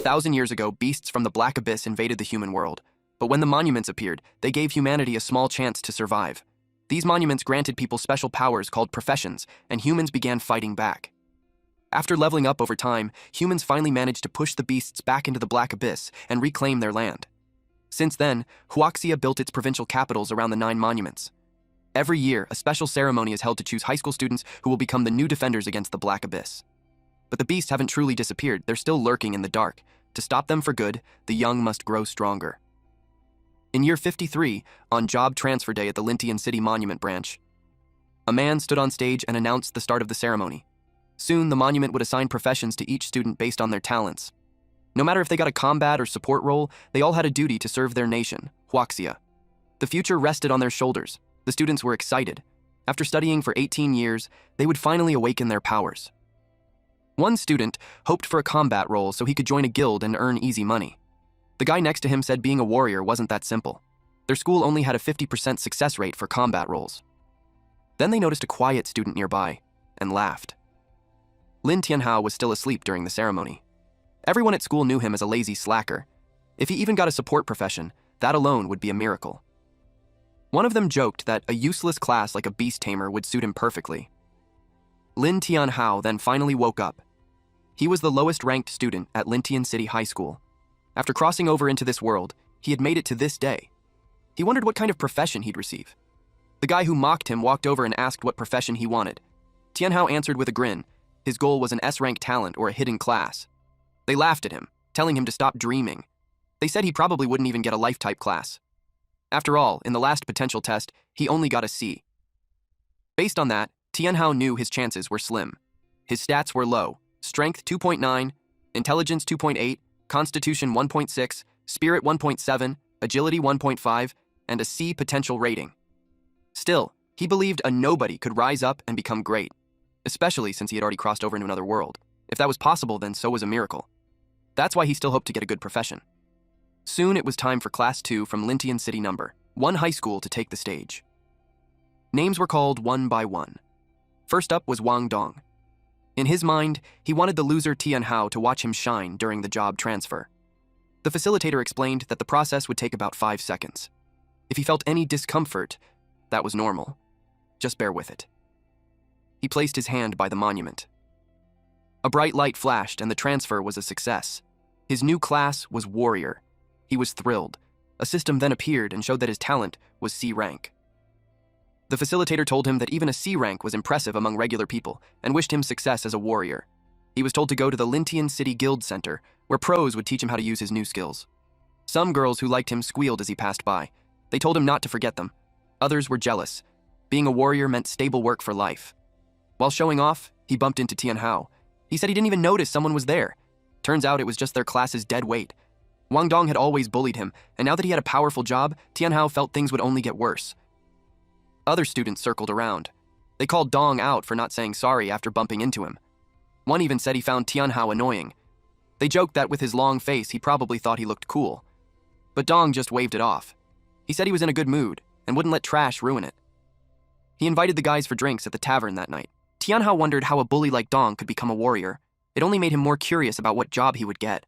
1,000 years ago, beasts from the Black Abyss invaded the human world. But when the monuments appeared, they gave humanity a small chance to survive. These monuments granted people special powers called professions, and humans began fighting back. After leveling up over time, humans finally managed to push the beasts back into the Black Abyss and reclaim their land. Since then, Huaxia built its provincial capitals around the 9 monuments. Every year, a special ceremony is held to choose high school students who will become the new defenders against the Black Abyss. But the beasts haven't truly disappeared, they're still lurking in the dark. To stop them for good, the young must grow stronger. In year 53, on job transfer day at the Lintian City Monument Branch, a man stood on stage and announced the start of the ceremony. Soon, the monument would assign professions to each student based on their talents. No matter if they got a combat or support role, they all had a duty to serve their nation, Huaxia. The future rested on their shoulders. The students were excited. After studying for 18 years, they would finally awaken their powers. One student hoped for a combat role so he could join a guild and earn easy money. The guy next to him said being a warrior wasn't that simple. Their school only had a 50% success rate for combat roles. Then they noticed a quiet student nearby and laughed. Lin Tianhao was still asleep during the ceremony. Everyone at school knew him as a lazy slacker. If he even got a support profession, that alone would be a miracle. One of them joked that a useless class like a beast tamer would suit him perfectly. Lin Tianhao then finally woke up. He was the lowest-ranked student at Lintian City High School. After crossing over into this world, he had made it to this day. He wondered what kind of profession he'd receive. The guy who mocked him walked over and asked what profession he wanted. Tianhao answered with a grin. His goal was an S-rank talent or a hidden class. They laughed at him, telling him to stop dreaming. They said he probably wouldn't even get a life-type class. After all, in the last potential test, he only got a C. Based on that, Tianhao knew his chances were slim. His stats were low: strength 2.9, intelligence 2.8, constitution 1.6, spirit 1.7, agility 1.5, and a C potential rating. Still, he believed a nobody could rise up and become great, especially since he had already crossed over into another world. If that was possible, then so was a miracle. That's why he still hoped to get a good profession. Soon it was time for Class 2 from Lintian City No. 1 High School to take the stage. Names were called one by one. First up was Wang Dong. In his mind, he wanted the loser Tianhao to watch him shine during the job transfer. The facilitator explained that the process would take about 5 seconds. If he felt any discomfort, that was normal. Just bear with it. He placed his hand by the monument. A bright light flashed and the transfer was a success. His new class was Warrior. He was thrilled. A system then appeared and showed that his talent was C rank. The facilitator told him that even a C rank was impressive among regular people and wished him success as a warrior. He was told to go to the Lintian City Guild Center, where pros would teach him how to use his new skills. Some girls who liked him squealed as he passed by. They told him not to forget them. Others were jealous. Being a warrior meant stable work for life. While showing off, he bumped into Tianhao. He said he didn't even notice someone was there. Turns out it was just their class's dead weight. Wang Dong had always bullied him, and now that he had a powerful job, Tianhao felt things would only get worse. Other students circled around. They called Dong out for not saying sorry after bumping into him. One even said he found Tianhao annoying. They joked that with his long face, he probably thought he looked cool. But Dong just waved it off. He said he was in a good mood and wouldn't let trash ruin it. He invited the guys for drinks at the tavern that night. Tianhao wondered how a bully like Dong could become a warrior. It only made him more curious about what job he would get.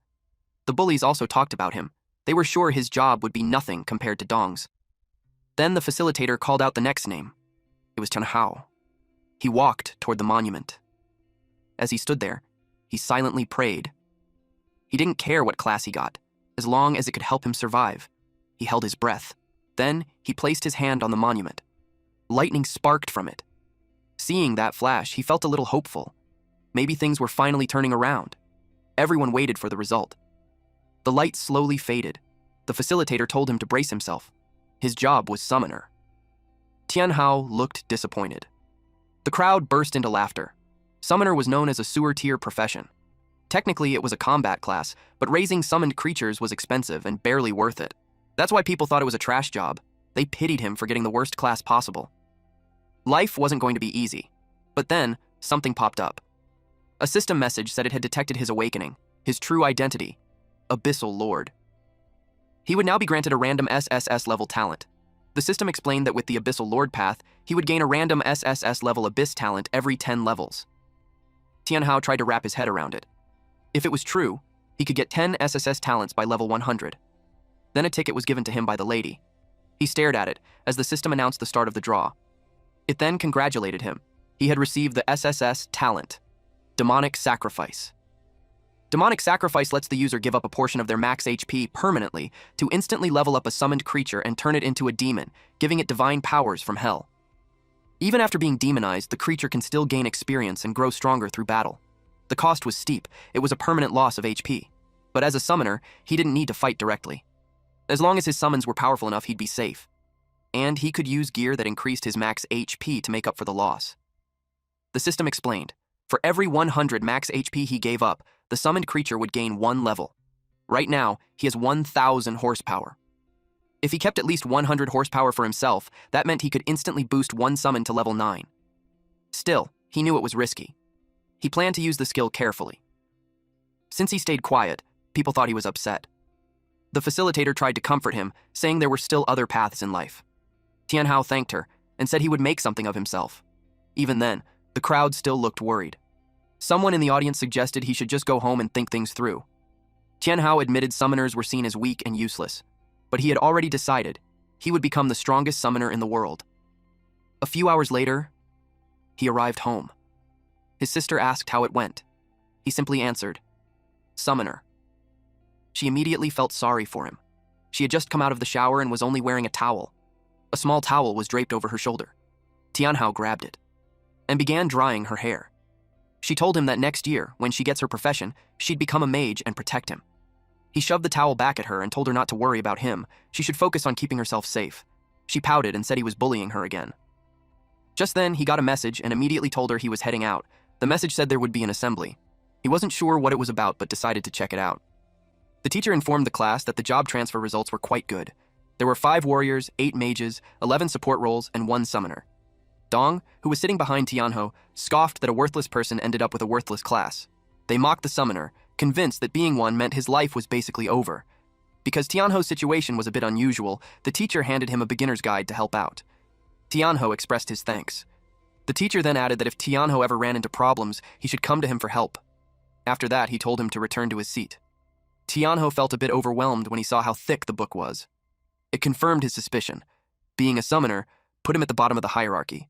The bullies also talked about him. They were sure his job would be nothing compared to Dong's. Then the facilitator called out the next name. It was Tianhao. He walked toward the monument. As he stood there, he silently prayed. He didn't care what class he got, as long as it could help him survive. He held his breath. Then he placed his hand on the monument. Lightning sparked from it. Seeing that flash, he felt a little hopeful. Maybe things were finally turning around. Everyone waited for the result. The light slowly faded. The facilitator told him to brace himself. His job was summoner. Tianhao looked disappointed. The crowd burst into laughter. Summoner was known as a sewer-tier profession. Technically, it was a combat class, but raising summoned creatures was expensive and barely worth it. That's why people thought it was a trash job. They pitied him for getting the worst class possible. Life wasn't going to be easy. But then, something popped up. A system message said it had detected his awakening, his true identity, Abyssal Lord. He would now be granted a random SSS level talent. The system explained that with the Abyssal Lord path, he would gain a random SSS level Abyss talent every 10 levels. Tianhao tried to wrap his head around it. If it was true, He could get 10 SSS talents by level 100. Then a ticket was given to him by the lady. He stared at it as the system announced the start of the draw. It then congratulated him. He had received the SSS talent, Demonic Sacrifice. Demonic Sacrifice lets the user give up a portion of their max HP permanently to instantly level up a summoned creature and turn it into a demon, giving it divine powers from hell. Even after being demonized, the creature can still gain experience and grow stronger through battle. The cost was steep. It was a permanent loss of HP. But as a summoner, he didn't need to fight directly. As long as his summons were powerful enough, he'd be safe. And he could use gear that increased his max HP to make up for the loss. The system explained, for every 100 max HP he gave up, the summoned creature would gain 1 level. Right now, he has 1,000 horsepower. If he kept at least 100 horsepower for himself, that meant he could instantly boost one summon to level 9. Still, he knew it was risky. He planned to use the skill carefully. Since he stayed quiet, people thought he was upset. The facilitator tried to comfort him, saying there were still other paths in life. Tianhao thanked her and said he would make something of himself. Even then, the crowd still looked worried. Someone in the audience suggested he should just go home and think things through. Tianhao admitted summoners were seen as weak and useless, but he had already decided he would become the strongest summoner in the world. A few hours later, he arrived home. His sister asked how it went. He simply answered, "Summoner." She immediately felt sorry for him. She had just come out of the shower and was only wearing a towel. A small towel was draped over her shoulder. Tianhao grabbed it and began drying her hair. She told him that next year, when she gets her profession, she'd become a mage and protect him. He shoved the towel back at her and told her not to worry about him. She should focus on keeping herself safe. She pouted and said he was bullying her again. Just then, he got a message and immediately told her he was heading out. The message said there would be an assembly. He wasn't sure what it was about, but decided to check it out. The teacher informed the class that the job transfer results were quite good. There were 5 warriors, 8 mages, 11 support roles, and 1 summoner. Dong, who was sitting behind Tianhao, scoffed that a worthless person ended up with a worthless class. They mocked the summoner, convinced that being one meant his life was basically over. Because Tianhao's situation was a bit unusual, the teacher handed him a beginner's guide to help out. Tianhao expressed his thanks. The teacher then added that if Tianhao ever ran into problems, he should come to him for help. After that, he told him to return to his seat. Tianhao felt a bit overwhelmed when he saw how thick the book was. It confirmed his suspicion. Being a summoner put him at the bottom of the hierarchy.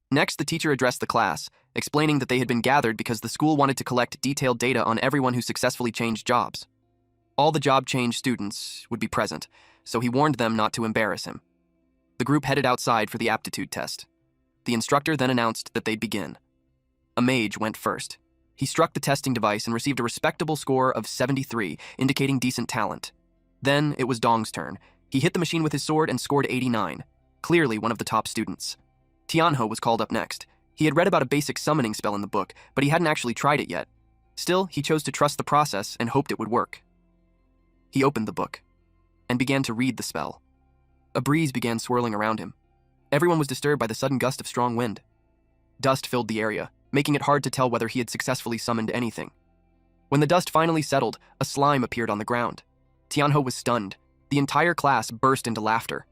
Next, the teacher addressed the class, explaining that they had been gathered because the school wanted to collect detailed data on everyone who successfully changed jobs. All the job change students would be present, so he warned them not to embarrass him. The group headed outside for the aptitude test. The instructor then announced that they'd begin. A mage went first. He struck the testing device and received a respectable score of 73, indicating decent talent. Then it was Dong's turn. He hit the machine with his sword and scored 89, clearly one of the top students. Tianhao was called up next. He had read about a basic summoning spell in the book, but he hadn't actually tried it yet. Still, he chose to trust the process and hoped it would work. He opened the book and began to read the spell. A breeze began swirling around him. Everyone was disturbed by the sudden gust of strong wind. Dust filled the area, making it hard to tell whether he had successfully summoned anything. When the dust finally settled, a slime appeared on the ground. Tianhao was stunned. The entire class burst into laughter.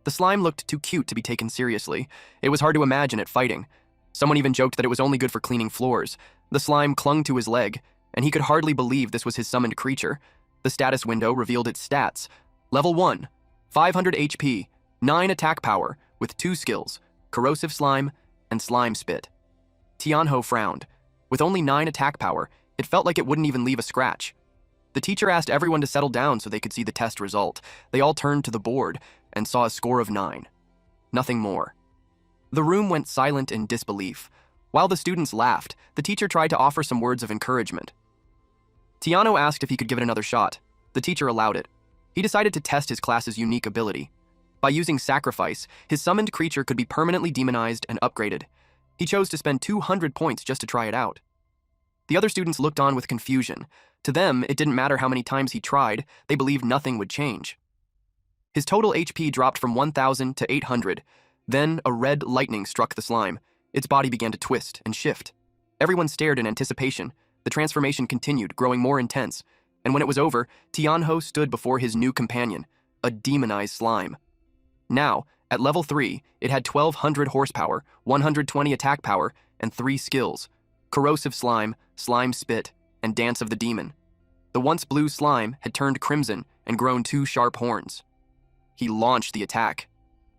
The slime looked too cute to be taken seriously. It was hard to imagine it fighting. Someone even joked that it was only good for cleaning floors. The slime clung to his leg, and he could hardly believe this was his summoned creature. The status window revealed its stats. Level 1, 500 HP, 9 attack power, with 2 skills, Corrosive Slime and Slime Spit. Tianhao frowned. With only 9 attack power, it felt like it wouldn't even leave a scratch. The teacher asked everyone to settle down so they could see the test result. They all turned to the board and saw a score of 9. Nothing more. The room went silent in disbelief. While the students laughed, the teacher tried to offer some words of encouragement. Tianhao asked if he could give it another shot. The teacher allowed it. He decided to test his class's unique ability. By using Sacrifice, his summoned creature could be permanently demonized and upgraded. He chose to spend 200 points just to try it out. The other students looked on with confusion. To them, it didn't matter how many times he tried, they believed nothing would change. His total HP dropped from 1,000 to 800. Then a red lightning struck the slime. Its body began to twist and shift. Everyone stared in anticipation. The transformation continued, growing more intense. And when it was over, Tianhao stood before his new companion, a demonized slime. Now, at level 3, it had 1,200 horsepower, 120 attack power, and 3 skills: Corrosive Slime, Slime Spit, and Dance of the Demon. The once blue slime had turned crimson and grown 2 sharp horns. He launched the attack.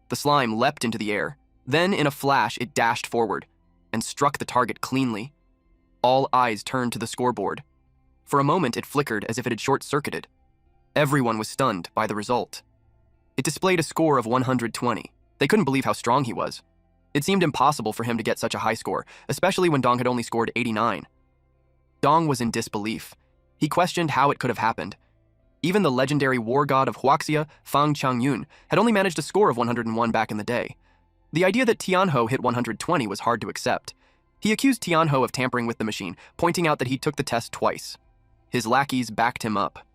The slime leapt into the air. Then, in a flash, it dashed forward and struck the target cleanly. All eyes turned to the scoreboard. For a moment, it flickered as if it had short-circuited. Everyone was stunned by the result. It displayed a score of 120. They couldn't believe how strong he was. It seemed impossible for him to get such a high score, especially when Dong had only scored 89. Dong was in disbelief. He questioned how it could have happened. Even the legendary war god of Huaxia, Fang Changyun, had only managed a score of 101 back in the day. The idea that Tianho hit 120 was hard to accept. He accused Tianho of tampering with the machine, pointing out that he took the test twice. His lackeys backed him up.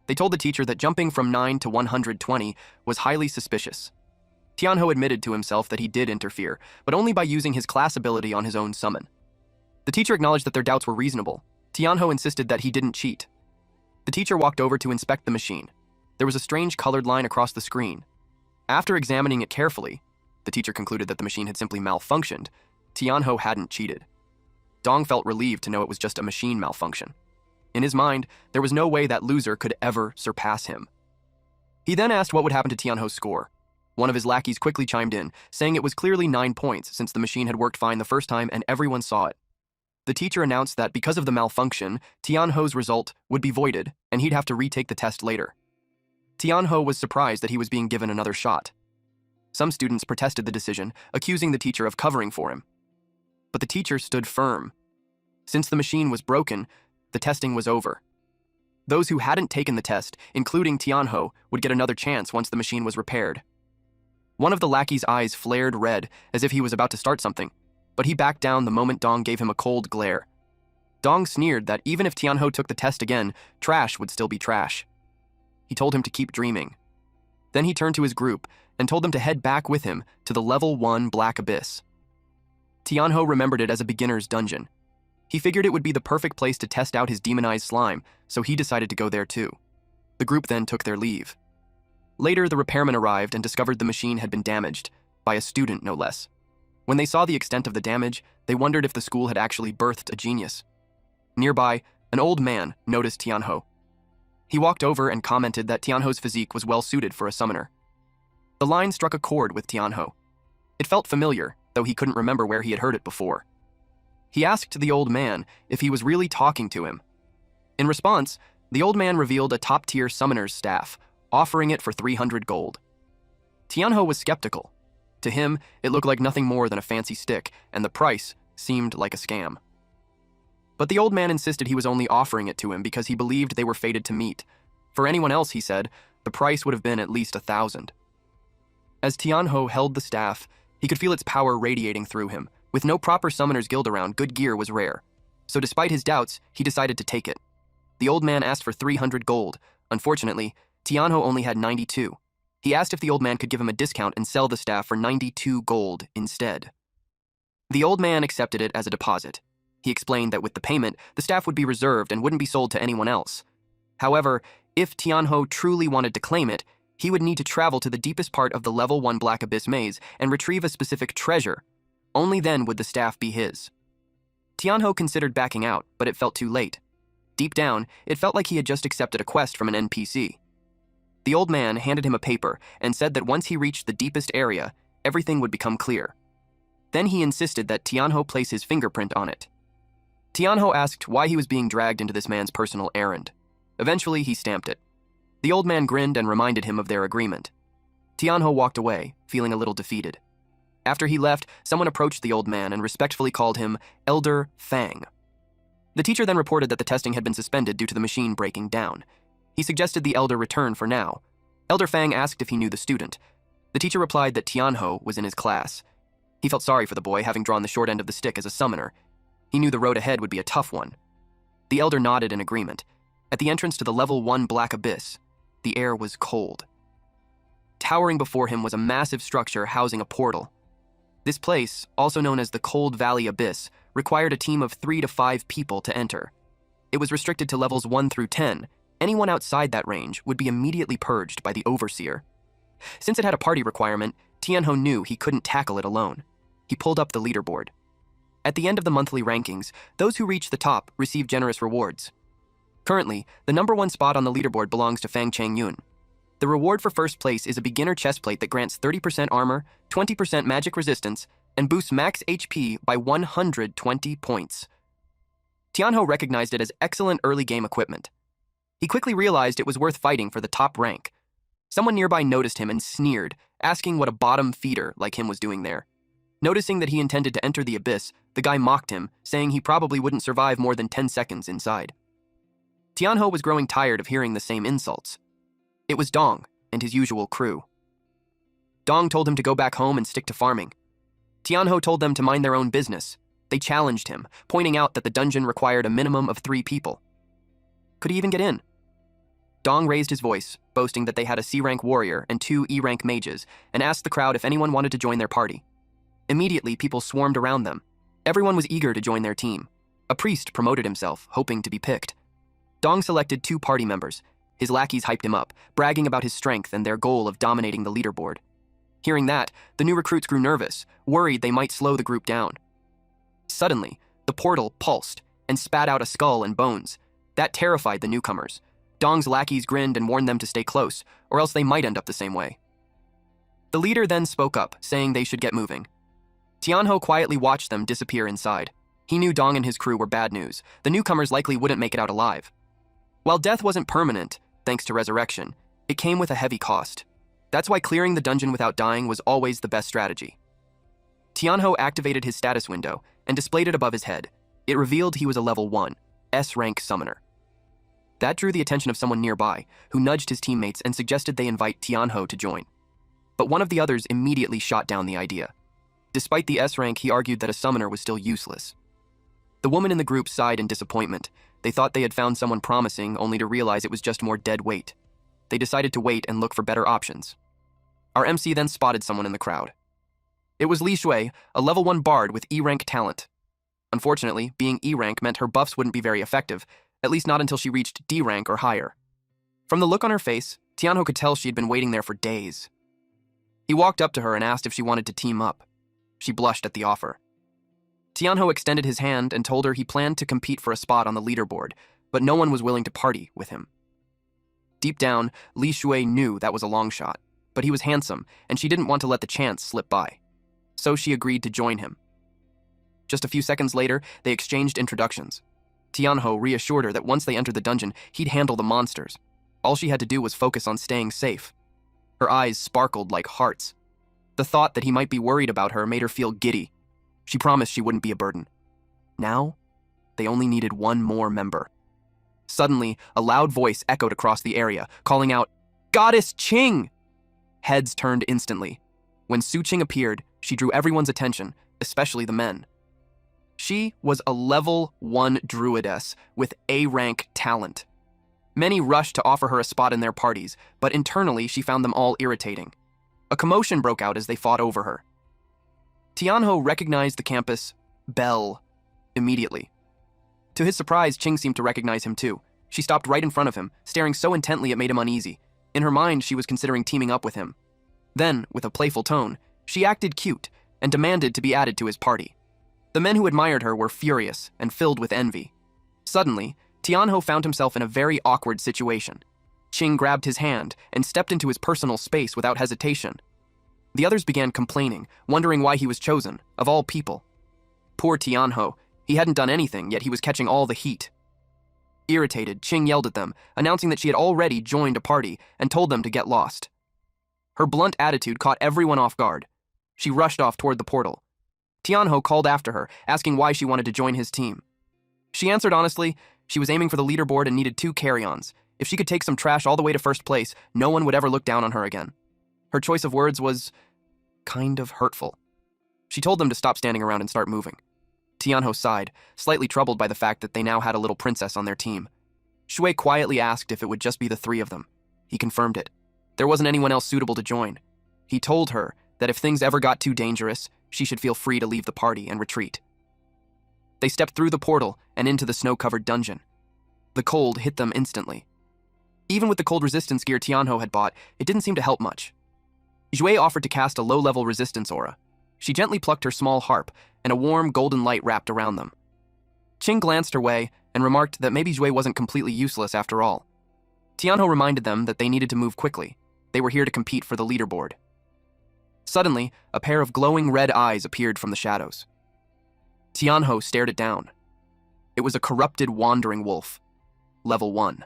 They told the teacher that jumping from 9 to 120 was highly suspicious. Tianho admitted to himself that he did interfere, but only by using his class ability on his own summon. The teacher acknowledged that their doubts were reasonable. Tianho insisted that he didn't cheat. The teacher walked over to inspect the machine. There was a strange colored line across the screen. After examining it carefully, the teacher concluded that the machine had simply malfunctioned. Tianho hadn't cheated. Dong felt relieved to know it was just a machine malfunction. In his mind, there was no way that loser could ever surpass him. He then asked what would happen to Tianho's score. One of his lackeys quickly chimed in, saying it was clearly 9 points since the machine had worked fine the first time and everyone saw it. The teacher announced that because of the malfunction, Tianho's result would be voided and he'd have to retake the test later. Tianho was surprised that he was being given another shot. Some students protested the decision, accusing the teacher of covering for him. But the teacher stood firm. Since the machine was broken, the testing was over. Those who hadn't taken the test, including Tianho, would get another chance once the machine was repaired. One of the lackey's eyes flared red, as if he was about to start something, but he backed down the moment Dong gave him a cold glare. Dong sneered that even if Tianho took the test again, trash would still be trash. He told him to keep dreaming. Then he turned to his group and told them to head back with him to the level 1 Black Abyss. Tianho remembered it as a beginner's dungeon. He figured it would be the perfect place to test out his demonized slime, so he decided to go there too. The group then took their leave. Later, the repairman arrived and discovered the machine had been damaged, by a student no less. When they saw the extent of the damage, they wondered if the school had actually birthed a genius. Nearby, an old man noticed Tianho. He walked over and commented that Tianho's physique was well suited for a summoner. The line struck a chord with Tianho. It felt familiar, though he couldn't remember where he had heard it before. He asked the old man if he was really talking to him. In response, the old man revealed a top-tier summoner's staff, offering it for 300 gold. Tianho was skeptical. To him, it looked like nothing more than a fancy stick, and the price seemed like a scam. But the old man insisted he was only offering it to him because he believed they were fated to meet. For anyone else, he said, the price would have been at least 1,000. As Tianho held the staff, he could feel its power radiating through him. With no proper summoner's guild around, good gear was rare. So despite his doubts, he decided to take it. The old man asked for 300 gold. Unfortunately, Tianho only had 92. He asked if the old man could give him a discount and sell the staff for 92 gold instead. The old man accepted it as a deposit. He explained that with the payment, the staff would be reserved and wouldn't be sold to anyone else. However, if Tianho truly wanted to claim it, he would need to travel to the deepest part of the level 1 Black Abyss maze and retrieve a specific treasure. Only then would the staff be his. Tianho considered backing out, but it felt too late. Deep down, it felt like he had just accepted a quest from an NPC. The old man handed him a paper and said that once he reached the deepest area, everything would become clear. Then he insisted that Tianho place his fingerprint on it. Tianho asked why he was being dragged into this man's personal errand. Eventually, he stamped it. The old man grinned and reminded him of their agreement. Tianho walked away, feeling a little defeated. After he left, someone approached the old man and respectfully called him Elder Fang. The teacher then reported that the testing had been suspended due to the machine breaking down. He suggested the elder return for now. Elder Fang asked if he knew the student. The teacher replied that Tianho was in his class. He felt sorry for the boy, having drawn the short end of the stick as a summoner. He knew the road ahead would be a tough one. The elder nodded in agreement. At the entrance to the level 1 Black Abyss, the air was cold. Towering before him was a massive structure housing a portal. This place, also known as the Cold Valley Abyss, required a team of 3 to 5 people to enter. It was restricted to levels 1 through 10. Anyone outside that range would be immediately purged by the Overseer. Since it had a party requirement, Tianho knew he couldn't tackle it alone. He pulled up the leaderboard. At the end of the monthly rankings, those who reached the top received generous rewards. Currently, the #1 spot on the leaderboard belongs to Fang Changyun. The reward for first place is a beginner chestplate that grants 30% armor, 20% magic resistance, and boosts max HP by 120 points. Tianho recognized it as excellent early game equipment. He quickly realized it was worth fighting for the top rank. Someone nearby noticed him and sneered, asking what a bottom feeder like him was doing there. Noticing that he intended to enter the abyss, the guy mocked him, saying he probably wouldn't survive more than 10 seconds inside. Tianho was growing tired of hearing the same insults. It was Dong and his usual crew. Dong told him to go back home and stick to farming. Tianho told them to mind their own business. They challenged him, pointing out that the dungeon required a minimum of 3 people. Could he even get in? Dong raised his voice, boasting that they had a C-rank warrior and 2 E-rank mages, and asked the crowd if anyone wanted to join their party. Immediately, people swarmed around them. Everyone was eager to join their team. A priest promoted himself, hoping to be picked. Dong selected 2 party members. His lackeys hyped him up, bragging about his strength and their goal of dominating the leaderboard. Hearing that, the new recruits grew nervous, worried they might slow the group down. Suddenly, the portal pulsed and spat out a skull and bones. That terrified the newcomers. Dong's lackeys grinned and warned them to stay close, or else they might end up the same way. The leader then spoke up, saying they should get moving. Tianho quietly watched them disappear inside. He knew Dong and his crew were bad news. The newcomers likely wouldn't make it out alive. While death wasn't permanent, thanks to resurrection, it came with a heavy cost. That's why clearing the dungeon without dying was always the best strategy. Tianho activated his status window and displayed it above his head. It revealed he was a level 1, S-rank summoner. That drew the attention of someone nearby, who nudged his teammates and suggested they invite Tianho to join. But one of the others immediately shot down the idea. Despite the S-rank, he argued that a summoner was still useless. The woman in the group sighed in disappointment. They thought they had found someone promising, only to realize it was just more dead weight. They decided to wait and look for better options. Our MC then spotted someone in the crowd. It was Li Shui, a level 1 bard with E-rank talent. Unfortunately, being E-rank meant her buffs wouldn't be very effective, at least not until she reached D-rank or higher. From the look on her face, Tianho could tell she had been waiting there for days. He walked up to her and asked if she wanted to team up. She blushed at the offer. Tianho extended his hand and told her he planned to compete for a spot on the leaderboard, but no one was willing to party with him. Deep down, Li Shui knew that was a long shot, but he was handsome, and she didn't want to let the chance slip by. So she agreed to join him. Just a few seconds later, they exchanged introductions. Tianho reassured her that once they entered the dungeon, he'd handle the monsters. All she had to do was focus on staying safe. Her eyes sparkled like hearts. The thought that he might be worried about her made her feel giddy. She promised she wouldn't be a burden. Now, they only needed one more member. Suddenly, a loud voice echoed across the area, calling out, "Goddess Qing!" Heads turned instantly. When Su Qing appeared, she drew everyone's attention, especially the men. She was a level 1 druidess with A-rank talent. Many rushed to offer her a spot in their parties, but internally she found them all irritating. A commotion broke out as they fought over her. Tianho recognized the campus belle immediately. To his surprise, Qing seemed to recognize him too. She stopped right in front of him, staring so intently it made him uneasy. In her mind, she was considering teaming up with him. Then, with a playful tone, she acted cute and demanded to be added to his party. The men who admired her were furious and filled with envy. Suddenly, Tianho found himself in a very awkward situation. Qing grabbed his hand and stepped into his personal space without hesitation. The others began complaining, wondering why he was chosen, of all people. Poor Tianho, he hadn't done anything, yet he was catching all the heat. Irritated, Qing yelled at them, announcing that she had already joined a party and told them to get lost. Her blunt attitude caught everyone off guard. She rushed off toward the portal. Tianho called after her, asking why she wanted to join his team. She answered honestly, she was aiming for the leaderboard and needed 2 carry-ons. If she could take some trash all the way to first place, no one would ever look down on her again. Her choice of words was kind of hurtful. She told them to stop standing around and start moving. Tianho sighed, slightly troubled by the fact that they now had a little princess on their team. Shui quietly asked if it would just be the 3 of them. He confirmed it. There wasn't anyone else suitable to join. He told her that if things ever got too dangerous, she should feel free to leave the party and retreat. They stepped through the portal and into the snow-covered dungeon. The cold hit them instantly. Even with the cold resistance gear Tianho had bought, it didn't seem to help much. Jue offered to cast a low-level resistance aura. She gently plucked her small harp, and a warm golden light wrapped around them. Qing glanced her way and remarked that maybe Jue wasn't completely useless after all. Tianho reminded them that they needed to move quickly. They were here to compete for the leaderboard. Suddenly, a pair of glowing red eyes appeared from the shadows. Tianho stared it down. It was a corrupted wandering wolf. Level 1.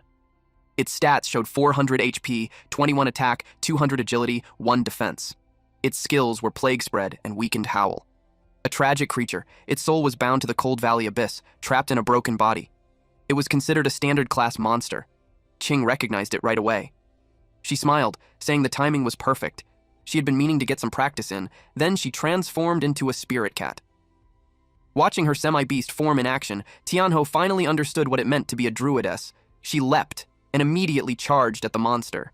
Its stats showed 400 HP, 21 attack, 200 agility, 1 defense. Its skills were Plague Spread and Weakened Howl. A tragic creature, its soul was bound to the Cold Valley Abyss, trapped in a broken body. It was considered a standard class monster. Qing recognized it right away. She smiled, saying the timing was perfect. She had been meaning to get some practice in, then she transformed into a spirit cat. Watching her semi-beast form in action, Tianho finally understood what it meant to be a druidess. She leapt and immediately charged at the monster.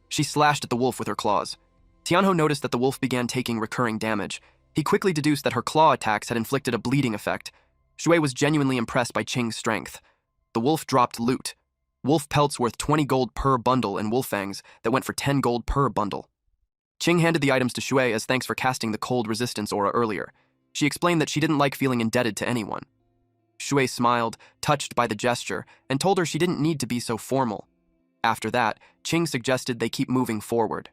She slashed at the wolf with her claws. Tianho noticed that the wolf began taking recurring damage. He quickly deduced that her claw attacks had inflicted a bleeding effect. Shui was genuinely impressed by Qing's strength. The wolf dropped loot. Wolf pelts worth 20 gold per bundle and wolf fangs that went for 10 gold per bundle. Qing handed the items to Shui as thanks for casting the cold resistance aura earlier. She explained that she didn't like feeling indebted to anyone. Shui smiled, touched by the gesture, and told her she didn't need to be so formal. After that, Qing suggested they keep moving forward.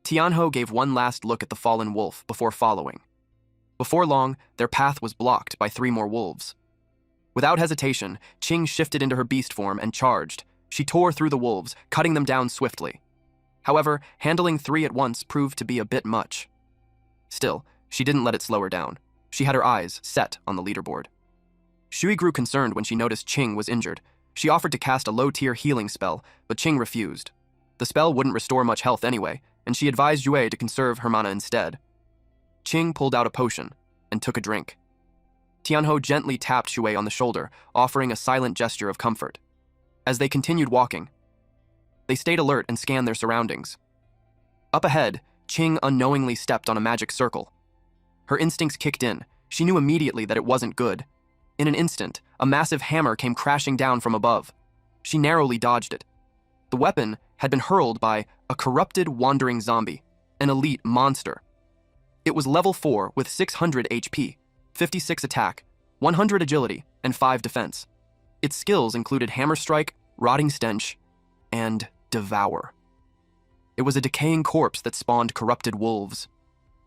Tianho gave one last look at the fallen wolf before following. Before long, their path was blocked by 3 more wolves. Without hesitation, Qing shifted into her beast form and charged. She tore through the wolves, cutting them down swiftly. However, handling 3 at once proved to be a bit much. Still, she didn't let it slow her down. She had her eyes set on the leaderboard. Shui grew concerned when she noticed Qing was injured. She offered to cast a low-tier healing spell, but Qing refused. The spell wouldn't restore much health anyway, and she advised Yue to conserve her mana instead. Qing pulled out a potion and took a drink. Tianho gently tapped Shui on the shoulder, offering a silent gesture of comfort. As they continued walking, they stayed alert and scanned their surroundings. Up ahead, Qing unknowingly stepped on a magic circle. Her instincts kicked in. She knew immediately that it wasn't good. In an instant, a massive hammer came crashing down from above. She narrowly dodged it. The weapon had been hurled by a corrupted wandering zombie, an elite monster. It was level 4 with 600 HP, 56 attack, 100 agility, and 5 defense. Its skills included Hammer Strike, Rotting Stench, and Devour. It was a decaying corpse that spawned corrupted wolves.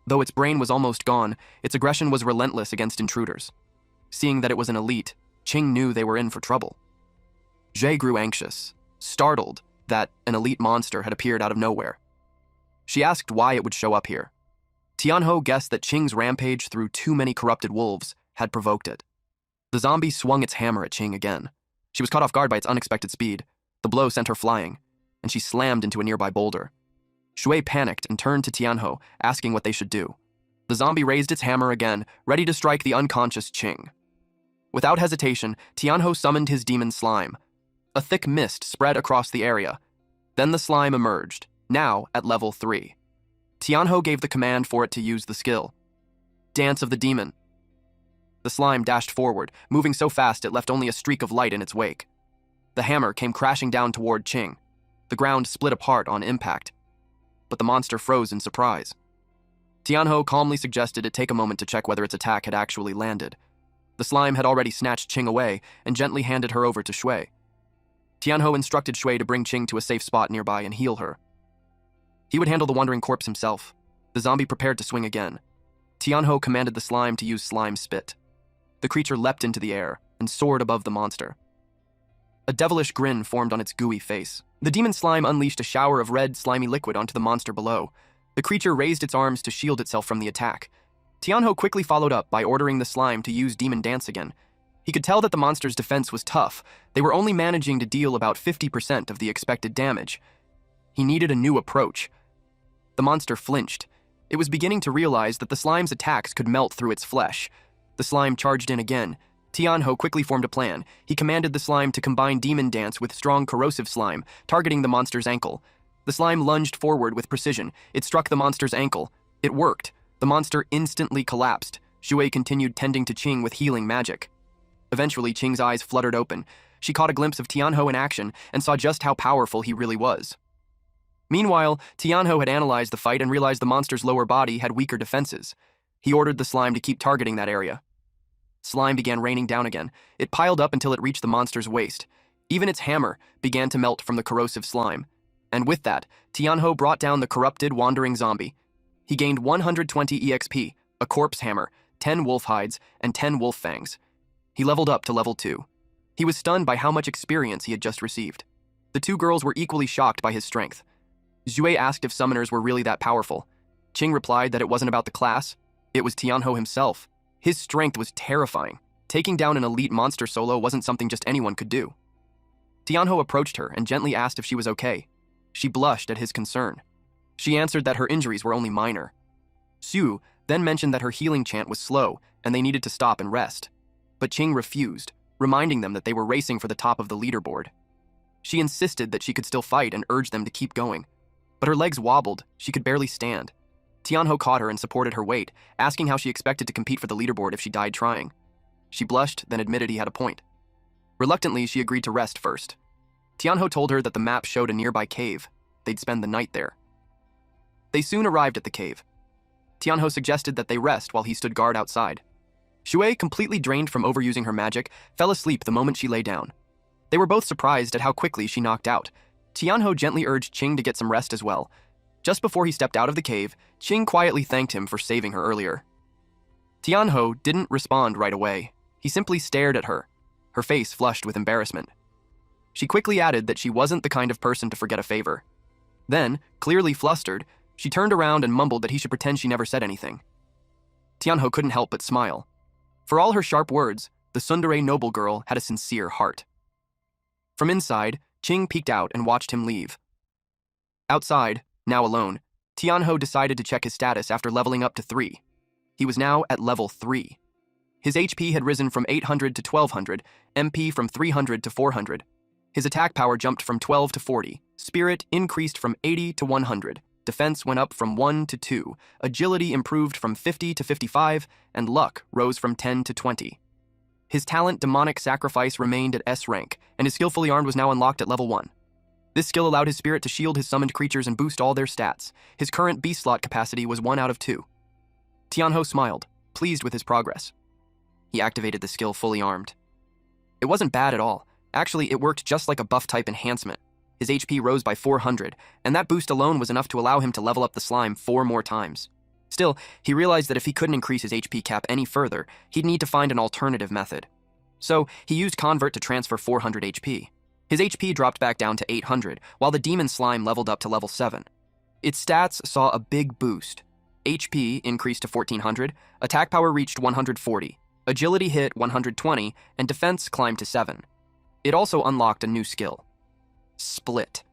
Though its brain was almost gone, its aggression was relentless against intruders. Seeing that it was an elite, Qing knew they were in for trouble. Jie grew anxious, startled that an elite monster had appeared out of nowhere. She asked why it would show up here. Tianho guessed that Qing's rampage through too many corrupted wolves had provoked it. The zombie swung its hammer at Qing again. She was caught off guard by its unexpected speed. The blow sent her flying, and she slammed into a nearby boulder. Shui panicked and turned to Tianho, asking what they should do. The zombie raised its hammer again, ready to strike the unconscious Qing. Without hesitation, Tianho summoned his demon slime. A thick mist spread across the area. Then the slime emerged, now at level 3. Tianho gave the command for it to use the skill. Dance of the Demon. The slime dashed forward, moving so fast it left only a streak of light in its wake. The hammer came crashing down toward Qing. The ground split apart on impact, but the monster froze in surprise. Tianho calmly suggested it take a moment to check whether its attack had actually landed. The slime had already snatched Qing away and gently handed her over to Shui. Tianho instructed Shui to bring Qing to a safe spot nearby and heal her. He would handle the wandering corpse himself. The zombie prepared to swing again. Tianho commanded the slime to use slime spit. The creature leapt into the air and soared above the monster. A devilish grin formed on its gooey face. The demon slime unleashed a shower of red, slimy liquid onto the monster below. The creature raised its arms to shield itself from the attack. Tianho quickly followed up by ordering the slime to use Demon Dance again. He could tell that the monster's defense was tough. They were only managing to deal about 50% of the expected damage. He needed a new approach. The monster flinched. It was beginning to realize that the slime's attacks could melt through its flesh. The slime charged in again. Tianho quickly formed a plan. He commanded the slime to combine Demon Dance with strong corrosive slime, targeting the monster's ankle. The slime lunged forward with precision. It struck the monster's ankle. It worked. The monster instantly collapsed. Shui continued tending to Qing with healing magic. Eventually, Qing's eyes fluttered open. She caught a glimpse of Tianho in action and saw just how powerful he really was. Meanwhile, Tianho had analyzed the fight and realized the monster's lower body had weaker defenses. He ordered the slime to keep targeting that area. Slime began raining down again. It piled up until it reached the monster's waist. Even its hammer began to melt from the corrosive slime. And with that, Tianho brought down the corrupted, wandering zombie. He gained 120 EXP, a corpse hammer, 10 wolf hides, and 10 wolf fangs. He leveled up to level 2. He was stunned by how much experience he had just received. The two girls were equally shocked by his strength. Zhui asked if summoners were really that powerful. Qing replied that it wasn't about the class, it was Tianho himself. His strength was terrifying. Taking down an elite monster solo wasn't something just anyone could do. Tianho approached her and gently asked if she was okay. She blushed at his concern. She answered that her injuries were only minor. Xu then mentioned that her healing chant was slow and they needed to stop and rest. But Qing refused, reminding them that they were racing for the top of the leaderboard. She insisted that she could still fight and urged them to keep going. But her legs wobbled, she could barely stand. Tianho caught her and supported her weight, asking how she expected to compete for the leaderboard if she died trying. She blushed, then admitted he had a point. Reluctantly, she agreed to rest first. Tianho told her that the map showed a nearby cave. They'd spend the night there. They soon arrived at the cave. Tianho suggested that they rest while he stood guard outside. Shui, completely drained from overusing her magic, fell asleep the moment she lay down. They were both surprised at how quickly she knocked out. Tianho gently urged Qing to get some rest as well. Just before he stepped out of the cave, Qing quietly thanked him for saving her earlier. Tianho didn't respond right away. He simply stared at her, her face flushed with embarrassment. She quickly added that she wasn't the kind of person to forget a favor. Then, clearly flustered, she turned around and mumbled that he should pretend she never said anything. Tianho couldn't help but smile. For all her sharp words, the tsundere noble girl had a sincere heart. From inside, Qing peeked out and watched him leave. Outside, now alone, Tianho decided to check his status after leveling up to 3. He was now at level 3. His HP had risen from 800 to 1200, MP from 300 to 400. His attack power jumped from 12 to 40, spirit increased from 80 to 100, defense went up from 1 to 2, agility improved from 50 to 55, and luck rose from 10 to 20. His talent Demonic Sacrifice remained at S rank, and his Skillfully Armed was now unlocked at level 1. This skill allowed his spirit to shield his summoned creatures and boost all their stats. His current beast slot capacity was 1 out of 2. Tianho smiled, pleased with his progress. He activated the skill Fully Armed. It wasn't bad at all. Actually, it worked just like a buff-type enhancement. His HP rose by 400, and that boost alone was enough to allow him to level up the slime 4 more times. Still, he realized that if he couldn't increase his HP cap any further, he'd need to find an alternative method. So, he used Convert to transfer 400 HP. His HP dropped back down to 800, while the demon slime leveled up to level 7. Its stats saw a big boost. HP increased to 1400, attack power reached 140, agility hit 120, and defense climbed to 7. It also unlocked a new skill. Split.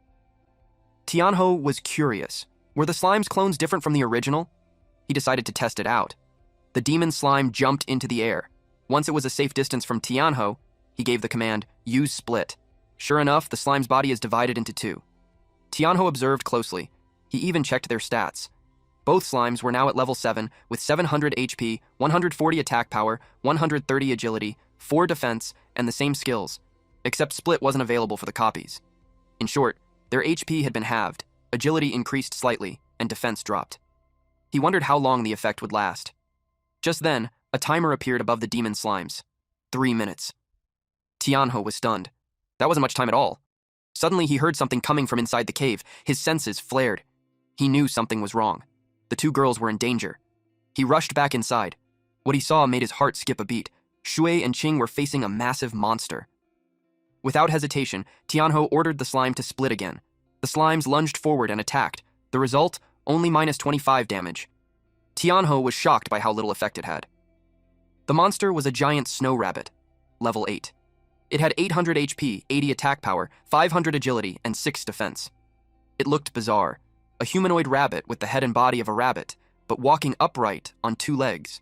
Tianho was curious. Were the slime's clones different from the original? He decided to test it out. The demon slime jumped into the air. Once it was a safe distance from Tianho, he gave the command, use split. Sure enough, the slime's body is divided into 2. Tianho observed closely. He even checked their stats. Both slimes were now at level 7 with 700 HP, 140 attack power, 130 agility, 4 defense, and the same skills. Except split wasn't available for the copies. In short, their HP had been halved, agility increased slightly, and defense dropped. He wondered how long the effect would last. Just then, a timer appeared above the demon slimes. 3 minutes. Tianho was stunned. That wasn't much time at all. Suddenly, he heard something coming from inside the cave. His senses flared. He knew something was wrong. The 2 girls were in danger. He rushed back inside. What he saw made his heart skip a beat. Shui and Qing were facing a massive monster. Without hesitation, Tianho ordered the slime to split again. The slimes lunged forward and attacked. The result, only minus 25 damage. Tianho was shocked by how little effect it had. The monster was a giant snow rabbit, level 8. It had 800 HP, 80 attack power, 500 agility, and 6 defense. It looked bizarre, a humanoid rabbit with the head and body of a rabbit, but walking upright on 2 legs.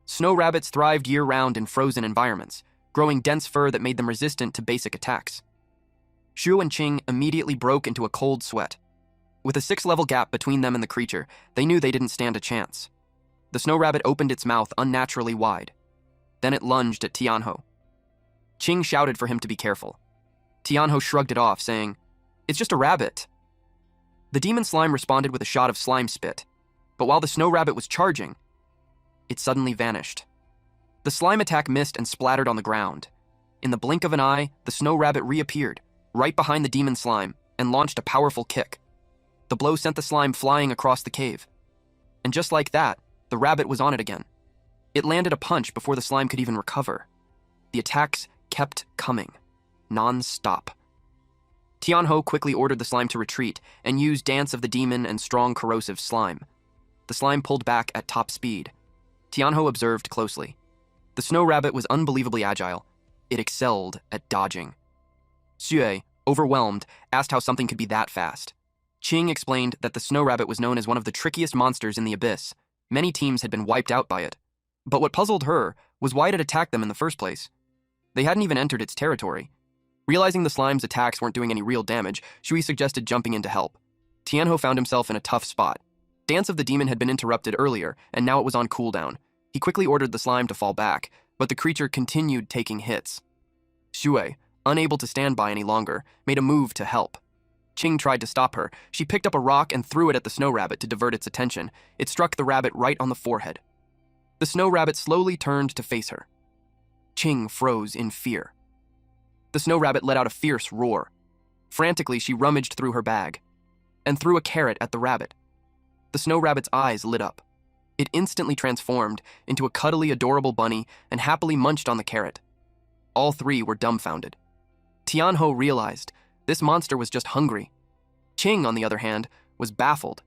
Snow rabbits thrived year-round in frozen environments, growing dense fur that made them resistant to basic attacks. Xu and Qing immediately broke into a cold sweat. With a 6-level gap between them and the creature, they knew they didn't stand a chance. The snow rabbit opened its mouth unnaturally wide. Then it lunged at Tianho. Qing shouted for him to be careful. Tianho shrugged it off, saying, "It's just a rabbit." The demon slime responded with a shot of slime spit, but while the snow rabbit was charging, it suddenly vanished. The slime attack missed and splattered on the ground. In the blink of an eye, the snow rabbit reappeared, right behind the demon slime, and launched a powerful kick. The blow sent the slime flying across the cave. And just like that, the rabbit was on it again. It landed a punch before the slime could even recover. The attacks kept coming, non-stop. Tianho quickly ordered the slime to retreat and used Dance of the Demon and strong corrosive slime. The slime pulled back at top speed. Tianho observed closely. The snow rabbit was unbelievably agile. It excelled at dodging. Xue, overwhelmed, asked how something could be that fast. Qing explained that the snow rabbit was known as one of the trickiest monsters in the abyss. Many teams had been wiped out by it. But what puzzled her was why it had attacked them in the first place. They hadn't even entered its territory. Realizing the slime's attacks weren't doing any real damage, Shui suggested jumping in to help. Tianho found himself in a tough spot. Dance of the Demon had been interrupted earlier, and now it was on cooldown. He quickly ordered the slime to fall back, but the creature continued taking hits. Shui, unable to stand by any longer, made a move to help. Qing tried to stop her. She picked up a rock and threw it at the snow rabbit to divert its attention. It struck the rabbit right on the forehead. The snow rabbit slowly turned to face her. Qing froze in fear. The snow rabbit let out a fierce roar. Frantically, she rummaged through her bag and threw a carrot at the rabbit. The snow rabbit's eyes lit up. It instantly transformed into a cuddly, adorable bunny and happily munched on the carrot. All three were dumbfounded. Tianho realized this monster was just hungry. Qing, on the other hand, was baffled.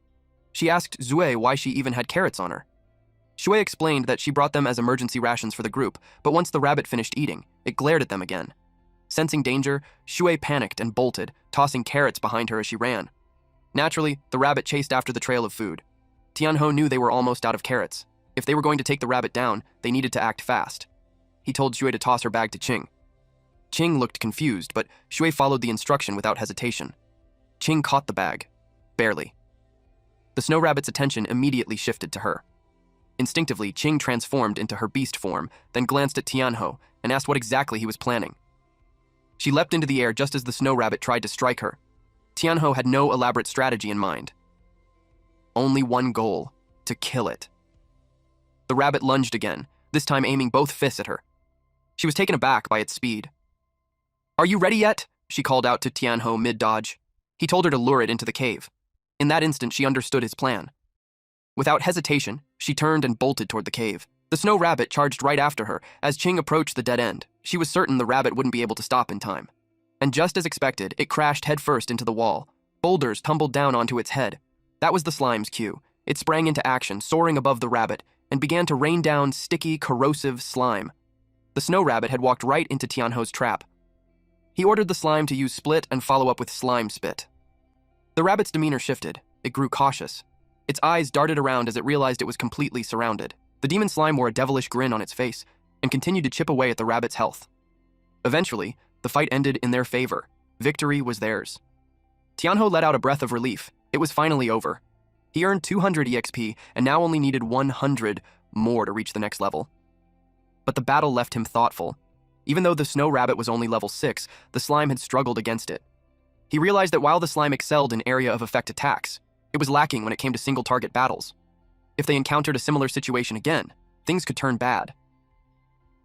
She asked Xue why she even had carrots on her. Shui explained that she brought them as emergency rations for the group, but once the rabbit finished eating, it glared at them again. Sensing danger, Shui panicked and bolted, tossing carrots behind her as she ran. Naturally, the rabbit chased after the trail of food. Tianho knew they were almost out of carrots. If they were going to take the rabbit down, they needed to act fast. He told Shui to toss her bag to Qing. Qing looked confused, but Shui followed the instruction without hesitation. Qing caught the bag. Barely. The snow rabbit's attention immediately shifted to her. Instinctively, Qing transformed into her beast form, then glanced at Tianho and asked what exactly he was planning. She leapt into the air just as the snow rabbit tried to strike her. Tianho had no elaborate strategy in mind. Only one goal: to kill it. The rabbit lunged again, this time aiming both fists at her. She was taken aback by its speed. "Are you ready yet?" she called out to Tianho mid-dodge. He told her to lure it into the cave. In that instant, she understood his plan. Without hesitation, she turned and bolted toward the cave. The snow rabbit charged right after her. As Qing approached the dead end, she was certain the rabbit wouldn't be able to stop in time. And just as expected, it crashed headfirst into the wall. Boulders tumbled down onto its head. That was the slime's cue. It sprang into action, soaring above the rabbit, and began to rain down sticky, corrosive slime. The snow rabbit had walked right into Tianho's trap. He ordered the slime to use split and follow up with slime spit. The rabbit's demeanor shifted. It grew cautious. Its eyes darted around as it realized it was completely surrounded. The demon slime wore a devilish grin on its face and continued to chip away at the rabbit's health. Eventually, the fight ended in their favor. Victory was theirs. Tianho let out a breath of relief. It was finally over. He earned 200 EXP and now only needed 100 more to reach the next level. But the battle left him thoughtful. Even though the snow rabbit was only level 6, the slime had struggled against it. He realized that while the slime excelled in area of effect attacks, it was lacking when it came to single-target battles. If they encountered a similar situation again, things could turn bad.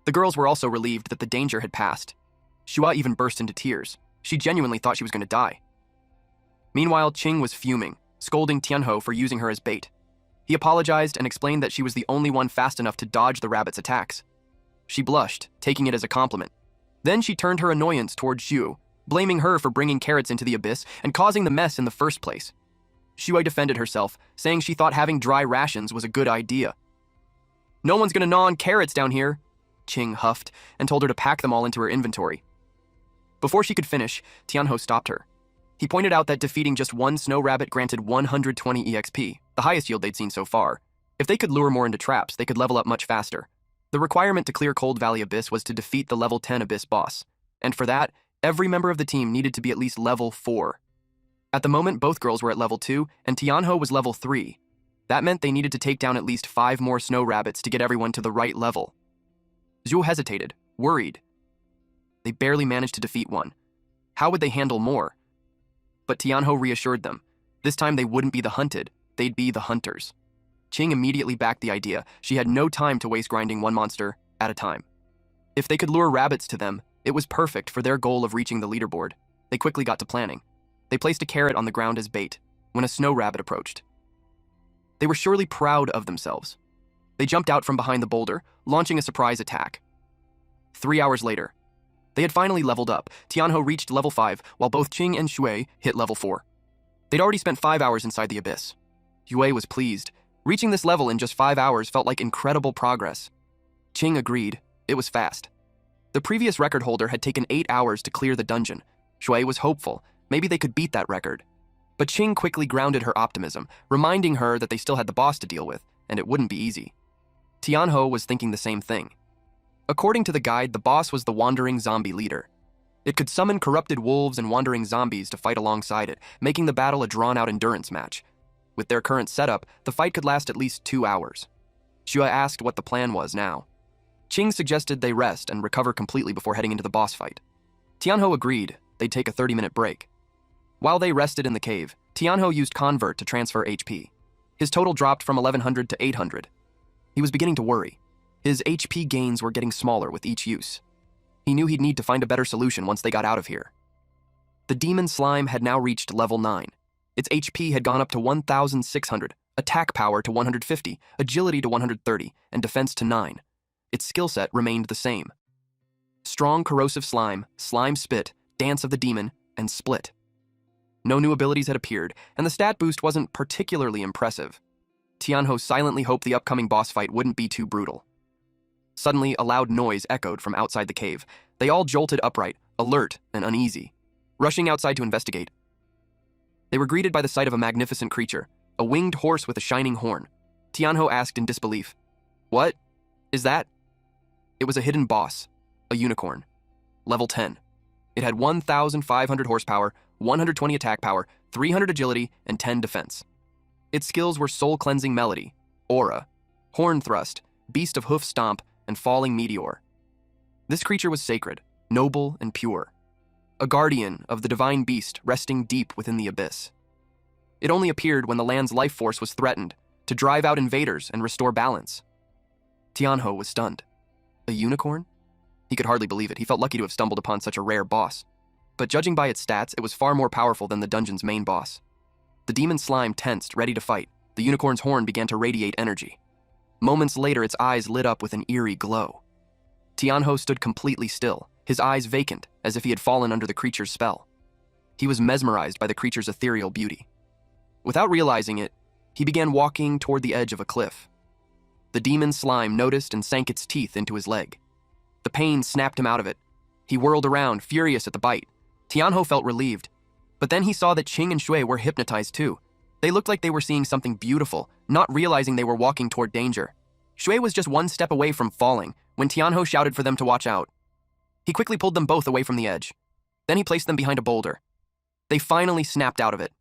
The girls were also relieved that the danger had passed. Shua even burst into tears. She genuinely thought she was going to die. Meanwhile, Qing was fuming, scolding Tianho for using her as bait. He apologized and explained that she was the only one fast enough to dodge the rabbit's attacks. She blushed, taking it as a compliment. Then she turned her annoyance toward Xu, blaming her for bringing carrots into the abyss and causing the mess in the first place. Shui defended herself, saying she thought having dry rations was a good idea. "No one's gonna gnaw on carrots down here," Qing huffed and told her to pack them all into her inventory. Before she could finish, Tianho stopped her. He pointed out that defeating just one snow rabbit granted 120 EXP, the highest yield they'd seen so far. If they could lure more into traps, they could level up much faster. The requirement to clear Cold Valley Abyss was to defeat the level 10 Abyss boss, and for that, every member of the team needed to be at least level 4. At the moment, both girls were at level 2, and Tianho was level 3. That meant they needed to take down at least 5 more snow rabbits to get everyone to the right level. Zhu hesitated, worried. They barely managed to defeat one. How would they handle more? But Tianho reassured them. This time they wouldn't be the hunted, they'd be the hunters. Qing immediately backed the idea. She had no time to waste grinding one monster at a time. If they could lure rabbits to them, it was perfect for their goal of reaching the leaderboard. They quickly got to planning. They placed a carrot on the ground as bait when a snow rabbit approached. They were surely proud of themselves. They jumped out from behind the boulder, launching a surprise attack. 3 hours later, they had finally leveled up. Tianho reached level 5, while both Qing and Shui hit level 4. They'd already spent 5 hours inside the abyss. Yue was pleased. Reaching this level in just 5 hours felt like incredible progress. Qing agreed. It was fast. The previous record holder had taken 8 hours to clear the dungeon. Shui was hopeful. Maybe they could beat that record. But Qing quickly grounded her optimism, reminding her that they still had the boss to deal with, and it wouldn't be easy. Tianho was thinking the same thing. According to the guide, the boss was the wandering zombie leader. It could summon corrupted wolves and wandering zombies to fight alongside it, making the battle a drawn-out endurance match. With their current setup, the fight could last at least 2 hours. Xue asked what the plan was now. Qing suggested they rest and recover completely before heading into the boss fight. Tianho agreed they'd take a 30-minute break. While they rested in the cave, Tianho used Convert to transfer HP. His total dropped from 1100 to 800. He was beginning to worry. His HP gains were getting smaller with each use. He knew he'd need to find a better solution once they got out of here. The demon slime had now reached level 9. Its HP had gone up to 1,600, attack power to 150, agility to 130, and defense to 9. Its skill set remained the same. Strong corrosive slime, slime spit, dance of the demon, and split. No new abilities had appeared, and the stat boost wasn't particularly impressive. Tianho silently hoped the upcoming boss fight wouldn't be too brutal. Suddenly, a loud noise echoed from outside the cave. They all jolted upright, alert and uneasy. Rushing outside to investigate, they were greeted by the sight of a magnificent creature, a winged horse with a shining horn. Tianho asked in disbelief, "What is that?" It was a hidden boss, a unicorn. Level 10. It had 1,500 horsepower, 120 attack power, 300 agility, and 10 defense. Its skills were Soul Cleansing Melody, Aura, Horn Thrust, Beast of Hoof Stomp, and Falling Meteor. This creature was sacred, noble, and pure. A guardian of the divine beast resting deep within the abyss. It only appeared when the land's life force was threatened, to drive out invaders and restore balance. Tianho was stunned. A unicorn? He could hardly believe it. He felt lucky to have stumbled upon such a rare boss. But judging by its stats, it was far more powerful than the dungeon's main boss. The demon slime tensed, ready to fight. The unicorn's horn began to radiate energy. Moments later, its eyes lit up with an eerie glow. Tianho stood completely still, his eyes vacant, as if he had fallen under the creature's spell. He was mesmerized by the creature's ethereal beauty. Without realizing it, he began walking toward the edge of a cliff. The demon slime noticed and sank its teeth into his leg. The pain snapped him out of it. He whirled around, furious at the bite. Tianho felt relieved, but then he saw that Qing and Shui were hypnotized too. They looked like they were seeing something beautiful, not realizing they were walking toward danger. Shui was just one step away from falling when Tianho shouted for them to watch out. He quickly pulled them both away from the edge. Then he placed them behind a boulder. They finally snapped out of it.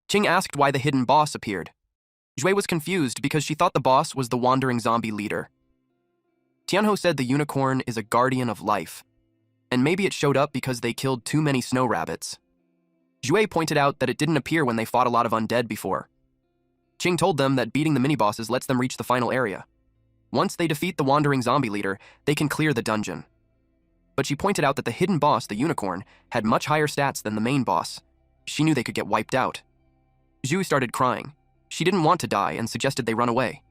Qing asked why the hidden boss appeared. Shui was confused because she thought the boss was the wandering zombie leader. Tianho said the unicorn is a guardian of life, and maybe it showed up because they killed too many snow rabbits. Zhui pointed out that it didn't appear when they fought a lot of undead before. Qing told them that beating the mini-bosses lets them reach the final area. Once they defeat the wandering zombie leader, they can clear the dungeon. But she pointed out that the hidden boss, the unicorn, had much higher stats than the main boss. She knew they could get wiped out. Zhu started crying. She didn't want to die and suggested they run away.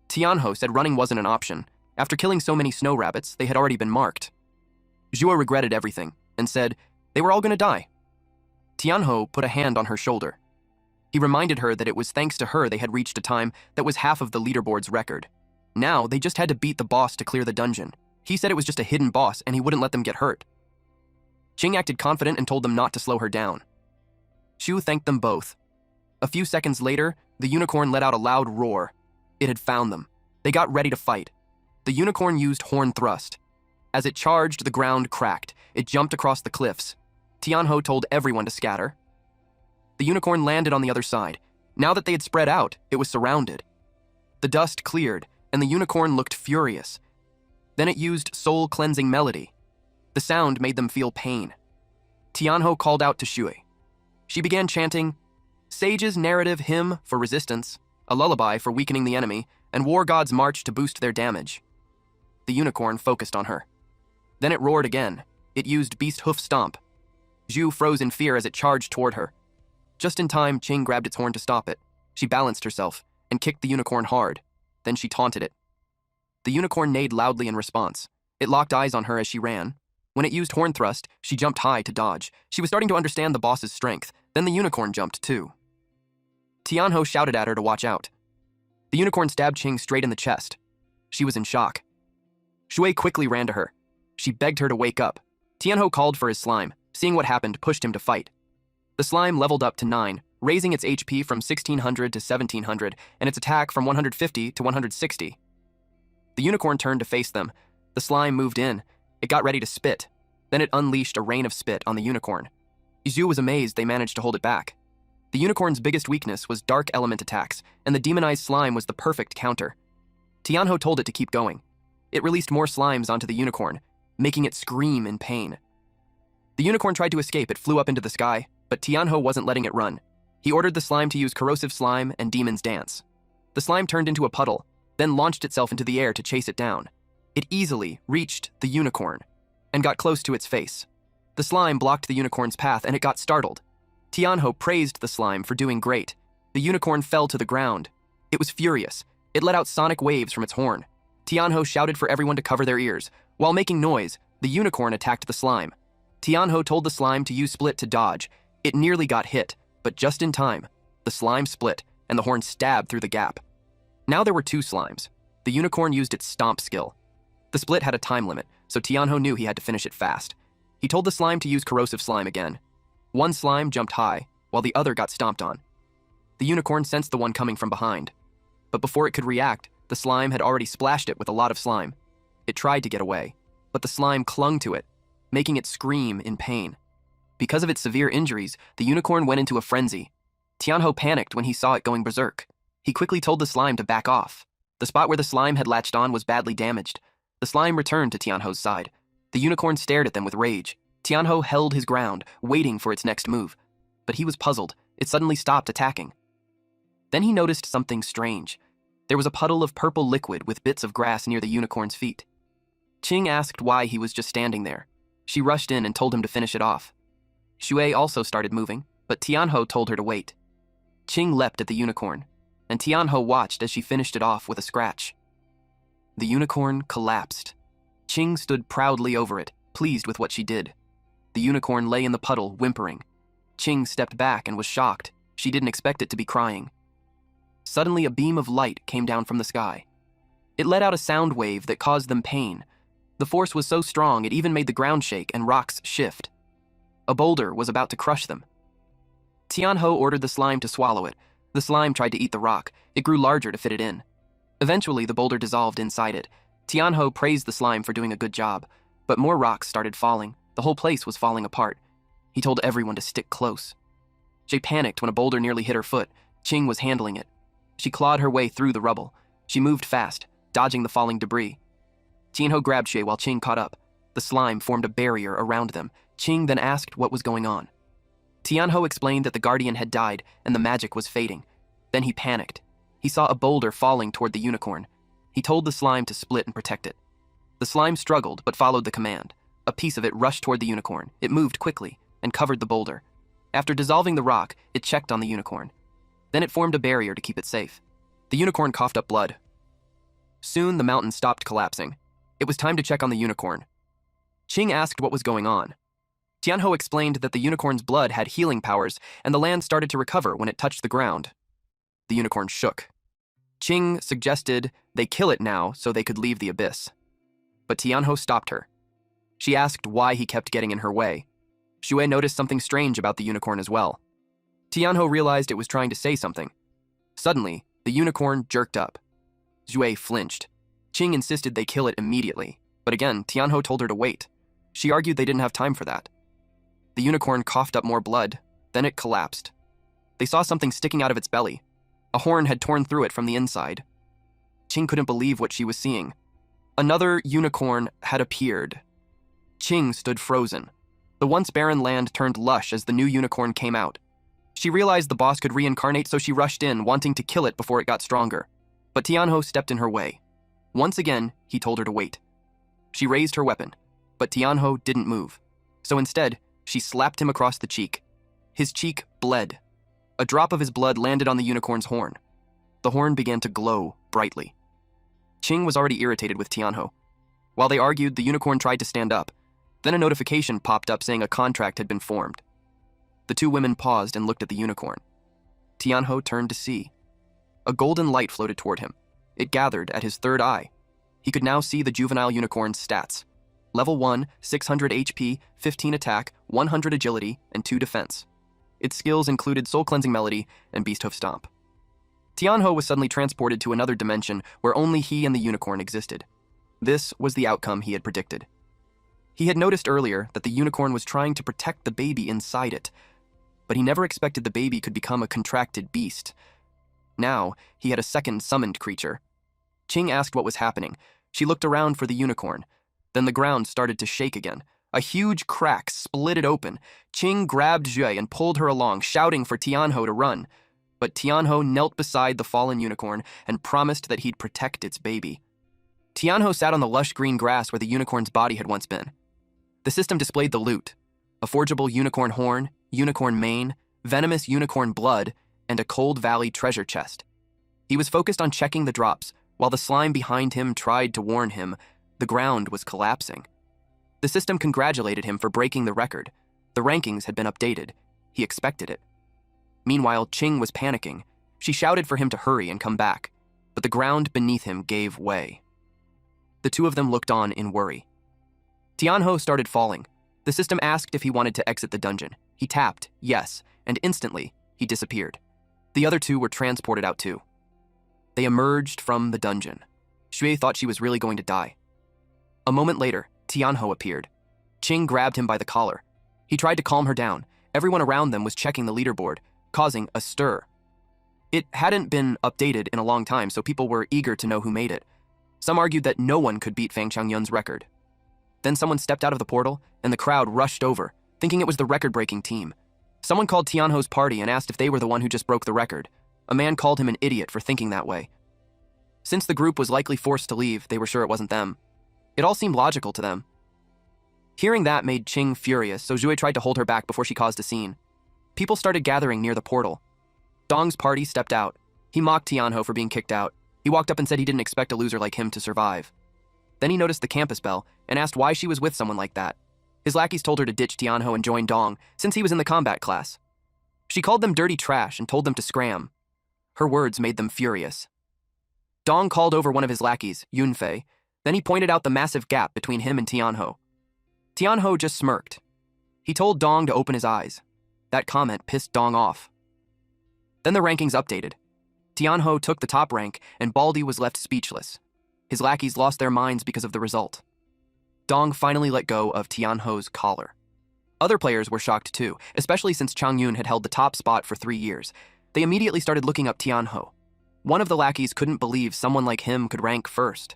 Tianho said running wasn't an option. After killing so many snow rabbits, they had already been marked. Zhua regretted everything and said they were all going to die. Tianho put a hand on her shoulder. He reminded her that it was thanks to her they had reached a time that was half of the leaderboard's record. Now, they just had to beat the boss to clear the dungeon. He said it was just a hidden boss and he wouldn't let them get hurt. Qing acted confident and told them not to slow her down. Shu thanked them both. A few seconds later, the unicorn let out a loud roar. It had found them. They got ready to fight. The unicorn used Horn Thrust. As it charged, the ground cracked. It jumped across the cliffs. Tianho told everyone to scatter. The unicorn landed on the other side. Now that they had spread out, it was surrounded. The dust cleared, and the unicorn looked furious. Then it used Soul Cleansing Melody. The sound made them feel pain. Tianho called out to Shui. She began chanting, Sage's narrative hymn for resistance, a lullaby for weakening the enemy, and War God's march to boost their damage. The unicorn focused on her. Then it roared again. It used Beast Hoof Stomp. Zhu froze in fear as it charged toward her. Just in time, Qing grabbed its horn to stop it. She balanced herself and kicked the unicorn hard. Then she taunted it. The unicorn neighed loudly in response. It locked eyes on her as she ran. When it used horn thrust, she jumped high to dodge. She was starting to understand the boss's strength. Then the unicorn jumped too. Tianho shouted at her to watch out. The unicorn stabbed Qing straight in the chest. She was in shock. Shui quickly ran to her. She begged her to wake up. Tianho called for his slime. Seeing what happened, pushed him to fight. The slime leveled up to 9, raising its HP from 1600 to 1700 and its attack from 150 to 160. The unicorn turned to face them. The slime moved in. It got ready to spit. Then it unleashed a rain of spit on the unicorn. Zhu was amazed they managed to hold it back. The unicorn's biggest weakness was dark element attacks, and the demonized slime was the perfect counter. Tianho told it to keep going. It released more slimes onto the unicorn, making it scream in pain. The unicorn tried to escape. It flew up into the sky, but Tianho wasn't letting it run. He ordered the slime to use corrosive slime and demon's dance. The slime turned into a puddle, then launched itself into the air to chase it down. It easily reached the unicorn and got close to its face. The slime blocked the unicorn's path and it got startled. Tianho praised the slime for doing great. The unicorn fell to the ground. It was furious. It let out sonic waves from its horn. Tianho shouted for everyone to cover their ears. While making noise, the unicorn attacked the slime. Tianho told the slime to use split to dodge. It nearly got hit, but just in time. The slime split, and the horn stabbed through the gap. Now there were 2 slimes. The unicorn used its stomp skill. The split had a time limit, so Tianho knew he had to finish it fast. He told the slime to use corrosive slime again. One slime jumped high, while the other got stomped on. The unicorn sensed the one coming from behind. But before it could react, the slime had already splashed it with a lot of slime. It tried to get away, but the slime clung to it, making it scream in pain. Because of its severe injuries, the unicorn went into a frenzy. Tianho panicked when he saw it going berserk. He quickly told the slime to back off. The spot where the slime had latched on was badly damaged. The slime returned to Tianho's side. The unicorn stared at them with rage. Tianho held his ground, waiting for its next move. But he was puzzled. It suddenly stopped attacking. Then he noticed something strange. There was a puddle of purple liquid with bits of grass near the unicorn's feet. Qing asked why he was just standing there. She rushed in and told him to finish it off. Shui also started moving, but Tianho told her to wait. Qing leapt at the unicorn, and Tianho watched as she finished it off with a scratch. The unicorn collapsed. Qing stood proudly over it, pleased with what she did. The unicorn lay in the puddle, whimpering. Qing stepped back and was shocked. She didn't expect it to be crying. Suddenly, a beam of light came down from the sky. It let out a sound wave that caused them pain. The force was so strong it even made the ground shake and rocks shift. A boulder was about to crush them. Tianho ordered the slime to swallow it. The slime tried to eat the rock. It grew larger to fit it in. Eventually, the boulder dissolved inside it. Tianho praised the slime for doing a good job, but more rocks started falling. The whole place was falling apart. He told everyone to stick close. She panicked when a boulder nearly hit her foot. Qing was handling it. She clawed her way through the rubble. She moved fast, dodging the falling debris. Tianho grabbed Shui while Qing caught up. The slime formed a barrier around them. Qing then asked what was going on. Tianho explained that the guardian had died and the magic was fading. Then he panicked. He saw a boulder falling toward the unicorn. He told the slime to split and protect it. The slime struggled but followed the command. A piece of it rushed toward the unicorn. It moved quickly and covered the boulder. After dissolving the rock, it checked on the unicorn. Then it formed a barrier to keep it safe. The unicorn coughed up blood. Soon, the mountain stopped collapsing. It was time to check on the unicorn. Qing asked what was going on. Tianho explained that the unicorn's blood had healing powers, and the land started to recover when it touched the ground. The unicorn shook. Qing suggested they kill it now so they could leave the abyss. But Tianho stopped her. She asked why he kept getting in her way. Shui noticed something strange about the unicorn as well. Tianho realized it was trying to say something. Suddenly, the unicorn jerked up. Shui flinched. Qing insisted they kill it immediately, but again, Tianho told her to wait. She argued they didn't have time for that. The unicorn coughed up more blood, then it collapsed. They saw something sticking out of its belly. A horn had torn through it from the inside. Qing couldn't believe what she was seeing. Another unicorn had appeared. Qing stood frozen. The once barren land turned lush as the new unicorn came out. She realized the boss could reincarnate, so she rushed in, wanting to kill it before it got stronger. But Tianho stepped in her way. Once again, he told her to wait. She raised her weapon, but Tianho didn't move. So instead, she slapped him across the cheek. His cheek bled. A drop of his blood landed on the unicorn's horn. The horn began to glow brightly. Qing was already irritated with Tianho. While they argued, the unicorn tried to stand up. Then a notification popped up saying a contract had been formed. The two women paused and looked at the unicorn. Tianho turned to see. A golden light floated toward him. It gathered at his third eye. He could now see the juvenile unicorn's stats. Level 1, 600 HP, 15 attack, 100 agility, and 2 defense. Its skills included Soul Cleansing Melody and Beast Hoof Stomp. Tianho was suddenly transported to another dimension where only he and the unicorn existed. This was the outcome he had predicted. He had noticed earlier that the unicorn was trying to protect the baby inside it, but he never expected the baby could become a contracted beast. Now, he had a second summoned creature. Qing asked what was happening. She looked around for the unicorn. Then the ground started to shake again. A huge crack split it open. Qing grabbed Jue and pulled her along, shouting for Tianho to run. But Tianho knelt beside the fallen unicorn and promised that he'd protect its baby. Tianho sat on the lush green grass where the unicorn's body had once been. The system displayed the loot: a forgeable unicorn horn, unicorn mane, venomous unicorn blood, and a Cold Valley treasure chest. He was focused on checking the drops, while the slime behind him tried to warn him the ground was collapsing. The system congratulated him for breaking the record. The rankings had been updated. He expected it. Meanwhile, Qing was panicking. She shouted for him to hurry and come back, but the ground beneath him gave way. The two of them looked on in worry. Tianho started falling. The system asked if he wanted to exit the dungeon. He tapped yes, and instantly, he disappeared. The other two were transported out too. They emerged from the dungeon. Xue thought she was really going to die. A moment later, Tianho appeared. Qing grabbed him by the collar. He tried to calm her down. Everyone around them was checking the leaderboard, causing a stir. It hadn't been updated in a long time, so people were eager to know who made it. Some argued that no one could beat Fang Changyun's record. Then someone stepped out of the portal, and the crowd rushed over, thinking it was the record-breaking team. Someone called Tianho's party and asked if they were the one who just broke the record. A man called him an idiot for thinking that way. Since the group was likely forced to leave, they were sure it wasn't them. It all seemed logical to them. Hearing that made Qing furious, so Zhui tried to hold her back before she caused a scene. People started gathering near the portal. Dong's party stepped out. He mocked Tianho for being kicked out. He walked up and said he didn't expect a loser like him to survive. Then he noticed the campus bell and asked why she was with someone like that. His lackeys told her to ditch Tianho and join Dong, since he was in the combat class. She called them dirty trash and told them to scram. Her words made them furious. Dong called over one of his lackeys, Yunfei. Then he pointed out the massive gap between him and Tianho. Tianho just smirked. He told Dong to open his eyes. That comment pissed Dong off. Then the rankings updated. Tianho took the top rank, and Baldy was left speechless. His lackeys lost their minds because of the result. Dong finally let go of Tianho's collar. Other players were shocked too, especially since Changyun had held the top spot for 3 years. They immediately started looking up Tianho. One of the lackeys couldn't believe someone like him could rank first.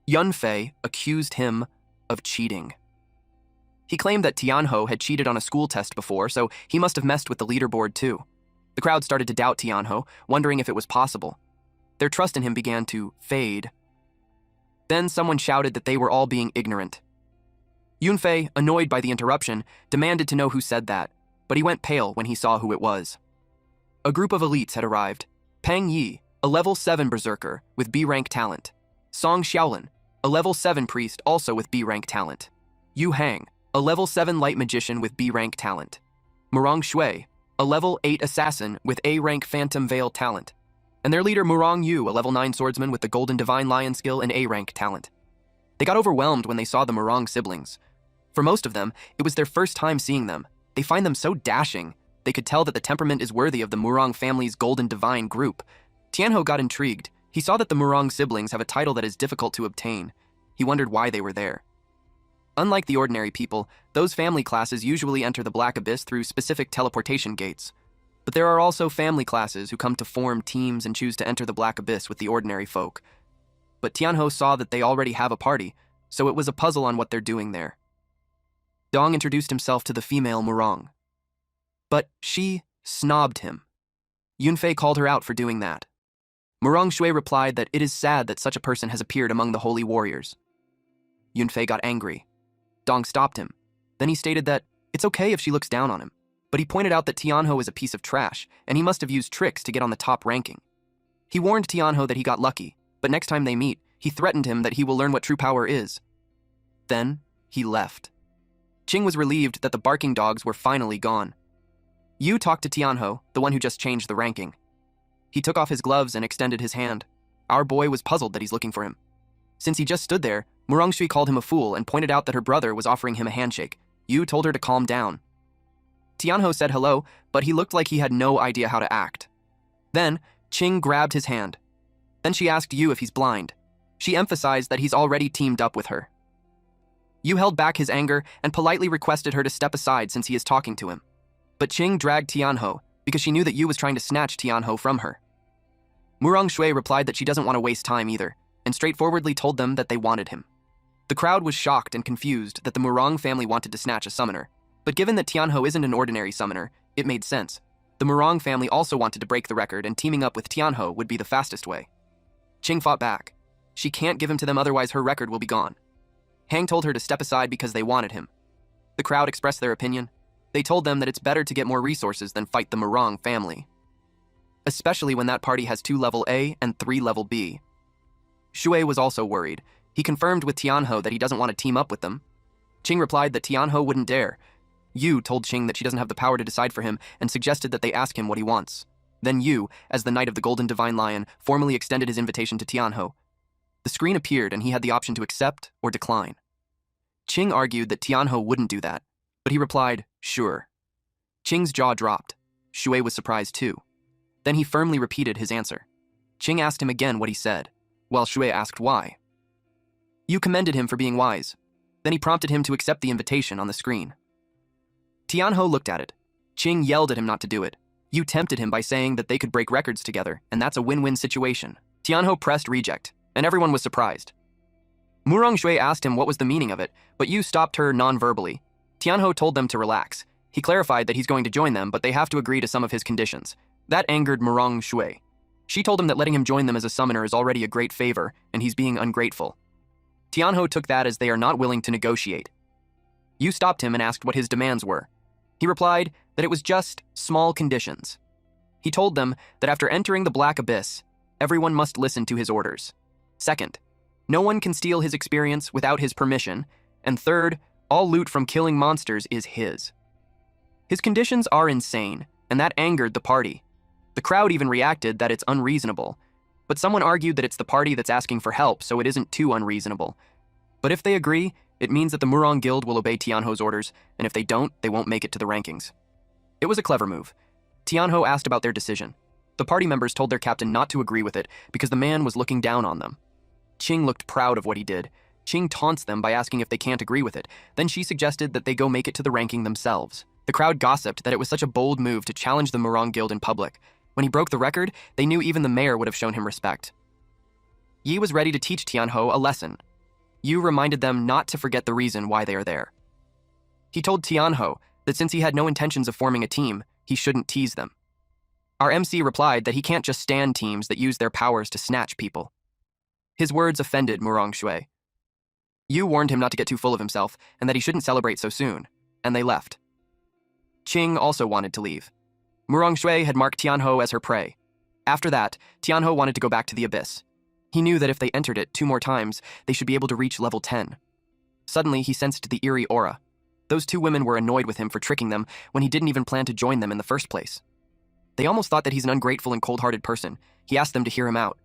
Yunfei accused him of cheating. He claimed that Tianho had cheated on a school test before, so he must have messed with the leaderboard too. The crowd started to doubt Tianho, wondering if it was possible. Their trust in him began to fade. Then someone shouted that they were all being ignorant. Yunfei, annoyed by the interruption, demanded to know who said that, but he went pale when he saw who it was. A group of elites had arrived. Peng Yi, a level 7 berserker with B-rank talent. Song Xiaolin, a level 7 priest also with B-rank talent. Yu Hang, a level 7 light magician with B-rank talent. Murong Shui, a level 8 assassin with A-rank phantom veil talent. And their leader Murong Yu, a level 9 swordsman with the golden divine lion skill and A-rank talent. They got overwhelmed when they saw the Murong siblings. For most of them, it was their first time seeing them. They find them so dashing. They could tell that the temperament is worthy of the Murong family's golden divine group. Tianho got intrigued. He saw that the Murong siblings have a title that is difficult to obtain. He wondered why they were there. Unlike the ordinary people, those family classes usually enter the Black Abyss through specific teleportation gates. But there are also family classes who come to form teams and choose to enter the Black Abyss with the ordinary folk. But Tianho saw that they already have a party, so it was a puzzle on what they're doing there. Dong introduced himself to the female Murong. But she snobbed him. Yunfei called her out for doing that. Murong Shui replied that it is sad that such a person has appeared among the holy warriors. Yunfei got angry. Dong stopped him. Then he stated that it's okay if she looks down on him, but he pointed out that Tianho is a piece of trash, and he must have used tricks to get on the top ranking. He warned Tianho that he got lucky, but next time they meet, he threatened him that he will learn what true power is. Then, he left. Qing was relieved that the barking dogs were finally gone. Yu talked to Tianho, the one who just changed the ranking. He took off his gloves and extended his hand. Our boy was puzzled that he's looking for him. Since he just stood there, Murangshui called him a fool and pointed out that her brother was offering him a handshake. Yu told her to calm down. Tianho said hello, but he looked like he had no idea how to act. Then, Qing grabbed his hand. Then she asked Yu if he's blind. She emphasized that he's already teamed up with her. Yu held back his anger and politely requested her to step aside since he is talking to him. But Qing dragged Tianho because she knew that Yu was trying to snatch Tianho from her. Murong Shui replied that she doesn't want to waste time either, and straightforwardly told them that they wanted him. The crowd was shocked and confused that the Murong family wanted to snatch a summoner, but given that Tianho isn't an ordinary summoner, it made sense. The Murong family also wanted to break the record, and teaming up with Tianho would be the fastest way. Qing fought back. She can't give him to them, otherwise her record will be gone. Hang told her to step aside because they wanted him. The crowd expressed their opinion. They told them that it's better to get more resources than fight the Murong family, especially when that party has 2 level A and 3 level B. Shui was also worried. He confirmed with Tianho that he doesn't want to team up with them. Qing replied that Tianho wouldn't dare. Yu told Qing that she doesn't have the power to decide for him and suggested that they ask him what he wants. Then Yu, as the Knight of the Golden Divine Lion, formally extended his invitation to Tianho. The screen appeared and he had the option to accept or decline. Qing argued that Tianho wouldn't do that, but he replied, sure. Qing's jaw dropped. Shui was surprised too. Then he firmly repeated his answer. Qing asked him again what he said, while Shui asked why. Yu commended him for being wise. Then he prompted him to accept the invitation on the screen. Tianho looked at it. Qing yelled at him not to do it. Yu tempted him by saying that they could break records together, and that's a win-win situation. Tianho pressed reject, and everyone was surprised. Murong Shui asked him what was the meaning of it, but Yu stopped her non-verbally. Tianho told them to relax. He clarified that he's going to join them, but they have to agree to some of his conditions. That angered Murong Shui. She told him that letting him join them as a summoner is already a great favor, and he's being ungrateful. Tianho took that as they are not willing to negotiate. Yu stopped him and asked what his demands were. He replied that it was just small conditions. He told them that after entering the Black Abyss, everyone must listen to his orders. Second, no one can steal his experience without his permission. And third, all loot from killing monsters is his. His conditions are insane, and that angered the party. The crowd even reacted that it's unreasonable, but someone argued that it's the party that's asking for help, so it isn't too unreasonable. But if they agree, it means that the Murong Guild will obey Tianho's orders, and if they don't, they won't make it to the rankings. It was a clever move. Tianho asked about their decision. The party members told their captain not to agree with it because the man was looking down on them. Qing looked proud of what he did. Qing taunts them by asking if they can't agree with it. Then she suggested that they go make it to the ranking themselves. The crowd gossiped that it was such a bold move to challenge the Murong Guild in public. When he broke the record, they knew even the mayor would have shown him respect. Yi was ready to teach Tianho a lesson. Yu reminded them not to forget the reason why they are there. He told Tianho that since he had no intentions of forming a team, he shouldn't tease them. Our MC replied that he can't just stand teams that use their powers to snatch people. His words offended Murong Shui. Yu warned him not to get too full of himself and that he shouldn't celebrate so soon, and they left. Qing also wanted to leave. Murong Shui had marked Tianho as her prey. After that, Tianho wanted to go back to the abyss. He knew that if they entered it 2 more times, they should be able to reach level 10. Suddenly, he sensed the eerie aura. Those 2 women were annoyed with him for tricking them when he didn't even plan to join them in the first place. They almost thought that he's an ungrateful and cold-hearted person. He asked them to hear him out.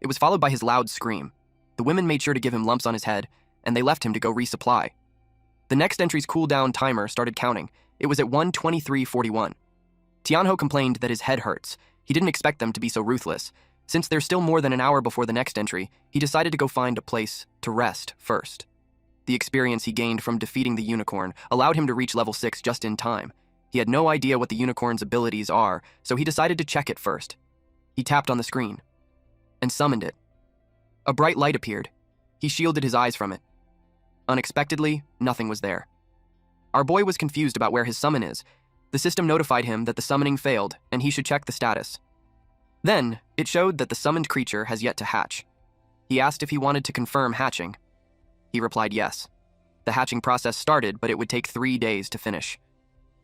It was followed by his loud scream. The women made sure to give him lumps on his head, and they left him to go resupply. The next entry's cooldown timer started counting. It was at 1:23:41. Tianho complained that his head hurts. He didn't expect them to be so ruthless. Since there's still more than an hour before the next entry, he decided to go find a place to rest first. The experience he gained from defeating the unicorn allowed him to reach level 6 just in time. He had no idea what the unicorn's abilities are, so he decided to check it first. He tapped on the screen and summoned it. A bright light appeared. He shielded his eyes from it. Unexpectedly, nothing was there. Our boy was confused about where his summon is. The system notified him that the summoning failed, and he should check the status. Then, it showed that the summoned creature has yet to hatch. He asked if he wanted to confirm hatching. He replied yes. The hatching process started, but it would take 3 days to finish.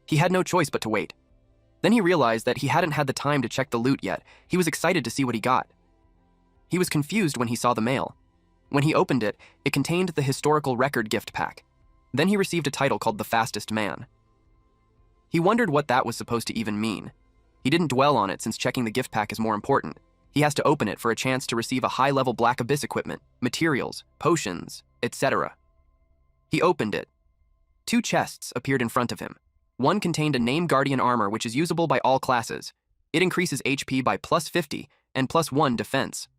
He had no choice but to wait. Then he realized that he hadn't had the time to check the loot yet. He was excited to see what he got. He was confused when he saw the mail. When he opened it, it contained the historical record gift pack. Then he received a title called The Fastest Man. He wondered what that was supposed to even mean. He didn't dwell on it since checking the gift pack is more important. He has to open it for a chance to receive a high-level Black Abyss equipment, materials, potions, etc. He opened it. 2 chests appeared in front of him. One contained a Name Guardian armor which is usable by all classes. It increases HP by +50 and +1 defense.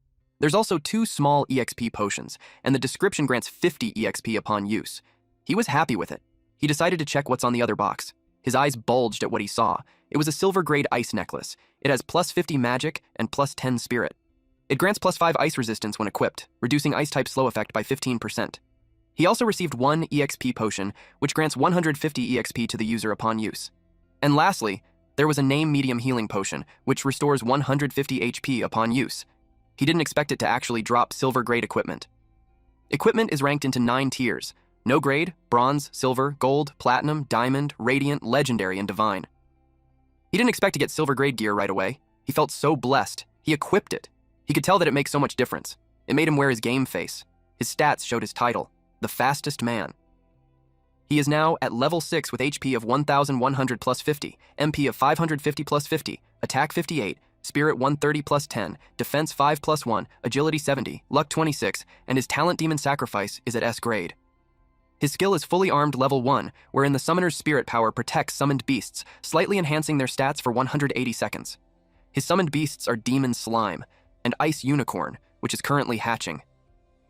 There's also 2 small EXP potions, and the description grants 50 EXP upon use. He was happy with it. He decided to check what's on the other box. His eyes bulged at what he saw. It was a silver-grade ice necklace. It has +50 magic and +10 spirit. It grants +5 ice resistance when equipped, reducing ice-type slow effect by 15%. He also received 1 EXP potion, which grants 150 EXP to the user upon use. And lastly, there was a Name Medium Healing Potion, which restores 150 HP upon use. He didn't expect it to actually drop silver-grade equipment. Equipment is ranked into 9 tiers: no grade, bronze, silver, gold, platinum, diamond, radiant, legendary, and divine. He didn't expect to get silver-grade gear right away. He felt so blessed. He equipped it. He could tell that it makes so much difference. It made him wear his game face. His stats showed his title, The Fastest Man. He is now at level 6 with HP of 1,100 + 50, MP of 550 + 50, attack 58, Spirit 130 + 10, Defense 5 + 1, Agility 70, Luck 26, and his Talent Demon Sacrifice is at S grade. His skill is Fully Armed level 1, wherein the Summoner's Spirit Power protects summoned beasts, slightly enhancing their stats for 180 seconds. His summoned beasts are Demon Slime and Ice Unicorn, which is currently hatching.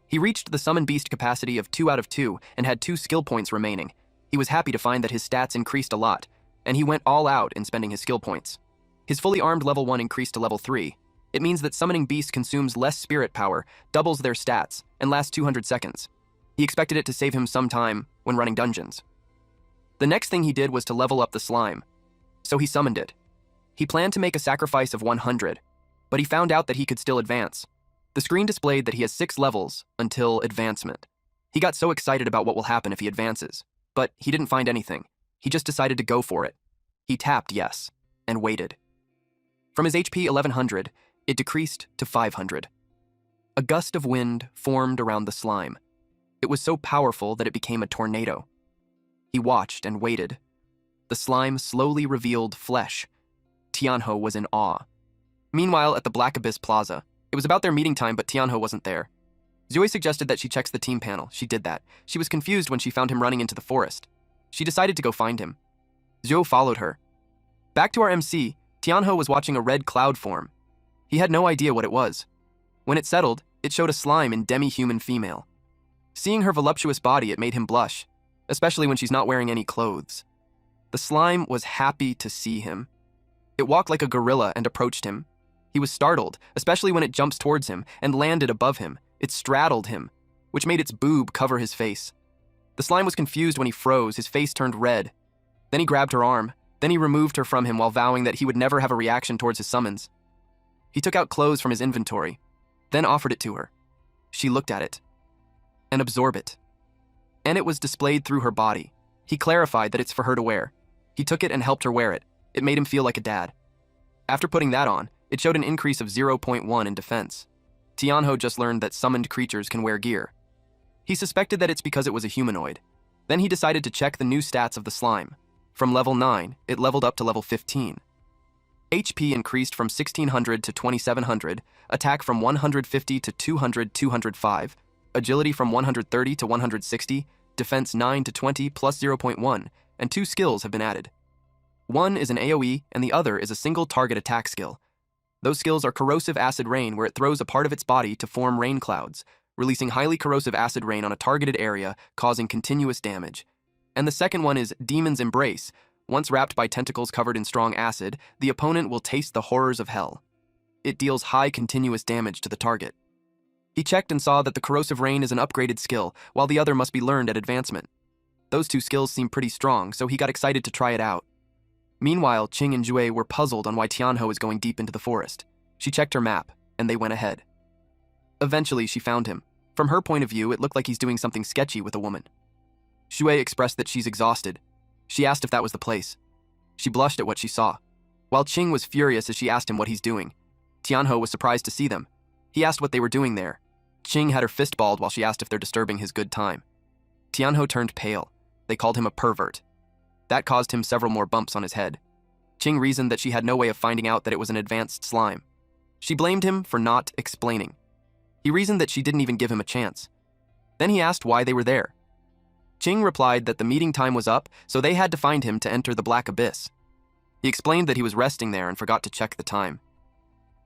He reached the summon beast capacity of 2 out of 2 and had 2 skill points remaining. He was happy to find that his stats increased a lot, and he went all out in spending his skill points. His Fully Armed level 1 increased to level 3. It means that summoning beasts consumes less spirit power, doubles their stats, and lasts 200 seconds. He expected it to save him some time when running dungeons. The next thing he did was to level up the slime, so he summoned it. He planned to make a sacrifice of 100, but he found out that he could still advance. The screen displayed that he has 6 levels until advancement. He got so excited about what will happen if he advances, but he didn't find anything. He just decided to go for it. He tapped yes, and waited. From his HP 1100, it decreased to 500. A gust of wind formed around the slime. It was so powerful that it became a tornado. He watched and waited. The slime slowly revealed flesh. Tianho was in awe. Meanwhile, at the Black Abyss Plaza, it was about their meeting time, but Tianho wasn't there. Zoe suggested that she checks the team panel. She did that. She was confused when she found him running into the forest. She decided to go find him. Zhou followed her. Back to our MC, Tianho was watching a red cloud form. He had no idea what it was. When it settled, it showed a slime in demi-human female. Seeing her voluptuous body, it made him blush, especially when she's not wearing any clothes. The slime was happy to see him. It walked like a gorilla and approached him. He was startled, especially when it jumps towards him and landed above him. It straddled him, which made its boob cover his face. The slime was confused when he froze, his face turned red. Then he grabbed her arm. Then he removed her from him while vowing that he would never have a reaction towards his summons. He took out clothes from his inventory, then offered it to her. She looked at it and absorbed it. And it was displayed through her body. He clarified that it's for her to wear. He took it and helped her wear it. It made him feel like a dad. After putting that on, it showed an increase of 0.1 in defense. Tianho just learned that summoned creatures can wear gear. He suspected that it's because it was a humanoid. Then he decided to check the new stats of the slime. From level 9, it leveled up to level 15. HP increased from 1600 to 2700, attack from 150 to 200, 205, agility from 130 to 160, defense 9 to 20 plus 0.1, and 2 skills have been added. One is an AoE, and the other is a single target attack skill. Those skills are Corrosive Acid Rain, where it throws a part of its body to form rain clouds, releasing highly corrosive acid rain on a targeted area, causing continuous damage. And the second one is Demon's Embrace. Once wrapped by tentacles covered in strong acid, the opponent will taste the horrors of hell. It deals high continuous damage to the target. He checked and saw that the Corrosive Rain is an upgraded skill, while the other must be learned at advancement. Those 2 skills seem pretty strong, so he got excited to try it out. Meanwhile, Qing and Jue were puzzled on why Tianho is going deep into the forest. She checked her map, and they went ahead. Eventually, she found him. From her point of view, it looked like he's doing something sketchy with a woman. Shui expressed that she's exhausted. She asked if that was the place. She blushed at what she saw. While Qing was furious as she asked him what he's doing, Tianho was surprised to see them. He asked what they were doing there. Qing had her fist balled while she asked if they're disturbing his good time. Tianho turned pale. They called him a pervert. That caused him several more bumps on his head. Qing reasoned that she had no way of finding out that it was an advanced slime. She blamed him for not explaining. He reasoned that she didn't even give him a chance. Then he asked why they were there. Qing replied that the meeting time was up, so they had to find him to enter the Black Abyss. He explained that he was resting there and forgot to check the time.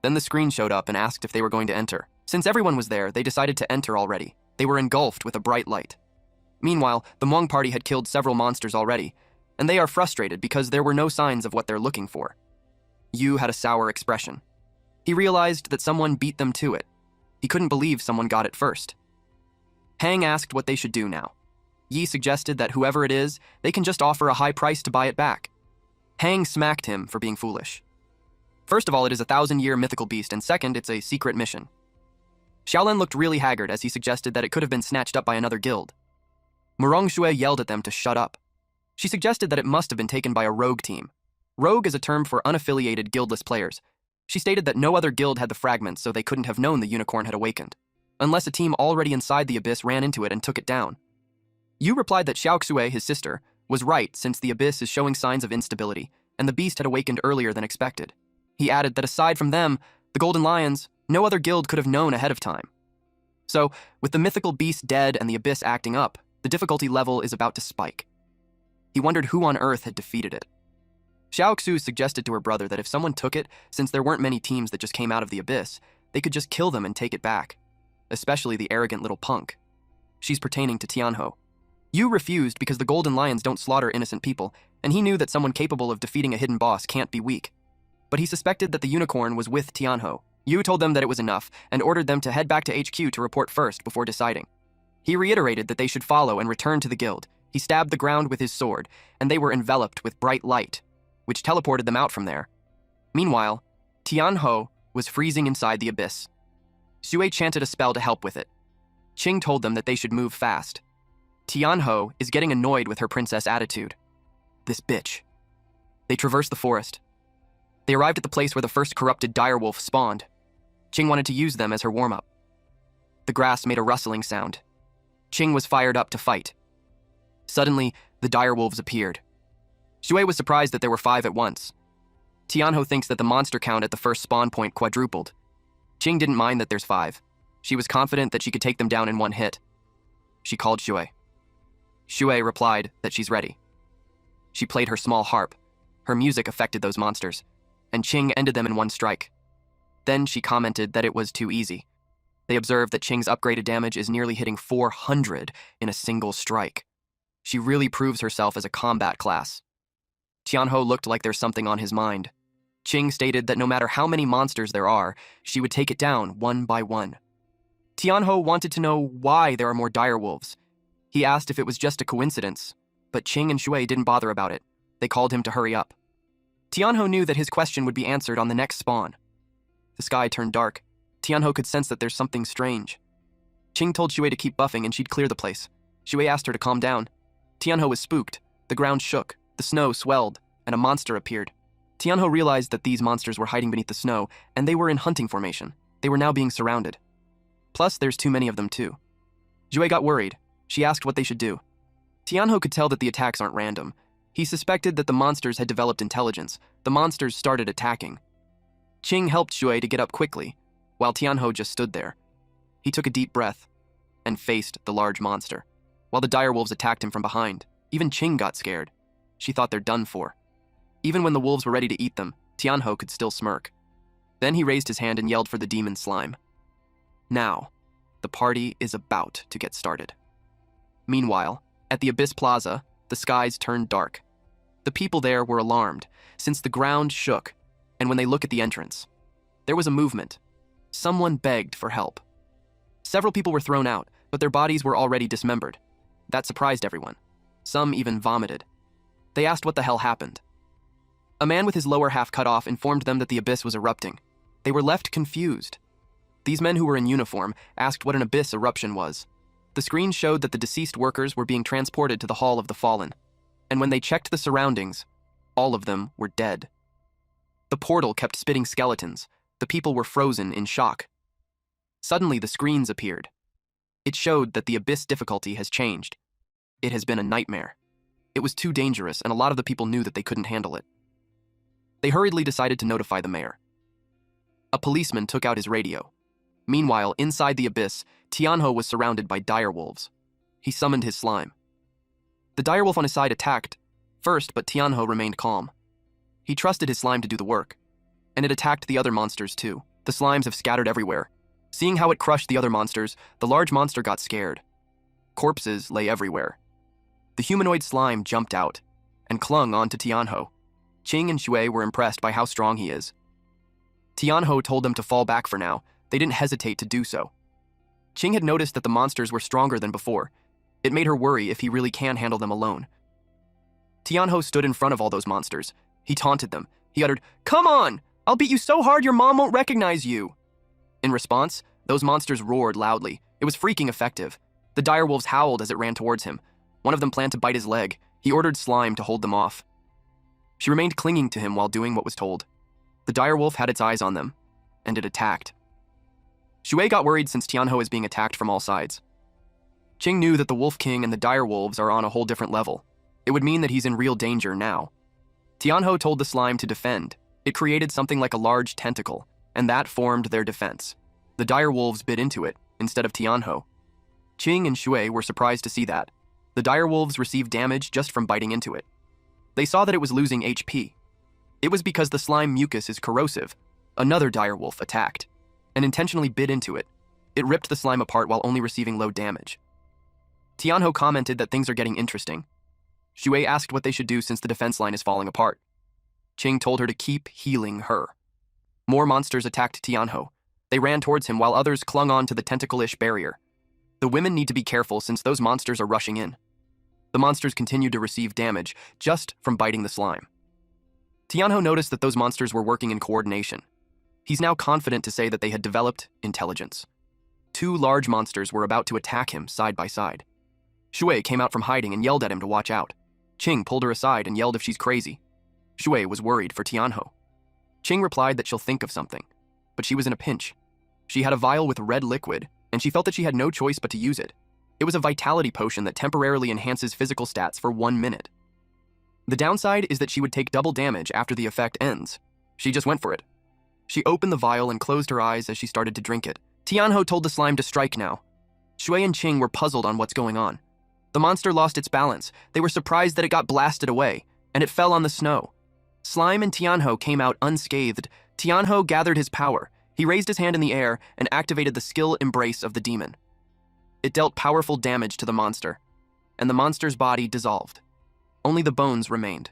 Then the screen showed up and asked if they were going to enter. Since everyone was there, they decided to enter already. They were engulfed with a bright light. Meanwhile, the Hmong party had killed several monsters already, and they are frustrated because there were no signs of what they're looking for. Yu had a sour expression. He realized that someone beat them to it. He couldn't believe someone got it first. Hang asked what they should do now. Yi suggested that whoever it is, they can just offer a high price to buy it back. Hang smacked him for being foolish. First of all, it is a 1,000-year mythical beast, and second, it's a secret mission. Xiaolin looked really haggard as he suggested that it could have been snatched up by another guild. Murong Shui yelled at them to shut up. She suggested that it must have been taken by a rogue team. Rogue is a term for unaffiliated guildless players. She stated that no other guild had the fragments, so they couldn't have known the unicorn had awakened, unless a team already inside the abyss ran into it and took it down. Yu replied that Xiaoxue, his sister, was right since the abyss is showing signs of instability, and the beast had awakened earlier than expected. He added that aside from them, the Golden Lions, no other guild could have known ahead of time. So, with the mythical beast dead and the abyss acting up, the difficulty level is about to spike. He wondered who on earth had defeated it. Xiaoxu suggested to her brother that if someone took it, since there weren't many teams that just came out of the abyss, they could just kill them and take it back, especially the arrogant little punk. She's pertaining to Tianho. Yu refused because the Golden Lions don't slaughter innocent people, and he knew that someone capable of defeating a hidden boss can't be weak. But he suspected that the unicorn was with Tianho. Yu told them that it was enough and ordered them to head back to HQ to report first before deciding. He reiterated that they should follow and return to the guild. He stabbed the ground with his sword, and they were enveloped with bright light, which teleported them out from there. Meanwhile, Tianho was freezing inside the abyss. Sui chanted a spell to help with it. Qing told them that they should move fast. Tianho is getting annoyed with her princess attitude. This bitch. They traversed the forest. They arrived at the place where the first corrupted direwolf spawned. Qing wanted to use them as her warm-up. The grass made a rustling sound. Qing was fired up to fight. Suddenly, the direwolves appeared. Shui was surprised that there were 5 at once. Tianho thinks that the monster count at the first spawn point quadrupled. Qing didn't mind that there's 5. She was confident that she could take them down in one hit. She called Shui. Shui replied that she's ready. She played her small harp. Her music affected those monsters, and Qing ended them in one strike. Then she commented that it was too easy. They observed that Qing's upgraded damage is nearly hitting 400 in a single strike. She really proves herself as a combat class. Tianho looked like there's something on his mind. Qing stated that no matter how many monsters there are, she would take it down one by one. Tianho wanted to know why there are more direwolves. He asked if it was just a coincidence, but Qing and Shui didn't bother about it. They called him to hurry up. Tianho knew that his question would be answered on the next spawn. The sky turned dark. Tianho could sense that there's something strange. Qing told Shui to keep buffing and she'd clear the place. Shui asked her to calm down. Tianho was spooked. The ground shook, the snow swelled, and a monster appeared. Tianho realized that these monsters were hiding beneath the snow, and they were in hunting formation. They were now being surrounded. Plus, there's too many of them too. Shui got worried. She asked what they should do. Tianho could tell that the attacks aren't random. He suspected that the monsters had developed intelligence. The monsters started attacking. Qing helped Shui to get up quickly, while Tianho just stood there. He took a deep breath and faced the large monster, while the direwolves attacked him from behind. Even Qing got scared. She thought they're done for. Even when the wolves were ready to eat them, Tianho could still smirk. Then he raised his hand and yelled for the demon slime. Now, the party is about to get started. Meanwhile, at the Abyss Plaza, the skies turned dark. The people there were alarmed, since the ground shook, and when they looked at the entrance, there was a movement. Someone begged for help. Several people were thrown out, but their bodies were already dismembered. That surprised everyone. Some even vomited. They asked what the hell happened. A man with his lower half cut off informed them that the abyss was erupting. They were left confused. These men who were in uniform asked what an abyss eruption was. The screen showed that the deceased workers were being transported to the Hall of the Fallen, and when they checked the surroundings, all of them were dead. The portal kept spitting skeletons. The people were frozen in shock. Suddenly, the screens appeared. It showed that the abyss difficulty has changed. It has been a nightmare. It was too dangerous, and a lot of the people knew that they couldn't handle it. They hurriedly decided to notify the mayor. A policeman took out his radio. Meanwhile, inside the abyss, Tianho was surrounded by direwolves. He summoned his slime. The direwolf on his side attacked first, but Tianho remained calm. He trusted his slime to do the work, and it attacked the other monsters too. The slimes have scattered everywhere. Seeing how it crushed the other monsters, the large monster got scared. Corpses lay everywhere. The humanoid slime jumped out and clung onto Tianho. Qing and Shui were impressed by how strong he is. Tianho told them to fall back for now. They didn't hesitate to do so. Qing had noticed that the monsters were stronger than before. It made her worry if he really can handle them alone. Tianho stood in front of all those monsters. He taunted them. He uttered, "Come on! I'll beat you so hard your mom won't recognize you!" In response, those monsters roared loudly. It was freaking effective. The direwolves howled as it ran towards him. One of them planned to bite his leg. He ordered Slime to hold them off. She remained clinging to him while doing what was told. The direwolf had its eyes on them, and it attacked. Shui got worried since Tianho is being attacked from all sides. Qing knew that the Wolf King and the direwolves are on a whole different level. It would mean that he's in real danger now. Tianho told the slime to defend. It created something like a large tentacle, and that formed their defense. The direwolves bit into it, instead of Tianho. Qing and Shui were surprised to see that. The direwolves received damage just from biting into it. They saw that it was losing HP. It was because the slime mucus is corrosive. Another direwolf attacked and intentionally bit into it. It ripped the slime apart while only receiving low damage. Tianho commented that things are getting interesting. Shui asked what they should do since the defense line is falling apart. Qing told her to keep healing her. More monsters attacked Tianho. They ran towards him while others clung on to the tentacle-ish barrier. The women need to be careful since those monsters are rushing in. The monsters continued to receive damage just from biting the slime. Tianho noticed that those monsters were working in coordination. He's now confident to say that they had developed intelligence. Two large monsters were about to attack him side by side. Shui came out from hiding and yelled at him to watch out. Qing pulled her aside and yelled if she's crazy. Shui was worried for Tianho. Qing replied that she'll think of something, but she was in a pinch. She had a vial with red liquid, and she felt that she had no choice but to use it. It was a vitality potion that temporarily enhances physical stats for 1 minute. The downside is that she would take double damage after the effect ends. She just went for it. She opened the vial and closed her eyes as she started to drink it. Tianho told the slime to strike now. Shui and Qing were puzzled on what's going on. The monster lost its balance. They were surprised that it got blasted away, and it fell on the snow. Slime and Tianho came out unscathed. Tianho gathered his power. He raised his hand in the air and activated the skill embrace of the demon. It dealt powerful damage to the monster, and the monster's body dissolved. Only the bones remained.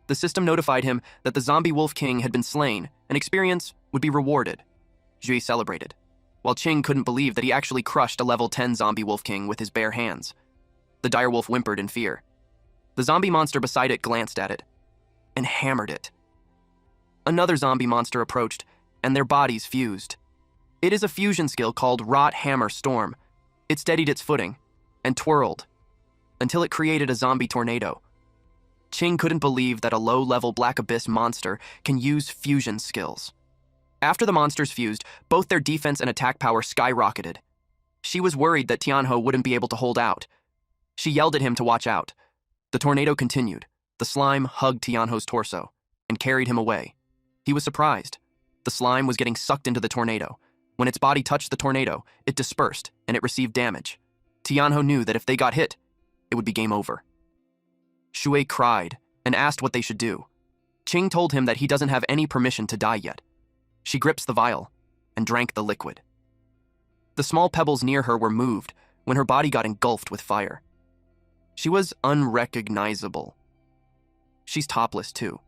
The system notified him that the zombie Wolf King had been slain, and experience would be rewarded. Jui celebrated, while Qing couldn't believe that he actually crushed a level 10 zombie Wolf King with his bare hands. The direwolf whimpered in fear. The zombie monster beside it glanced at it and hammered it. Another zombie monster approached, and their bodies fused. It is a fusion skill called Rot Hammer Storm. It steadied its footing and twirled until it created a zombie tornado. Qing couldn't believe that a low-level Black Abyss monster can use fusion skills. After the monsters fused, both their defense and attack power skyrocketed. She was worried that Tianho wouldn't be able to hold out. She yelled at him to watch out. The tornado continued. The slime hugged Tianho's torso and carried him away. He was surprised. The slime was getting sucked into the tornado. When its body touched the tornado, it dispersed and it received damage. Tianho knew that if they got hit, it would be game over. Shui cried and asked what they should do. Qing told him that he doesn't have any permission to die yet. She gripped the vial and drank the liquid. The small pebbles near her were moved when her body got engulfed with fire. She was unrecognizable. She's topless too.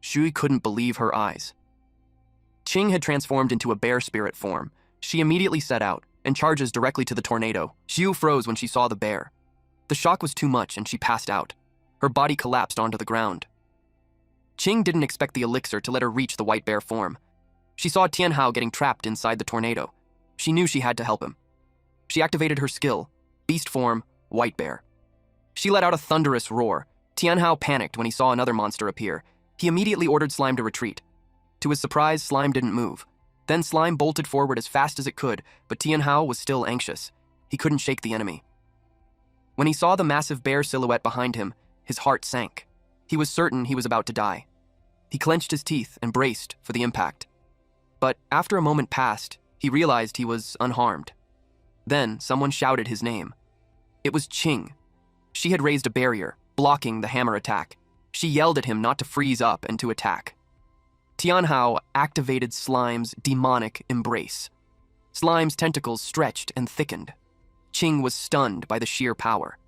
Shui couldn't believe her eyes. Qing had transformed into a bear spirit form. She immediately set out and charges directly to the tornado. Xiu froze when she saw the bear. The shock was too much and she passed out. Her body collapsed onto the ground. Qing didn't expect the elixir to let her reach the white bear form. She saw Tianhao getting trapped inside the tornado. She knew she had to help him. She activated her skill, Beast Form, White Bear. She let out a thunderous roar. Tianhao panicked when he saw another monster appear. He immediately ordered Slime to retreat. To his surprise, Slime didn't move. Then Slime bolted forward as fast as it could, but Tianhao was still anxious. He couldn't shake the enemy. When he saw the massive bear silhouette behind him, his heart sank. He was certain he was about to die. He clenched his teeth and braced for the impact. But after a moment passed, he realized he was unharmed. Then someone shouted his name. It was Qing. She had raised a barrier, blocking the hammer attack. She yelled at him not to freeze up and to attack. Tianhao activated Slime's demonic embrace. Slime's tentacles stretched and thickened. Qing was stunned by the sheer power.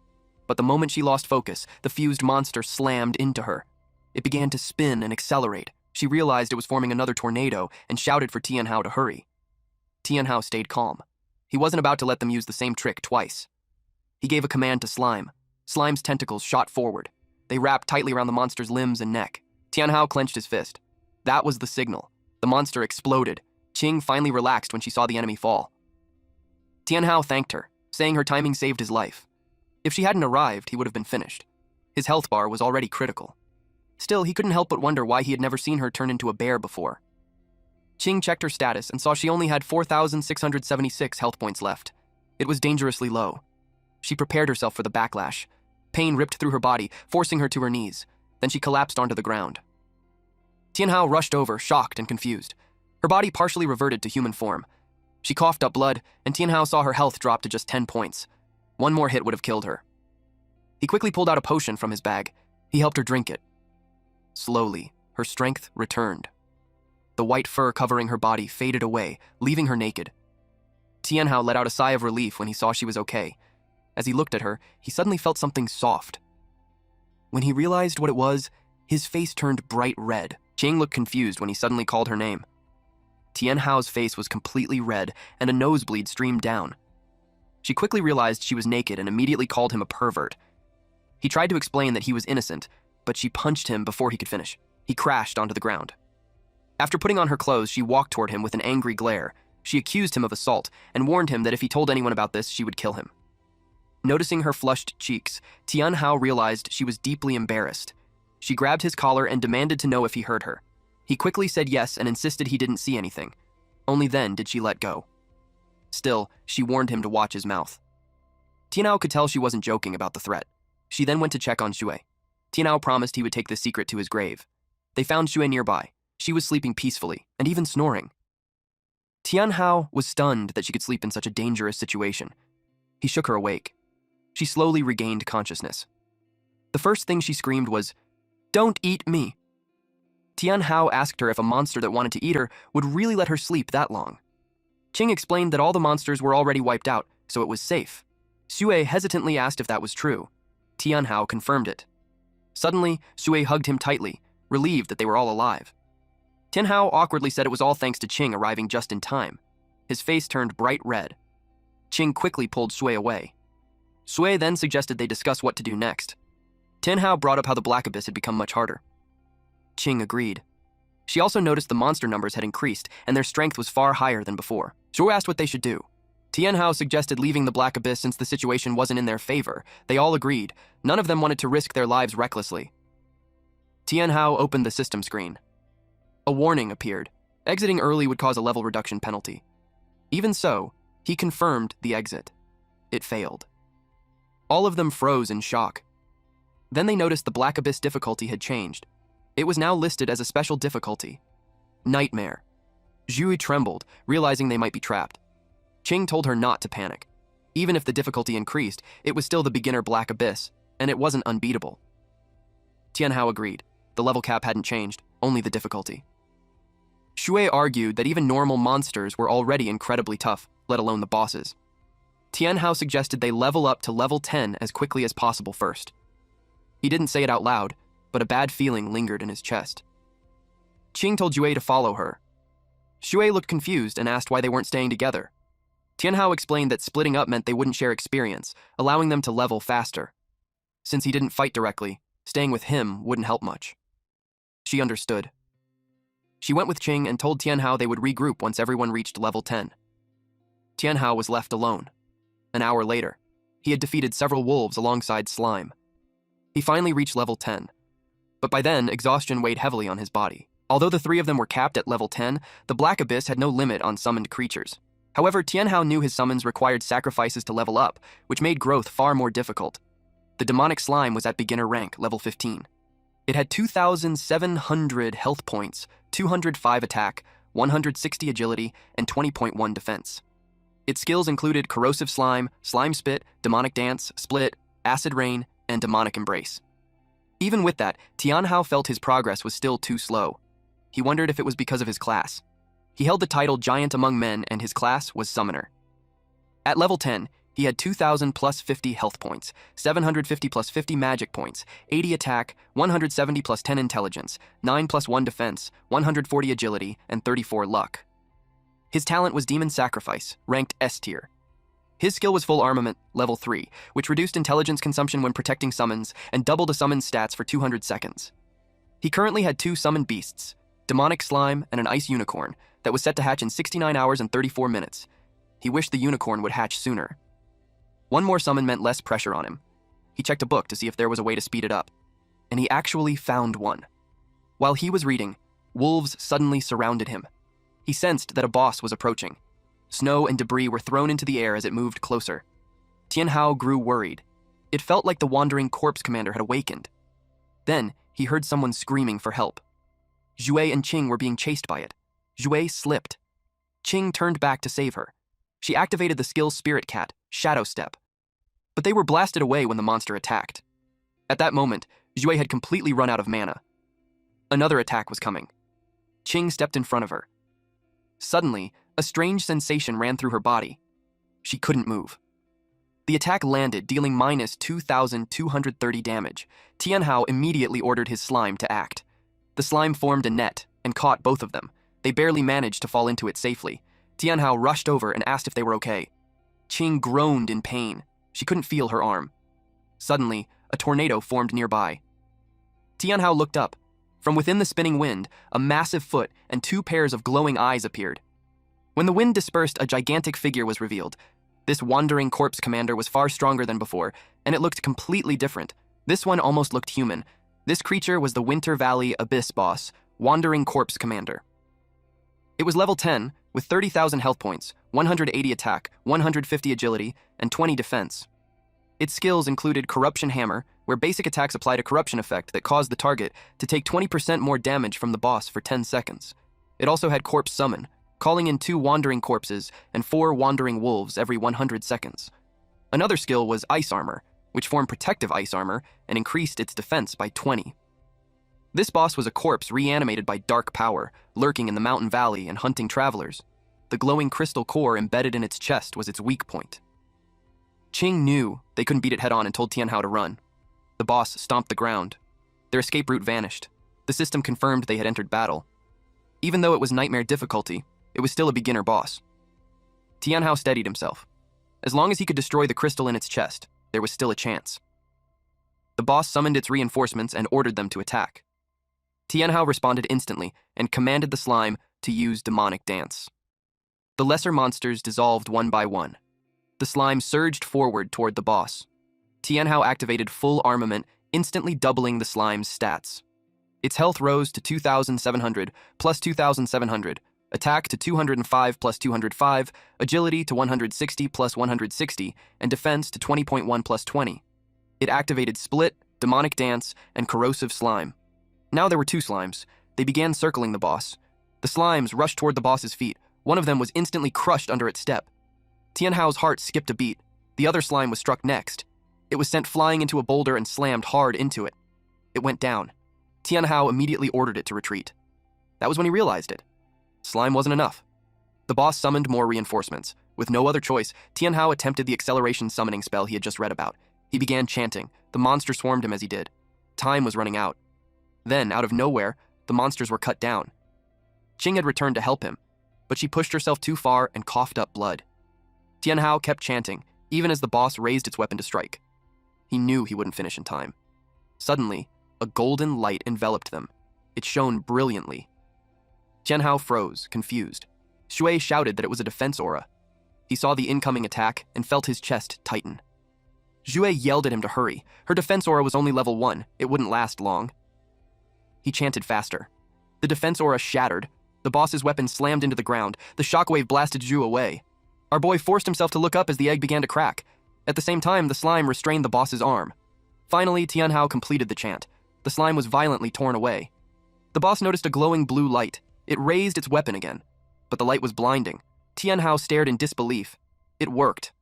But the moment she lost focus, the fused monster slammed into her. It began to spin and accelerate. She realized it was forming another tornado and shouted for Tianhao to hurry. Tianhao stayed calm. He wasn't about to let them use the same trick twice. He gave a command to Slime. Slime's tentacles shot forward. They wrapped tightly around the monster's limbs and neck. Tianhao clenched his fist. That was the signal. The monster exploded. Qing finally relaxed when she saw the enemy fall. Tianhao thanked her, saying her timing saved his life. If she hadn't arrived, he would have been finished. His health bar was already critical. Still, he couldn't help but wonder why he had never seen her turn into a bear before. Qing checked her status and saw she only had 4,676 health points left. It was dangerously low. She prepared herself for the backlash. Pain ripped through her body, forcing her to her knees. Then she collapsed onto the ground. Tianhao rushed over, shocked and confused. Her body partially reverted to human form. She coughed up blood, and Tianhao saw her health drop to just 10 points. One more hit would have killed her. He quickly pulled out a potion from his bag. He helped her drink it. Slowly, her strength returned. The white fur covering her body faded away, leaving her naked. Tianhao let out a sigh of relief when he saw she was okay. As he looked at her, he suddenly felt something soft. When he realized what it was, his face turned bright red. Qing looked confused when he suddenly called her name. Tianhao's face was completely red, and a nosebleed streamed down. She quickly realized she was naked and immediately called him a pervert. He tried to explain that he was innocent, but she punched him before he could finish. He crashed onto the ground. After putting on her clothes, she walked toward him with an angry glare. She accused him of assault and warned him that if he told anyone about this, she would kill him. Noticing her flushed cheeks, Tianhao realized she was deeply embarrassed. She grabbed his collar and demanded to know if he heard her. He quickly said yes and insisted he didn't see anything. Only then did she let go. Still, she warned him to watch his mouth. Tianhao could tell she wasn't joking about the threat. She then went to check on Shui. Tianhao promised he would take the secret to his grave. They found Shui nearby. She was sleeping peacefully, and even snoring. Tianhao was stunned that she could sleep in such a dangerous situation. He shook her awake. She slowly regained consciousness. The first thing she screamed was, "Don't eat me!" Tianhao asked her if a monster that wanted to eat her would really let her sleep that long. Qing explained that all the monsters were already wiped out, so it was safe. Sui hesitantly asked if that was true. Tianhao confirmed it. Suddenly, Sui hugged him tightly, relieved that they were all alive. Tianhao awkwardly said it was all thanks to Qing arriving just in time. His face turned bright red. Qing quickly pulled Sui away. Sui then suggested they discuss what to do next. Tianhao brought up how the Black Abyss had become much harder. Qing agreed. She also noticed the monster numbers had increased, and their strength was far higher than before. Sui asked what they should do. Tianhao suggested leaving the Black Abyss since the situation wasn't in their favor. They all agreed. None of them wanted to risk their lives recklessly. Tianhao opened the system screen. A warning appeared. Exiting early would cause a level reduction penalty. Even so, he confirmed the exit. It failed. All of them froze in shock. Then they noticed the Black Abyss difficulty had changed. It was now listed as a special difficulty. Nightmare. Zhui trembled, realizing they might be trapped. Qing told her not to panic. Even if the difficulty increased, it was still the beginner Black Abyss, and it wasn't unbeatable. Tianhao agreed. The level cap hadn't changed, only the difficulty. Shui argued that even normal monsters were already incredibly tough, let alone the bosses. Tianhao suggested they level up to level 10 as quickly as possible first. He didn't say it out loud, but a bad feeling lingered in his chest. Qing told Shui to follow her. Shui looked confused and asked why they weren't staying together. Tianhao explained that splitting up meant they wouldn't share experience, allowing them to level faster. Since he didn't fight directly, staying with him wouldn't help much. She understood. She went with Qing and told Tianhao they would regroup once everyone reached level 10. Tianhao was left alone. An hour later, he had defeated several wolves alongside Slime. He finally reached level 10. But by then, exhaustion weighed heavily on his body. Although the three of them were capped at level 10, the Black Abyss had no limit on summoned creatures. However, Tianhao knew his summons required sacrifices to level up, which made growth far more difficult. The demonic slime was at beginner rank, level 15. It had 2,700 health points, 205 attack, 160 agility, and 20.1 defense. Its skills included corrosive slime, slime spit, demonic dance, split, acid rain, and demonic embrace. Even with that, Tianhao felt his progress was still too slow. He wondered if it was because of his class. He held the title Giant Among Men, and his class was Summoner. At level 10, he had 2,000 plus 50 health points, 750 plus 50 magic points, 80 attack, 170 plus 10 intelligence, 9 plus 1 defense, 140 agility, and 34 luck. His talent was Demon Sacrifice, ranked S tier. His skill was Full Armament, level 3, which reduced intelligence consumption when protecting summons and doubled a summon's stats for 200 seconds. He currently had 2 summoned beasts, Demonic Slime and an Ice Unicorn, that was set to hatch in 69 hours and 34 minutes. He wished the unicorn would hatch sooner. One more summon meant less pressure on him. He checked a book to see if there was a way to speed it up, and he actually found one. While he was reading, wolves suddenly surrounded him. He sensed that a boss was approaching. Snow and debris were thrown into the air as it moved closer. Tianhao grew worried. It felt like the wandering corpse commander had awakened. Then, he heard someone screaming for help. Zhui and Qing were being chased by it. Zhui slipped. Qing turned back to save her. She activated the skill Spirit Cat, Shadow Step. But they were blasted away when the monster attacked. At that moment, Zhui had completely run out of mana. Another attack was coming. Qing stepped in front of her. Suddenly, a strange sensation ran through her body. She couldn't move. The attack landed, dealing minus 2,230 damage. Tianhao immediately ordered his slime to act. The slime formed a net and caught both of them. They barely managed to fall into it safely. Tianhao rushed over and asked if they were okay. Qing groaned in pain. She couldn't feel her arm. Suddenly, a tornado formed nearby. Tianhao looked up. From within the spinning wind, a massive foot and 2 pairs of glowing eyes appeared. When the wind dispersed, a gigantic figure was revealed. This wandering corpse commander was far stronger than before, and it looked completely different. This one almost looked human. This creature was the Winter Valley Abyss boss, Wandering Corpse Commander. It was level 10, with 30,000 health points, 180 attack, 150 agility, and 20 defense. Its skills included Corruption Hammer, where basic attacks applied a corruption effect that caused the target to take 20% more damage from the boss for 10 seconds. It also had Corpse Summon, calling in 2 wandering corpses and 4 wandering wolves every 100 seconds. Another skill was Ice Armor, which formed protective ice armor and increased its defense by 20. This boss was a corpse reanimated by dark power, lurking in the mountain valley and hunting travelers. The glowing crystal core embedded in its chest was its weak point. Qing knew they couldn't beat it head-on and told Tianhao to run. The boss stomped the ground. Their escape route vanished. The system confirmed they had entered battle. Even though it was nightmare difficulty, it was still a beginner boss. Tianhao steadied himself. As long as he could destroy the crystal in its chest, there was still a chance. The boss summoned its reinforcements and ordered them to attack. Tianhao responded instantly and commanded the slime to use demonic dance. The lesser monsters dissolved one by one. The slime surged forward toward the boss. Tianhao activated Full Armament, instantly doubling the slime's stats. Its health rose to 2,700 plus 2,700, attack to 205 plus 205, agility to 160 plus 160, and defense to 20.1 plus 20. It activated Split, Demonic Dance, and Corrosive Slime. Now there were 2 slimes. They began circling the boss. The slimes rushed toward the boss's feet. One of them was instantly crushed under its step. Tianhao's heart skipped a beat. The other slime was struck next. It was sent flying into a boulder and slammed hard into it. It went down. Tianhao immediately ordered it to retreat. That was when he realized it. Slime wasn't enough. The boss summoned more reinforcements. With no other choice, Tianhao attempted the acceleration summoning spell he had just read about. He began chanting. The monster swarmed him as he did. Time was running out. Then, out of nowhere, the monsters were cut down. Qing had returned to help him, but she pushed herself too far and coughed up blood. Tianhao kept chanting, even as the boss raised its weapon to strike. He knew he wouldn't finish in time. Suddenly, a golden light enveloped them. It shone brilliantly. Tianhao froze, confused. Shui shouted that it was a defense aura. He saw the incoming attack and felt his chest tighten. Zhue yelled at him to hurry. Her defense aura was only level 1. It wouldn't last long. He chanted faster. The defense aura shattered. The boss's weapon slammed into the ground. The shockwave blasted Zhu away. Our boy forced himself to look up as the egg began to crack. At the same time, the slime restrained the boss's arm. Finally, Tianhao completed the chant. The slime was violently torn away. The boss noticed a glowing blue light. It raised its weapon again. But the light was blinding. Tianhao stared in disbelief. It worked.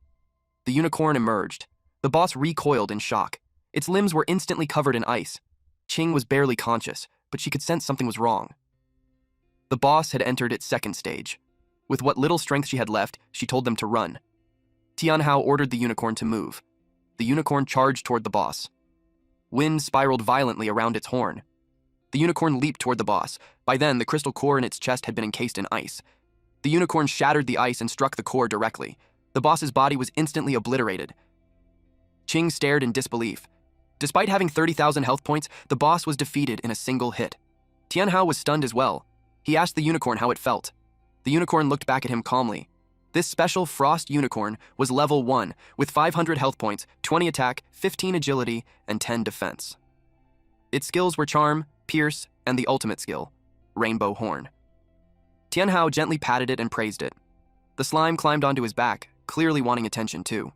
The unicorn emerged. The boss recoiled in shock. Its limbs were instantly covered in ice. Qing was barely conscious, but she could sense something was wrong. The boss had entered its second stage. With what little strength she had left, she told them to run. Tianhao ordered the unicorn to move. The unicorn charged toward the boss. Wind spiraled violently around its horn. The unicorn leaped toward the boss. By then, the crystal core in its chest had been encased in ice. The unicorn shattered the ice and struck the core directly. The boss's body was instantly obliterated. Qing stared in disbelief. Despite having 30,000 health points, the boss was defeated in a single hit. Tianhao was stunned as well. He asked the unicorn how it felt. The unicorn looked back at him calmly. This special frost unicorn was level 1, with 500 health points, 20 attack, 15 agility, and 10 defense. Its skills were Charm, Pierce, and the ultimate skill, Rainbow Horn. Tianhao gently patted it and praised it. The slime climbed onto his back, clearly wanting attention too.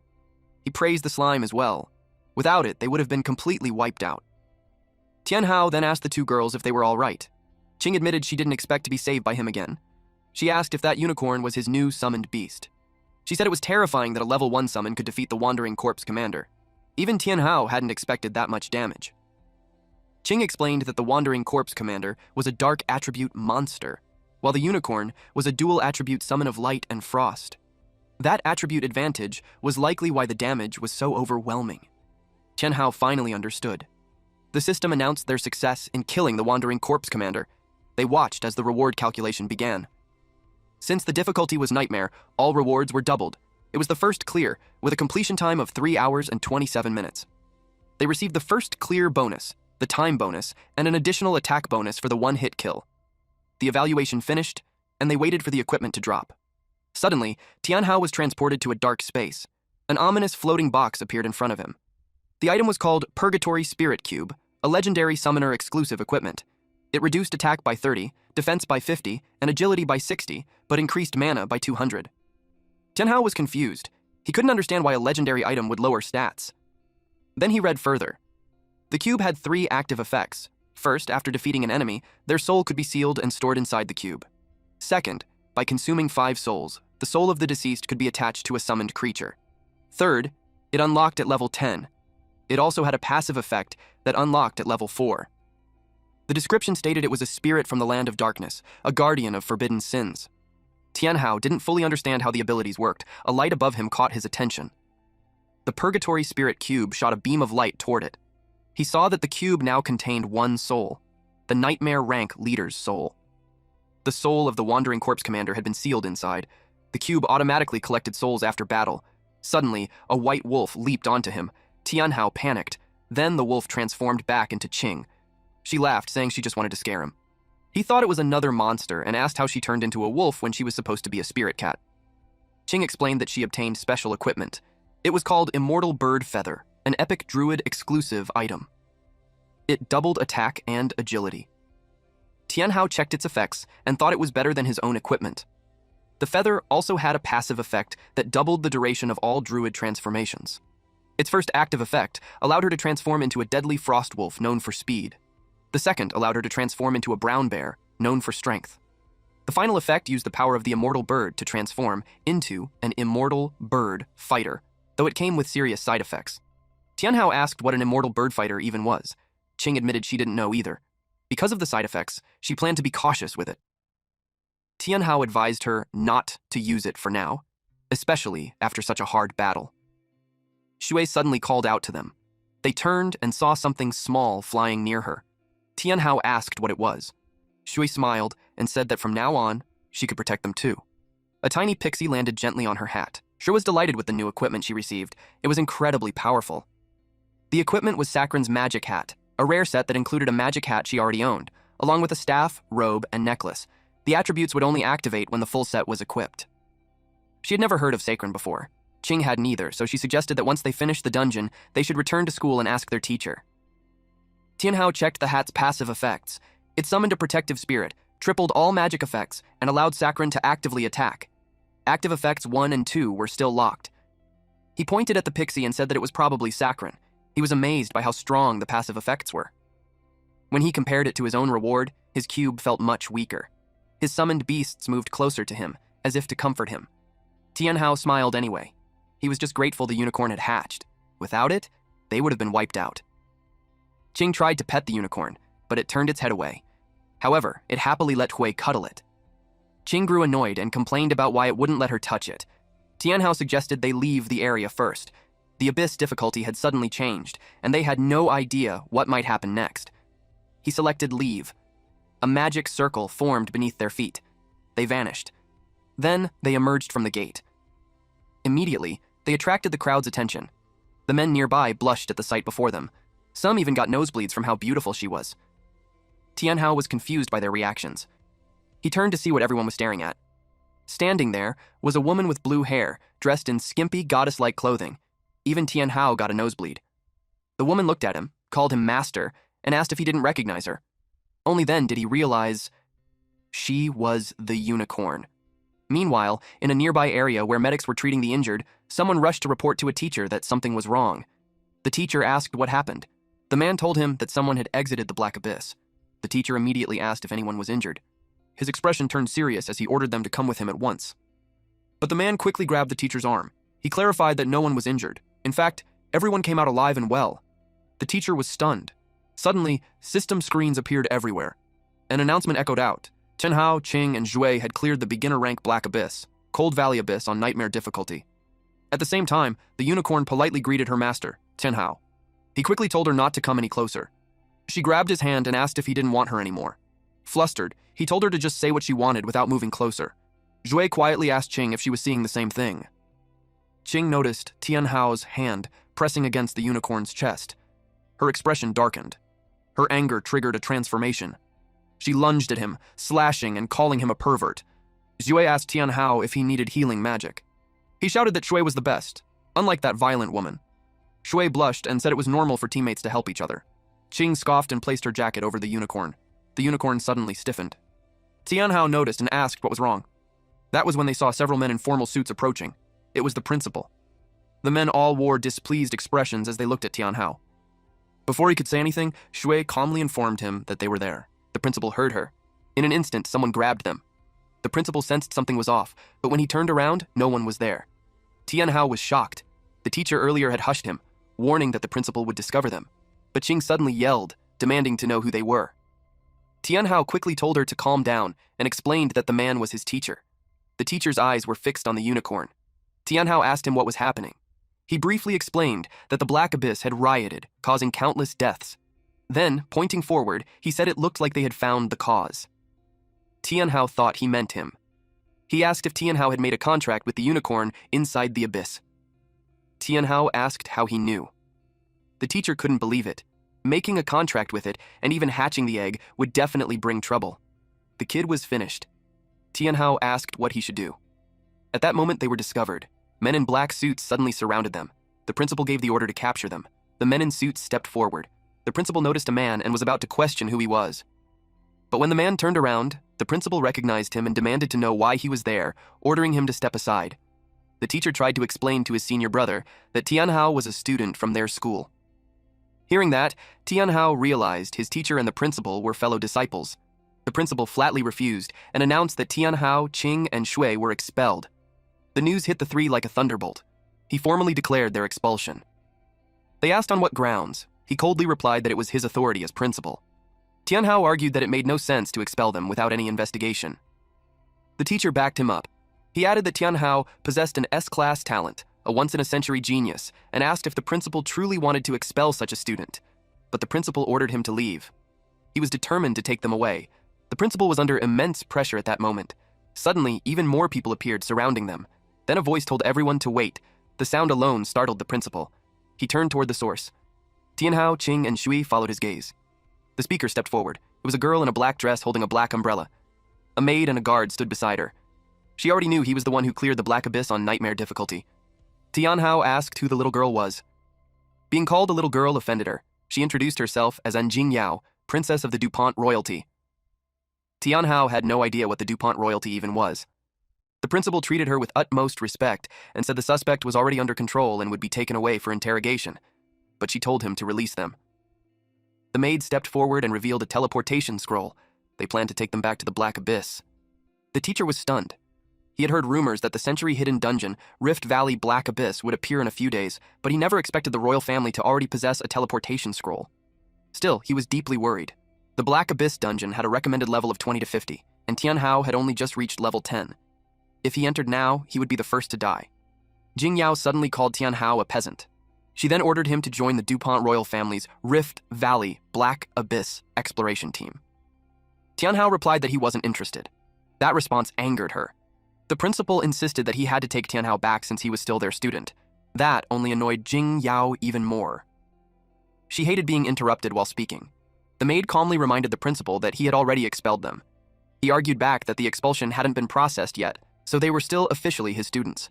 He praised the slime as well. Without it, they would have been completely wiped out. Tianhao then asked the two girls if they were all right. Qing admitted she didn't expect to be saved by him again. She asked if that unicorn was his new summoned beast. She said it was terrifying that a level 1 summon could defeat the Wandering Corpse commander. Even Tianhao hadn't expected that much damage. Qing explained that the Wandering Corpse commander was a dark attribute monster, while the unicorn was a dual attribute summon of light and frost. That attribute advantage was likely why the damage was so overwhelming. Tianhao finally understood. The system announced their success in killing the Wandering Corpse commander. They watched as the reward calculation began. Since the difficulty was Nightmare, all rewards were doubled. It was the first clear, with a completion time of 3 hours and 27 minutes. They received the first clear bonus, the time bonus, and an additional attack bonus for the one-hit kill. The evaluation finished, and they waited for the equipment to drop. Suddenly, Tianhao was transported to a dark space. An ominous floating box appeared in front of him. The item was called Purgatory Spirit Cube, a legendary summoner-exclusive equipment. It reduced attack by 30, defense by 50, and agility by 60, but increased mana by 200. Tianhao was confused. He couldn't understand why a legendary item would lower stats. Then he read further. The cube had 3 active effects. First, after defeating an enemy, their soul could be sealed and stored inside the cube. Second, by consuming 5 souls, the soul of the deceased could be attached to a summoned creature. Third, it unlocked at level 10. It also had a passive effect that unlocked at level 4. The description stated it was a spirit from the land of darkness, a guardian of forbidden sins. Tianhao didn't fully understand how the abilities worked. A light above him caught his attention. The Purgatory Spirit Cube shot a beam of light toward it. He saw that the cube now contained 1 soul, the Nightmare rank leader's soul. The soul of the Wandering Corpse commander had been sealed inside. The cube automatically collected souls after battle. Suddenly, a white wolf leaped onto him. Tianhao panicked. Then the wolf transformed back into Qing. She laughed, saying she just wanted to scare him. He thought it was another monster and asked how she turned into a wolf when she was supposed to be a spirit cat. Qing explained that she obtained special equipment. It was called Immortal Bird Feather, an epic druid exclusive item. It doubled attack and agility. Tianhao checked its effects and thought it was better than his own equipment. The feather also had a passive effect that doubled the duration of all druid transformations. Its first active effect allowed her to transform into a deadly frost wolf known for speed. The second allowed her to transform into a brown bear, known for strength. The final effect used the power of the immortal bird to transform into an immortal bird fighter, though it came with serious side effects. Tianhao asked what an immortal bird fighter even was. Qing admitted she didn't know either. Because of the side effects, she planned to be cautious with it. Tianhao advised her not to use it for now, especially after such a hard battle. Shui suddenly called out to them. They turned and saw something small flying near her. Tianhao asked what it was. Shui smiled and said that from now on, she could protect them too. A tiny pixie landed gently on her hat. Shui was delighted with the new equipment she received. It was incredibly powerful. The equipment was Sakran's magic hat, a rare set that included a magic hat she already owned, along with a staff, robe, and necklace. The attributes would only activate when the full set was equipped. She had never heard of Sacred before. Qing hadn't either, so she suggested that once they finished the dungeon, they should return to school and ask their teacher. Tianhao checked the hat's passive effects. It summoned a protective spirit, tripled all magic effects, and allowed Sacred to actively attack. Active effects 1 and 2 were still locked. He pointed at the pixie and said that it was probably Sacred. He was amazed by how strong the passive effects were. When he compared it to his own reward, his cube felt much weaker. His summoned beasts moved closer to him, as if to comfort him. Tianhao smiled anyway. He was just grateful the unicorn had hatched. Without it, they would have been wiped out. Qing tried to pet the unicorn, but it turned its head away. However, it happily let Hui cuddle it. Qing grew annoyed and complained about why it wouldn't let her touch it. Tianhao suggested they leave the area first. The abyss difficulty had suddenly changed, and they had no idea what might happen next. He selected leave. A magic circle formed beneath their feet. They vanished. Then they emerged from the gate. Immediately, they attracted the crowd's attention. The men nearby blushed at the sight before them. Some even got nosebleeds from how beautiful she was. Tianhao was confused by their reactions. He turned to see what everyone was staring at. Standing there was a woman with blue hair, dressed in skimpy, goddess-like clothing. Even Tianhao got a nosebleed. The woman looked at him, called him master, and asked if he didn't recognize her. Only then did he realize she was the unicorn. Meanwhile, in a nearby area where medics were treating the injured, someone rushed to report to a teacher that something was wrong. The teacher asked what happened. The man told him that someone had exited the Black Abyss. The teacher immediately asked if anyone was injured. His expression turned serious as he ordered them to come with him at once. But the man quickly grabbed the teacher's arm. He clarified that no one was injured. In fact, everyone came out alive and well. The teacher was stunned. Suddenly, system screens appeared everywhere. An announcement echoed out. Tianhao, Qing, and Zhui had cleared the beginner rank Black Abyss, Cold Valley Abyss on Nightmare difficulty. At the same time, the unicorn politely greeted her master, Tianhao. He quickly told her not to come any closer. She grabbed his hand and asked if he didn't want her anymore. Flustered, he told her to just say what she wanted without moving closer. Zhui quietly asked Qing if she was seeing the same thing. Qing noticed Tianhao's hand pressing against the unicorn's chest. Her expression darkened. Her anger triggered a transformation. She lunged at him, slashing and calling him a pervert. Zhui asked Tianhao if he needed healing magic. He shouted that Shui was the best, unlike that violent woman. Shui blushed and said it was normal for teammates to help each other. Qing scoffed and placed her jacket over the unicorn. The unicorn suddenly stiffened. Tianhao noticed and asked what was wrong. That was when they saw several men in formal suits approaching. It was the principal. The men all wore displeased expressions as they looked at Tianhao. Before he could say anything, Shui calmly informed him that they were there. The principal heard her. In an instant, someone grabbed them. The principal sensed something was off, but when he turned around, no one was there. Tianhao was shocked. The teacher earlier had hushed him, warning that the principal would discover them. But Qing suddenly yelled, demanding to know who they were. Tianhao quickly told her to calm down and explained that the man was his teacher. The teacher's eyes were fixed on the unicorn. Tianhao asked him what was happening. He briefly explained that the Black Abyss had rioted, causing countless deaths. Then, pointing forward, he said it looked like they had found the cause. Tianhao thought he meant him. He asked if Tianhao had made a contract with the unicorn inside the abyss. Tianhao asked how he knew. The teacher couldn't believe it. Making a contract with it, and even hatching the egg, would definitely bring trouble. The kid was finished. Tianhao asked what he should do. At that moment, they were discovered. Men in black suits suddenly surrounded them. The principal gave the order to capture them. The men in suits stepped forward. The principal noticed a man and was about to question who he was. But when the man turned around, the principal recognized him and demanded to know why he was there, ordering him to step aside. The teacher tried to explain to his senior brother that Tianhao was a student from their school. Hearing that, Tianhao realized his teacher and the principal were fellow disciples. The principal flatly refused and announced that Tianhao, Qing, and Shui were expelled. The news hit the three like a thunderbolt. He formally declared their expulsion. They asked on what grounds. He coldly replied that it was his authority as principal. Tianhao argued that it made no sense to expel them without any investigation. The teacher backed him up. He added that Tianhao possessed an S-class talent, a once-in-a-century genius, and asked if the principal truly wanted to expel such a student. But the principal ordered him to leave. He was determined to take them away. The principal was under immense pressure at that moment. Suddenly, even more people appeared surrounding them. Then a voice told everyone to wait. The sound alone startled the principal. He turned toward the source. Tianhao, Qing, and Shui followed his gaze. The speaker stepped forward. It was a girl in a black dress holding a black umbrella. A maid and a guard stood beside her. She already knew he was the one who cleared the Black Abyss on nightmare difficulty. Tianhao asked who the little girl was. Being called a little girl offended her. She introduced herself as Anjing Yao, princess of the DuPont royalty. Tianhao had no idea what the DuPont royalty even was. The principal treated her with utmost respect and said the suspect was already under control and would be taken away for interrogation, but she told him to release them. The maid stepped forward and revealed a teleportation scroll. They planned to take them back to the Black Abyss. The teacher was stunned. He had heard rumors that the century-hidden dungeon, Rift Valley Black Abyss, would appear in a few days, but he never expected the royal family to already possess a teleportation scroll. Still, he was deeply worried. The Black Abyss dungeon had a recommended level of 20 to 50, and Tianhao had only just reached level 10. If he entered now, he would be the first to die. Jing Yao suddenly called Tianhao a peasant. She then ordered him to join the DuPont royal family's Rift Valley Black Abyss exploration team. Tianhao replied that he wasn't interested. That response angered her. The principal insisted that he had to take Tianhao back since he was still their student. That only annoyed Jing Yao even more. She hated being interrupted while speaking. The maid calmly reminded the principal that he had already expelled them. He argued back that the expulsion hadn't been processed yet, so they were still officially his students.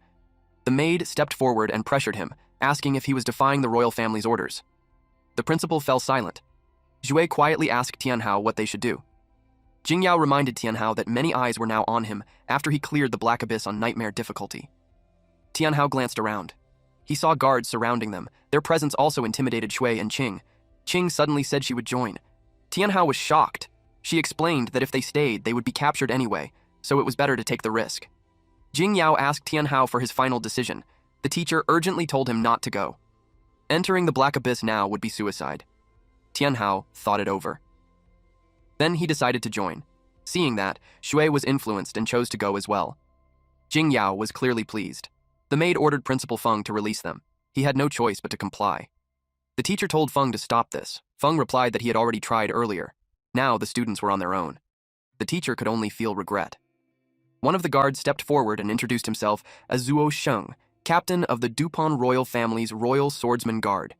The maid stepped forward and pressured him, asking if he was defying the royal family's orders. The principal fell silent. Jue quietly asked Tianhao what they should do. Jing Yao reminded Tianhao that many eyes were now on him after he cleared the Black Abyss on nightmare difficulty. Tianhao glanced around. He saw guards surrounding them. Their presence also intimidated Shui and Qing. Qing suddenly said she would join. Tianhao was shocked. She explained that if they stayed, they would be captured anyway, so it was better to take the risk. Jing Yao asked Tianhao for his final decision. The teacher urgently told him not to go. Entering the Black Abyss now would be suicide. Tianhao thought it over. Then he decided to join. Seeing that, Shui was influenced and chose to go as well. Jing Yao was clearly pleased. The maid ordered Principal Feng to release them. He had no choice but to comply. The teacher told Feng to stop this. Feng replied that he had already tried earlier. Now the students were on their own. The teacher could only feel regret. One of the guards stepped forward and introduced himself as Zuo Sheng, captain of the DuPont royal family's Royal Swordsman Guard.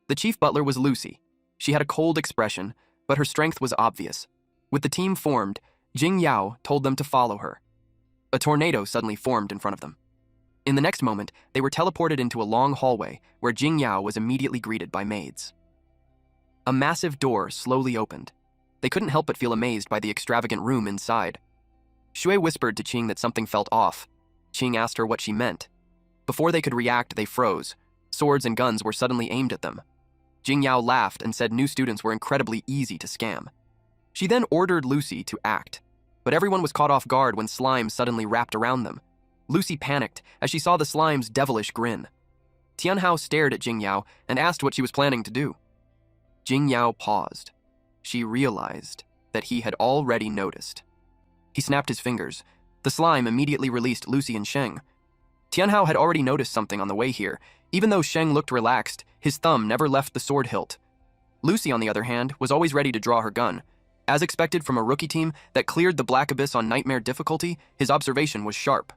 The chief butler was Lucy. She had a cold expression, but her strength was obvious. With the team formed, Jing Yao told them to follow her. A tornado suddenly formed in front of them. In the next moment, they were teleported into a long hallway where Jing Yao was immediately greeted by maids. A massive door slowly opened. They couldn't help but feel amazed by the extravagant room inside. Shui whispered to Qing that something felt off. Qing asked her what she meant. Before they could react, they froze. Swords and guns were suddenly aimed at them. Jing Yao laughed and said new students were incredibly easy to scam. She then ordered Lucy to act, but everyone was caught off guard when slime suddenly wrapped around them. Lucy panicked as she saw the slime's devilish grin. Tianhao stared at Jing Yao and asked what she was planning to do. Jing Yao paused. She realized that he had already noticed. He snapped his fingers. The slime immediately released Lucy and Sheng. Tianhao had already noticed something on the way here. Even though Sheng looked relaxed, his thumb never left the sword hilt. Lucy, on the other hand, was always ready to draw her gun. As expected from a rookie team that cleared the Black Abyss on nightmare difficulty, his observation was sharp.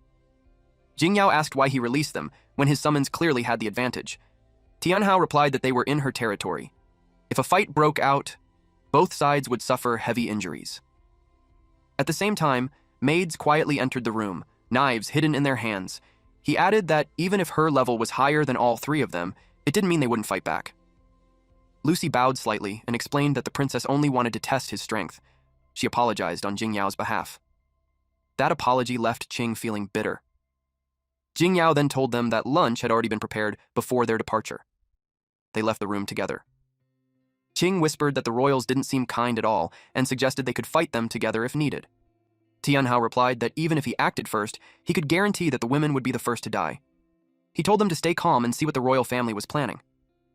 Jing Yao asked why he released them, when his summons clearly had the advantage. Tianhao replied that they were in her territory. If a fight broke out, both sides would suffer heavy injuries. At the same time, maids quietly entered the room, knives hidden in their hands. He added that even if her level was higher than all three of them, it didn't mean they wouldn't fight back. Lucy bowed slightly and explained that the princess only wanted to test his strength. She apologized on Jing Yao's behalf. That apology left Qing feeling bitter. Jing Yao then told them that lunch had already been prepared before their departure. They left the room together. Qing whispered that the royals didn't seem kind at all and suggested they could fight them together if needed. Tianhao replied that even if he acted first, he could guarantee that the women would be the first to die. He told them to stay calm and see what the royal family was planning.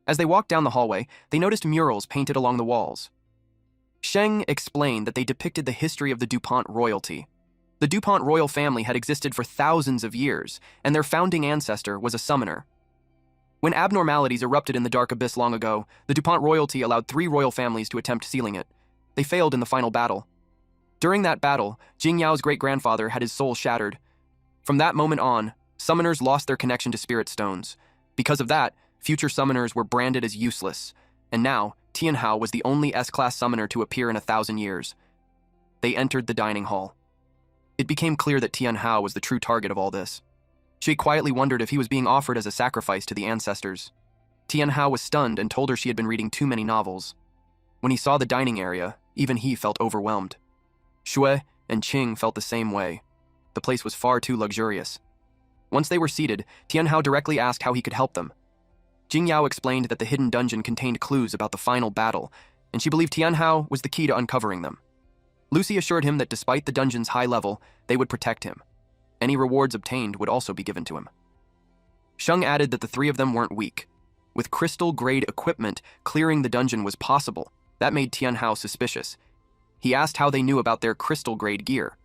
As they walked down the hallway, they noticed murals painted along the walls. Sheng explained that they depicted the history of the DuPont royalty. The DuPont royal family had existed for thousands of years, and their founding ancestor was a summoner. When abnormalities erupted in the Dark Abyss long ago, the DuPont royalty allowed 3 royal families to attempt sealing it. They failed in the final battle. During that battle, Jing Yao's great-grandfather had his soul shattered. From that moment on, summoners lost their connection to spirit stones. Because of that, future summoners were branded as useless, and now Tianhao was the only S-class summoner to appear in 1,000 years. They entered the dining hall. It became clear that Tianhao was the true target of all this. She quietly wondered if he was being offered as a sacrifice to the ancestors. Tianhao was stunned and told her she had been reading too many novels. When he saw the dining area, even he felt overwhelmed. Shui and Qing felt the same way. The place was far too luxurious. Once they were seated, Tianhao directly asked how he could help them. Jingyao explained that the hidden dungeon contained clues about the final battle, and she believed Tianhao was the key to uncovering them. Lucy assured him that despite the dungeon's high level, they would protect him. Any rewards obtained would also be given to him. Sheng added that the three of them weren't weak. With crystal-grade equipment, clearing the dungeon was possible. That made Tianhao suspicious. He asked how they knew about their crystal-grade gear.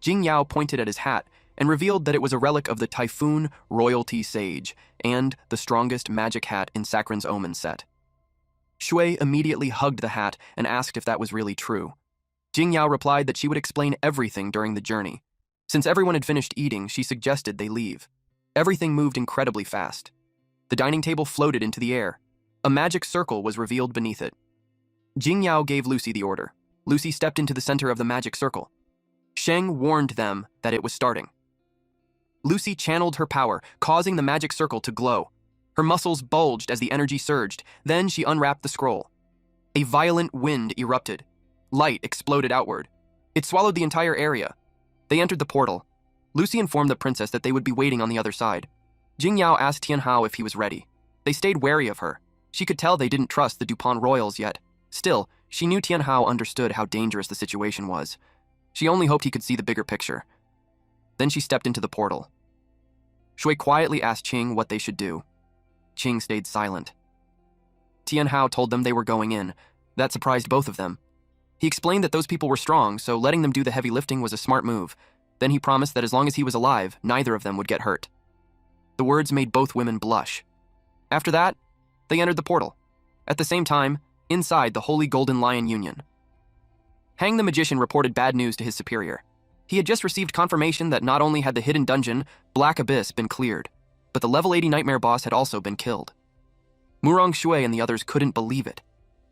Jingyao pointed at his hat and revealed that it was a relic of the Typhoon Royalty Sage and the strongest magic hat in Sakran's Omen set. Shui immediately hugged the hat and asked if that was really true. Jingyao replied that she would explain everything during the journey. Since everyone had finished eating, she suggested they leave. Everything moved incredibly fast. The dining table floated into the air. A magic circle was revealed beneath it. Jingyao gave Lucy the order. Lucy stepped into the center of the magic circle. Sheng warned them that it was starting. Lucy channeled her power, causing the magic circle to glow. Her muscles bulged as the energy surged. Then she unwrapped the scroll. A violent wind erupted. Light exploded outward. It swallowed the entire area. They entered the portal. Lucy informed the princess that they would be waiting on the other side. Jingyao asked Tianhao if he was ready. They stayed wary of her. She could tell they didn't trust the Dupont royals yet. Still, she knew Tianhao understood how dangerous the situation was. She only hoped he could see the bigger picture. Then she stepped into the portal. Shui quietly asked Qing what they should do. Qing stayed silent. Tianhao told them they were going in. That surprised both of them. He explained that those people were strong, so letting them do the heavy lifting was a smart move. Then he promised that as long as he was alive, neither of them would get hurt. The words made both women blush. After that, they entered the portal. At the same time, inside the Holy Golden Lion Union. Hang the Magician reported bad news to his superior. He had just received confirmation that not only had the hidden dungeon, Black Abyss, been cleared, but the level 80 Nightmare boss had also been killed. Murong Shui and the others couldn't believe it.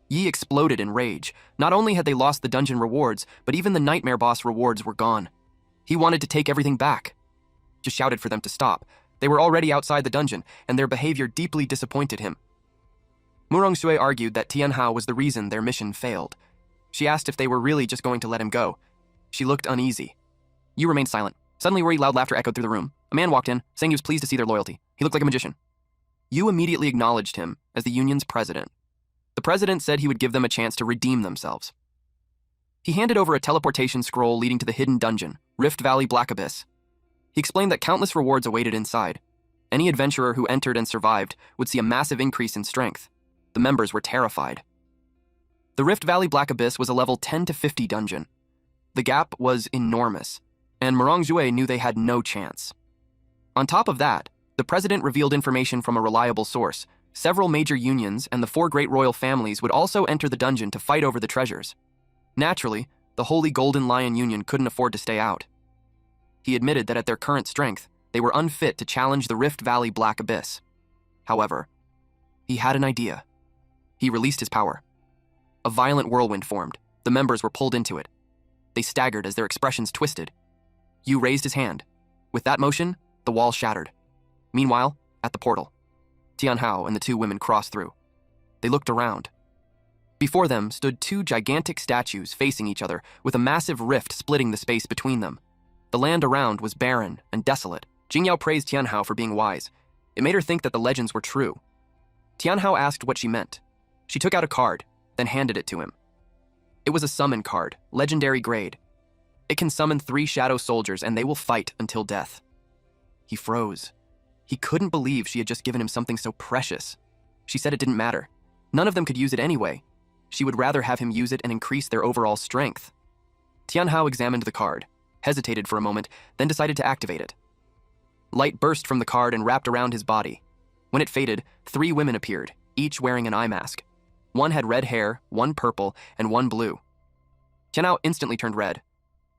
Yi exploded in rage. Not only had they lost the dungeon rewards, but even the Nightmare boss rewards were gone. He wanted to take everything back. Just shouted for them to stop. They were already outside the dungeon, and their behavior deeply disappointed him. Murong Shui argued that Tianhao was the reason their mission failed. She asked if they were really just going to let him go. She looked uneasy. Yu remained silent. Suddenly, worried loud laughter echoed through the room. A man walked in, saying he was pleased to see their loyalty. He looked like a magician. Yu immediately acknowledged him as the union's president. The president said he would give them a chance to redeem themselves. He handed over a teleportation scroll leading to the hidden dungeon, Rift Valley Black Abyss. He explained that countless rewards awaited inside. Any adventurer who entered and survived would see a massive increase in strength. The members were terrified. The Rift Valley Black Abyss was a level 10 to 50 dungeon. The gap was enormous, and Murong Shui knew they had no chance. On top of that, the president revealed information from a reliable source. Several major unions and the 4 great royal families would also enter the dungeon to fight over the treasures. Naturally, the Holy Golden Lion Union couldn't afford to stay out. He admitted that at their current strength, they were unfit to challenge the Rift Valley Black Abyss. However, he had an idea. He released his power. A violent whirlwind formed. The members were pulled into it. They staggered as their expressions twisted. Yu raised his hand. With that motion, the wall shattered. Meanwhile, at the portal, Tianhao and the 2 women crossed through. They looked around. Before them stood 2 gigantic statues facing each other, with a massive rift splitting the space between them. The land around was barren and desolate. Jingyao praised Tianhao for being wise. It made her think that the legends were true. Tianhao asked what she meant. She took out a card, then handed it to him. It was a summon card, legendary grade. It can summon 3 shadow soldiers and they will fight until death. He froze. He couldn't believe she had just given him something so precious. She said it didn't matter. None of them could use it anyway. She would rather have him use it and increase their overall strength. Tianhao examined the card, hesitated for a moment, then decided to activate it. Light burst from the card and wrapped around his body. When it faded, 3 women appeared, each wearing an eye mask. One had red hair, one purple, and one blue. Tianhao instantly turned red.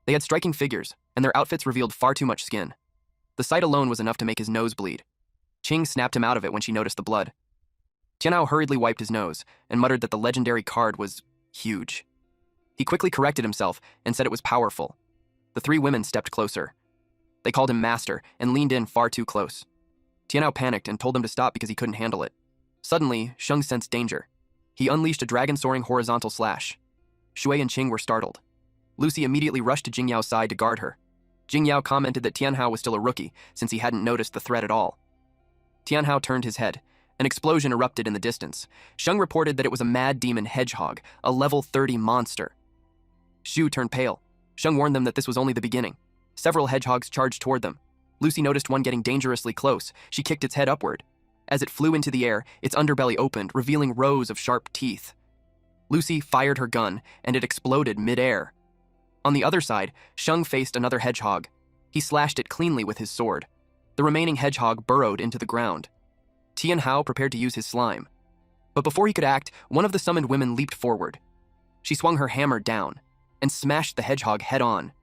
They had striking figures, and their outfits revealed far too much skin. The sight alone was enough to make his nose bleed. Qing snapped him out of it when she noticed the blood. Tianhao hurriedly wiped his nose and muttered that the legendary card was huge. He quickly corrected himself and said it was powerful. The three women stepped closer. They called him master and leaned in far too close. Tianhao panicked and told them to stop because he couldn't handle it. Suddenly, Sheng sensed danger. He unleashed a dragon-soaring horizontal slash. Shui and Qing were startled. Lucy immediately rushed to Jingyao's side to guard her. Jingyao commented that Tianhao was still a rookie, since he hadn't noticed the threat at all. Tianhao turned his head. An explosion erupted in the distance. Sheng reported that it was a mad demon hedgehog, a level 30 monster. Shu turned pale. Sheng warned them that this was only the beginning. Several hedgehogs charged toward them. Lucy noticed one getting dangerously close. She kicked its head upward. As it flew into the air, its underbelly opened, revealing rows of sharp teeth. Lucy fired her gun, and it exploded mid-air. On the other side, Sheng faced another hedgehog. He slashed it cleanly with his sword. The remaining hedgehog burrowed into the ground. Tianhao prepared to use his slime. But before he could act, one of the summoned women leaped forward. She swung her hammer down and smashed the hedgehog head-on.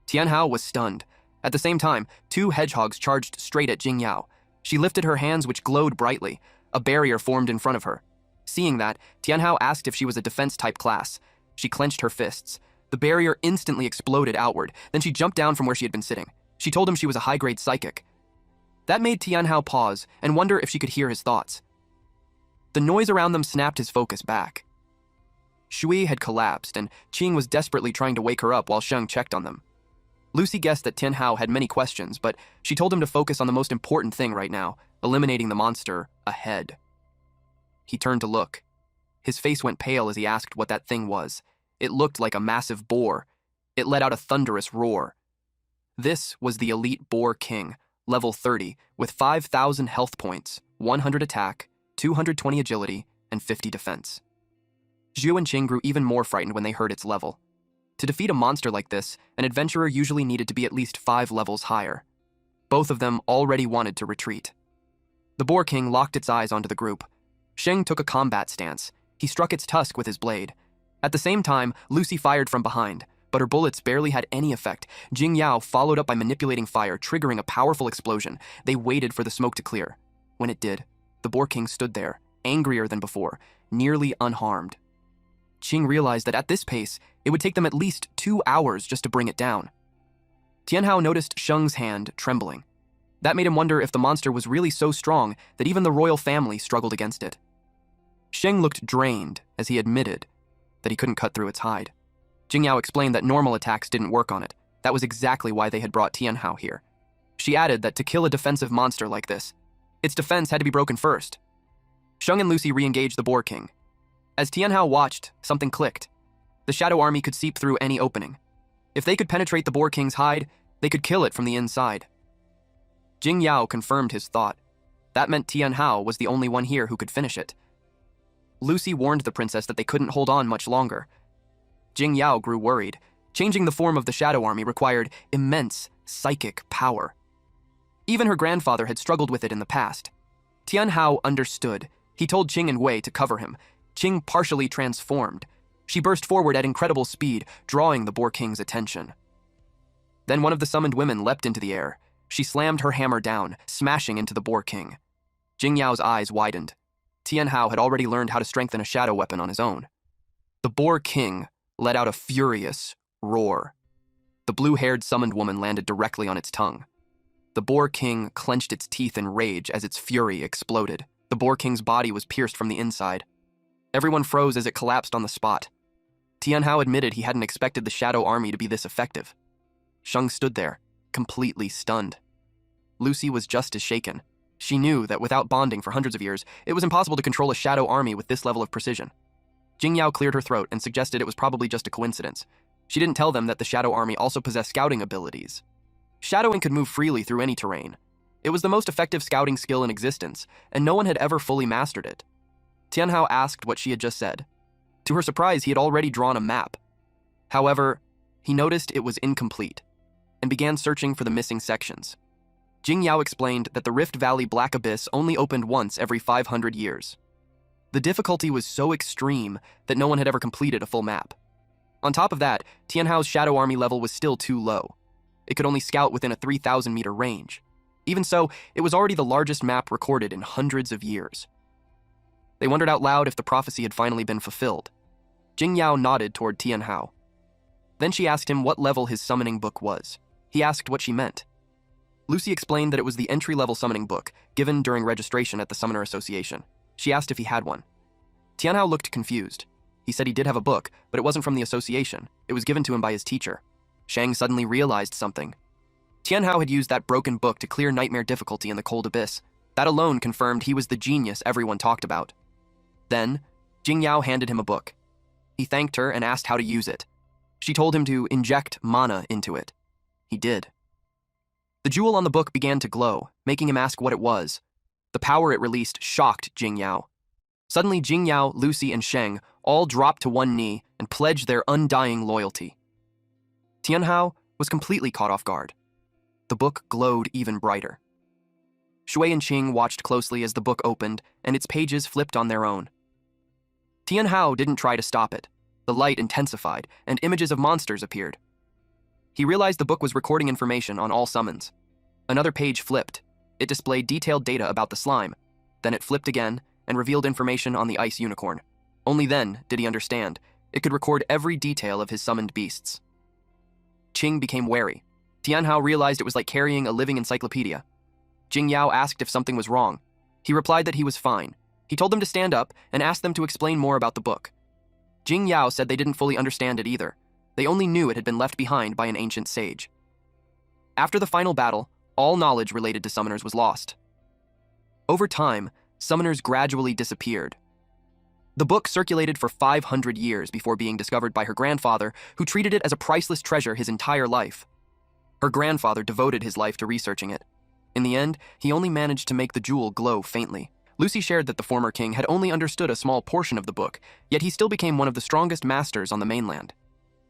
Tianhao was stunned. At the same time, two hedgehogs charged straight at Jingyao. She lifted her hands, which glowed brightly. A barrier formed in front of her. Seeing that, Tianhao asked if she was a defense-type class. She clenched her fists. The barrier instantly exploded outward. Then she jumped down from where she had been sitting. She told him she was a high-grade psychic. That made Tianhao pause and wonder if she could hear his thoughts. The noise around them snapped his focus back. Shui had collapsed, and Qing was desperately trying to wake her up while Sheng checked on them. Lucy guessed that Tianhao had many questions, but she told him to focus on the most important thing right now, eliminating the monster ahead. He turned to look. His face went pale as he asked what that thing was. It looked like a massive boar. It let out a thunderous roar. This was the elite Boar King, level 30, with 5,000 health points, 100 attack, 220 agility, and 50 defense. Zhu and Qing grew even more frightened when they heard its level. To defeat a monster like this, an adventurer usually needed to be at least 5 levels higher. Both of them already wanted to retreat. The Boar King locked its eyes onto the group. Sheng took a combat stance. He struck its tusk with his blade. At the same time, Lucy fired from behind, but her bullets barely had any effect. Jingyao followed up by manipulating fire, triggering a powerful explosion. They waited for the smoke to clear. When it did, the Boar King stood there, angrier than before, nearly unharmed. Qing realized that at this pace, it would take them at least 2 hours just to bring it down. Tianhao noticed Sheng's hand trembling. That made him wonder if the monster was really so strong that even the royal family struggled against it. Sheng looked drained as he admitted that he couldn't cut through its hide. Jingyao explained that normal attacks didn't work on it. That was exactly why they had brought Tianhao here. She added that to kill a defensive monster like this, its defense had to be broken first. Sheng and Lucy re-engaged the Boar King. As Tianhao watched, something clicked. The Shadow Army could seep through any opening. If they could penetrate the Boar King's hide, they could kill it from the inside. Jingyao confirmed his thought. That meant Tianhao was the only one here who could finish it. Lucy warned the princess that they couldn't hold on much longer. Jingyao grew worried. Changing the form of the Shadow Army required immense psychic power. Even her grandfather had struggled with it in the past. Tianhao understood. He told Qing and Wei to cover him. Qing partially transformed. She burst forward at incredible speed, drawing the Boar King's attention. Then one of the summoned women leapt into the air. She slammed her hammer down, smashing into the Boar King. Jingyao's eyes widened. Tianhao had already learned how to strengthen a shadow weapon on his own. The Boar King let out a furious roar. The blue-haired summoned woman landed directly on its tongue. The Boar King clenched its teeth in rage as its fury exploded. The Boar King's body was pierced from the inside. Everyone froze as it collapsed on the spot. Tianhao admitted he hadn't expected the Shadow Army to be this effective. Sheng stood there, completely stunned. Lucy was just as shaken. She knew that without bonding for hundreds of years, it was impossible to control a Shadow Army with this level of precision. Jingyao cleared her throat and suggested it was probably just a coincidence. She didn't tell them that the Shadow Army also possessed scouting abilities. Shadowing could move freely through any terrain. It was the most effective scouting skill in existence, and no one had ever fully mastered it. Tianhao asked what she had just said. To her surprise, he had already drawn a map. However, he noticed it was incomplete, and began searching for the missing sections. Jingyao explained that the Rift Valley Black Abyss only opened once every 500 years. The difficulty was so extreme that no one had ever completed a full map. On top of that, Tianhao's Shadow Army level was still too low. It could only scout within a 3,000-meter range. Even so, it was already the largest map recorded in hundreds of years. They wondered out loud if the prophecy had finally been fulfilled. Jingyao nodded toward Tianhao. Then she asked him what level his summoning book was. He asked what she meant. Lucy explained that it was the entry-level summoning book, given during registration at the Summoner Association. She asked if he had one. Tianhao looked confused. He said he did have a book, but it wasn't from the association. It was given to him by his teacher. Shang suddenly realized something. Tianhao had used that broken book to clear nightmare difficulty in the cold abyss. That alone confirmed he was the genius everyone talked about. Then, Jingyao handed him a book. He thanked her and asked how to use it. She told him to inject mana into it. He did. The jewel on the book began to glow, making him ask what it was. The power it released shocked Jingyao. Suddenly, Jingyao, Lucy, and Sheng all dropped to one knee and pledged their undying loyalty. Tianhao was completely caught off guard. The book glowed even brighter. Shui and Qing watched closely as the book opened and its pages flipped on their own. Tianhao didn't try to stop it. The light intensified, and images of monsters appeared. He realized the book was recording information on all summons. Another page flipped. It displayed detailed data about the slime. Then it flipped again and revealed information on the ice unicorn. Only then did he understand. It could record every detail of his summoned beasts. Qing became wary. Tianhao realized it was like carrying a living encyclopedia. Jingyao asked if something was wrong. He replied that he was fine. He told them to stand up and asked them to explain more about the book. Jingyao said they didn't fully understand it either. They only knew it had been left behind by an ancient sage. After the final battle, all knowledge related to summoners was lost. Over time, summoners gradually disappeared. The book circulated for 500 years before being discovered by her grandfather, who treated it as a priceless treasure his entire life. Her grandfather devoted his life to researching it. In the end, he only managed to make the jewel glow faintly. Lucy shared that the former king had only understood a small portion of the book, yet he still became one of the strongest masters on the mainland.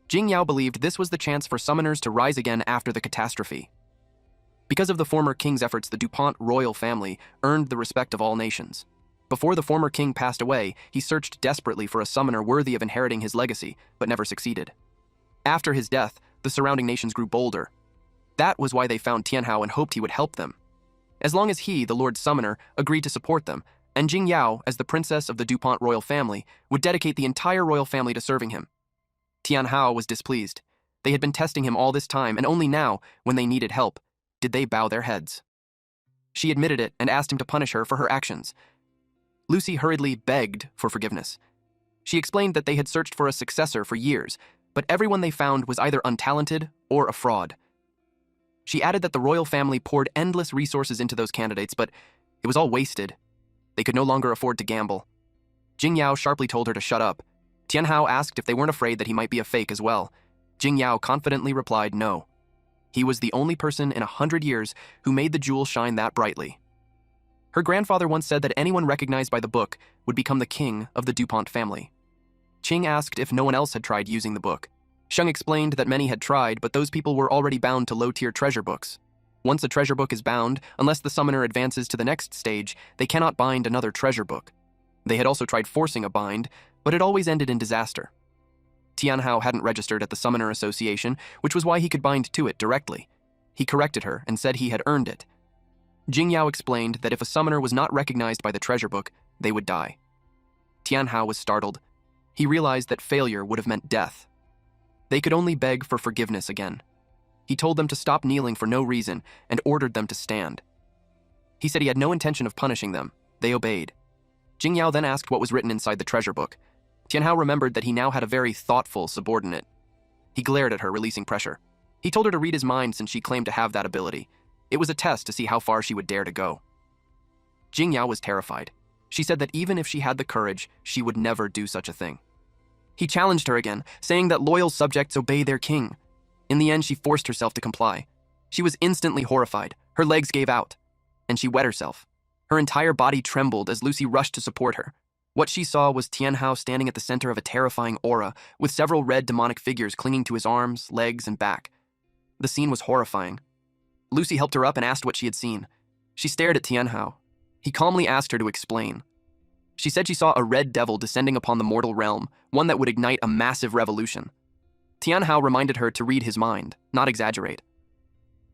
Jingyao believed this was the chance for summoners to rise again after the catastrophe. Because of the former king's efforts, the DuPont royal family earned the respect of all nations. Before the former king passed away, he searched desperately for a summoner worthy of inheriting his legacy, but never succeeded. After his death, the surrounding nations grew bolder. That was why they found Tianhao and hoped he would help them. As long as he, the Lord Summoner, agreed to support them, and Jingyao, as the princess of the DuPont royal family, would dedicate the entire royal family to serving him. Tianhao was displeased. They had been testing him all this time, and only now, when they needed help, did they bow their heads. She admitted it and asked him to punish her for her actions. Lucy hurriedly begged for forgiveness. She explained that they had searched for a successor for years, but everyone they found was either untalented or a fraud. She added that the royal family poured endless resources into those candidates, but it was all wasted. They could no longer afford to gamble. Jingyao sharply told her to shut up. Tianhao asked if they weren't afraid that he might be a fake as well. Jingyao confidently replied no. He was the only person in 100 years who made the jewel shine that brightly. Her grandfather once said that anyone recognized by the book would become the king of the DuPont family. Qing asked if no one else had tried using the book. Sheng explained that many had tried, but those people were already bound to low-tier treasure books. Once a treasure book is bound, unless the summoner advances to the next stage, they cannot bind another treasure book. They had also tried forcing a bind, but it always ended in disaster. Tianhao hadn't registered at the Summoner Association, which was why he could bind to it directly. He corrected her and said he had earned it. Jingyao explained that if a summoner was not recognized by the treasure book, they would die. Tianhao was startled. He realized that failure would have meant death. They could only beg for forgiveness again. He told them to stop kneeling for no reason and ordered them to stand. He said he had no intention of punishing them. They obeyed. Jingyao then asked what was written inside the treasure book. Tianhao remembered that he now had a very thoughtful subordinate. He glared at her, releasing pressure. He told her to read his mind since she claimed to have that ability. It was a test to see how far she would dare to go. Jingyao was terrified. She said that even if she had the courage, she would never do such a thing. He challenged her again, saying that loyal subjects obey their king. In the end, she forced herself to comply. She was instantly horrified. Her legs gave out, and she wet herself. Her entire body trembled as Lucy rushed to support her. What she saw was Tianhao standing at the center of a terrifying aura, with several red demonic figures clinging to his arms, legs, and back. The scene was horrifying. Lucy helped her up and asked what she had seen. She stared at Tianhao. He calmly asked her to explain. She said she saw a red devil descending upon the mortal realm, one that would ignite a massive revolution. Tianhao reminded her to read his mind, not exaggerate.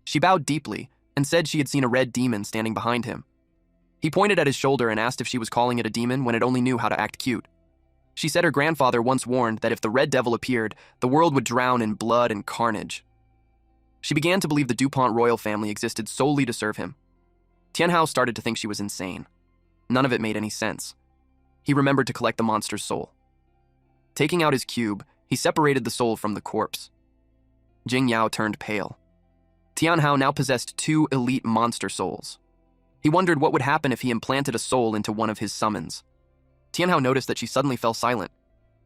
She bowed deeply and said she had seen a red demon standing behind him. He pointed at his shoulder and asked if she was calling it a demon when it only knew how to act cute. She said her grandfather once warned that if the Red Devil appeared, the world would drown in blood and carnage. She began to believe the DuPont royal family existed solely to serve him. Tianhao started to think she was insane. None of it made any sense. He remembered to collect the monster's soul. Taking out his cube, he separated the soul from the corpse. Jing Yao turned pale. Tianhao now possessed 2 elite monster souls. He wondered what would happen if he implanted a soul into one of his summons. Tianhao noticed that she suddenly fell silent.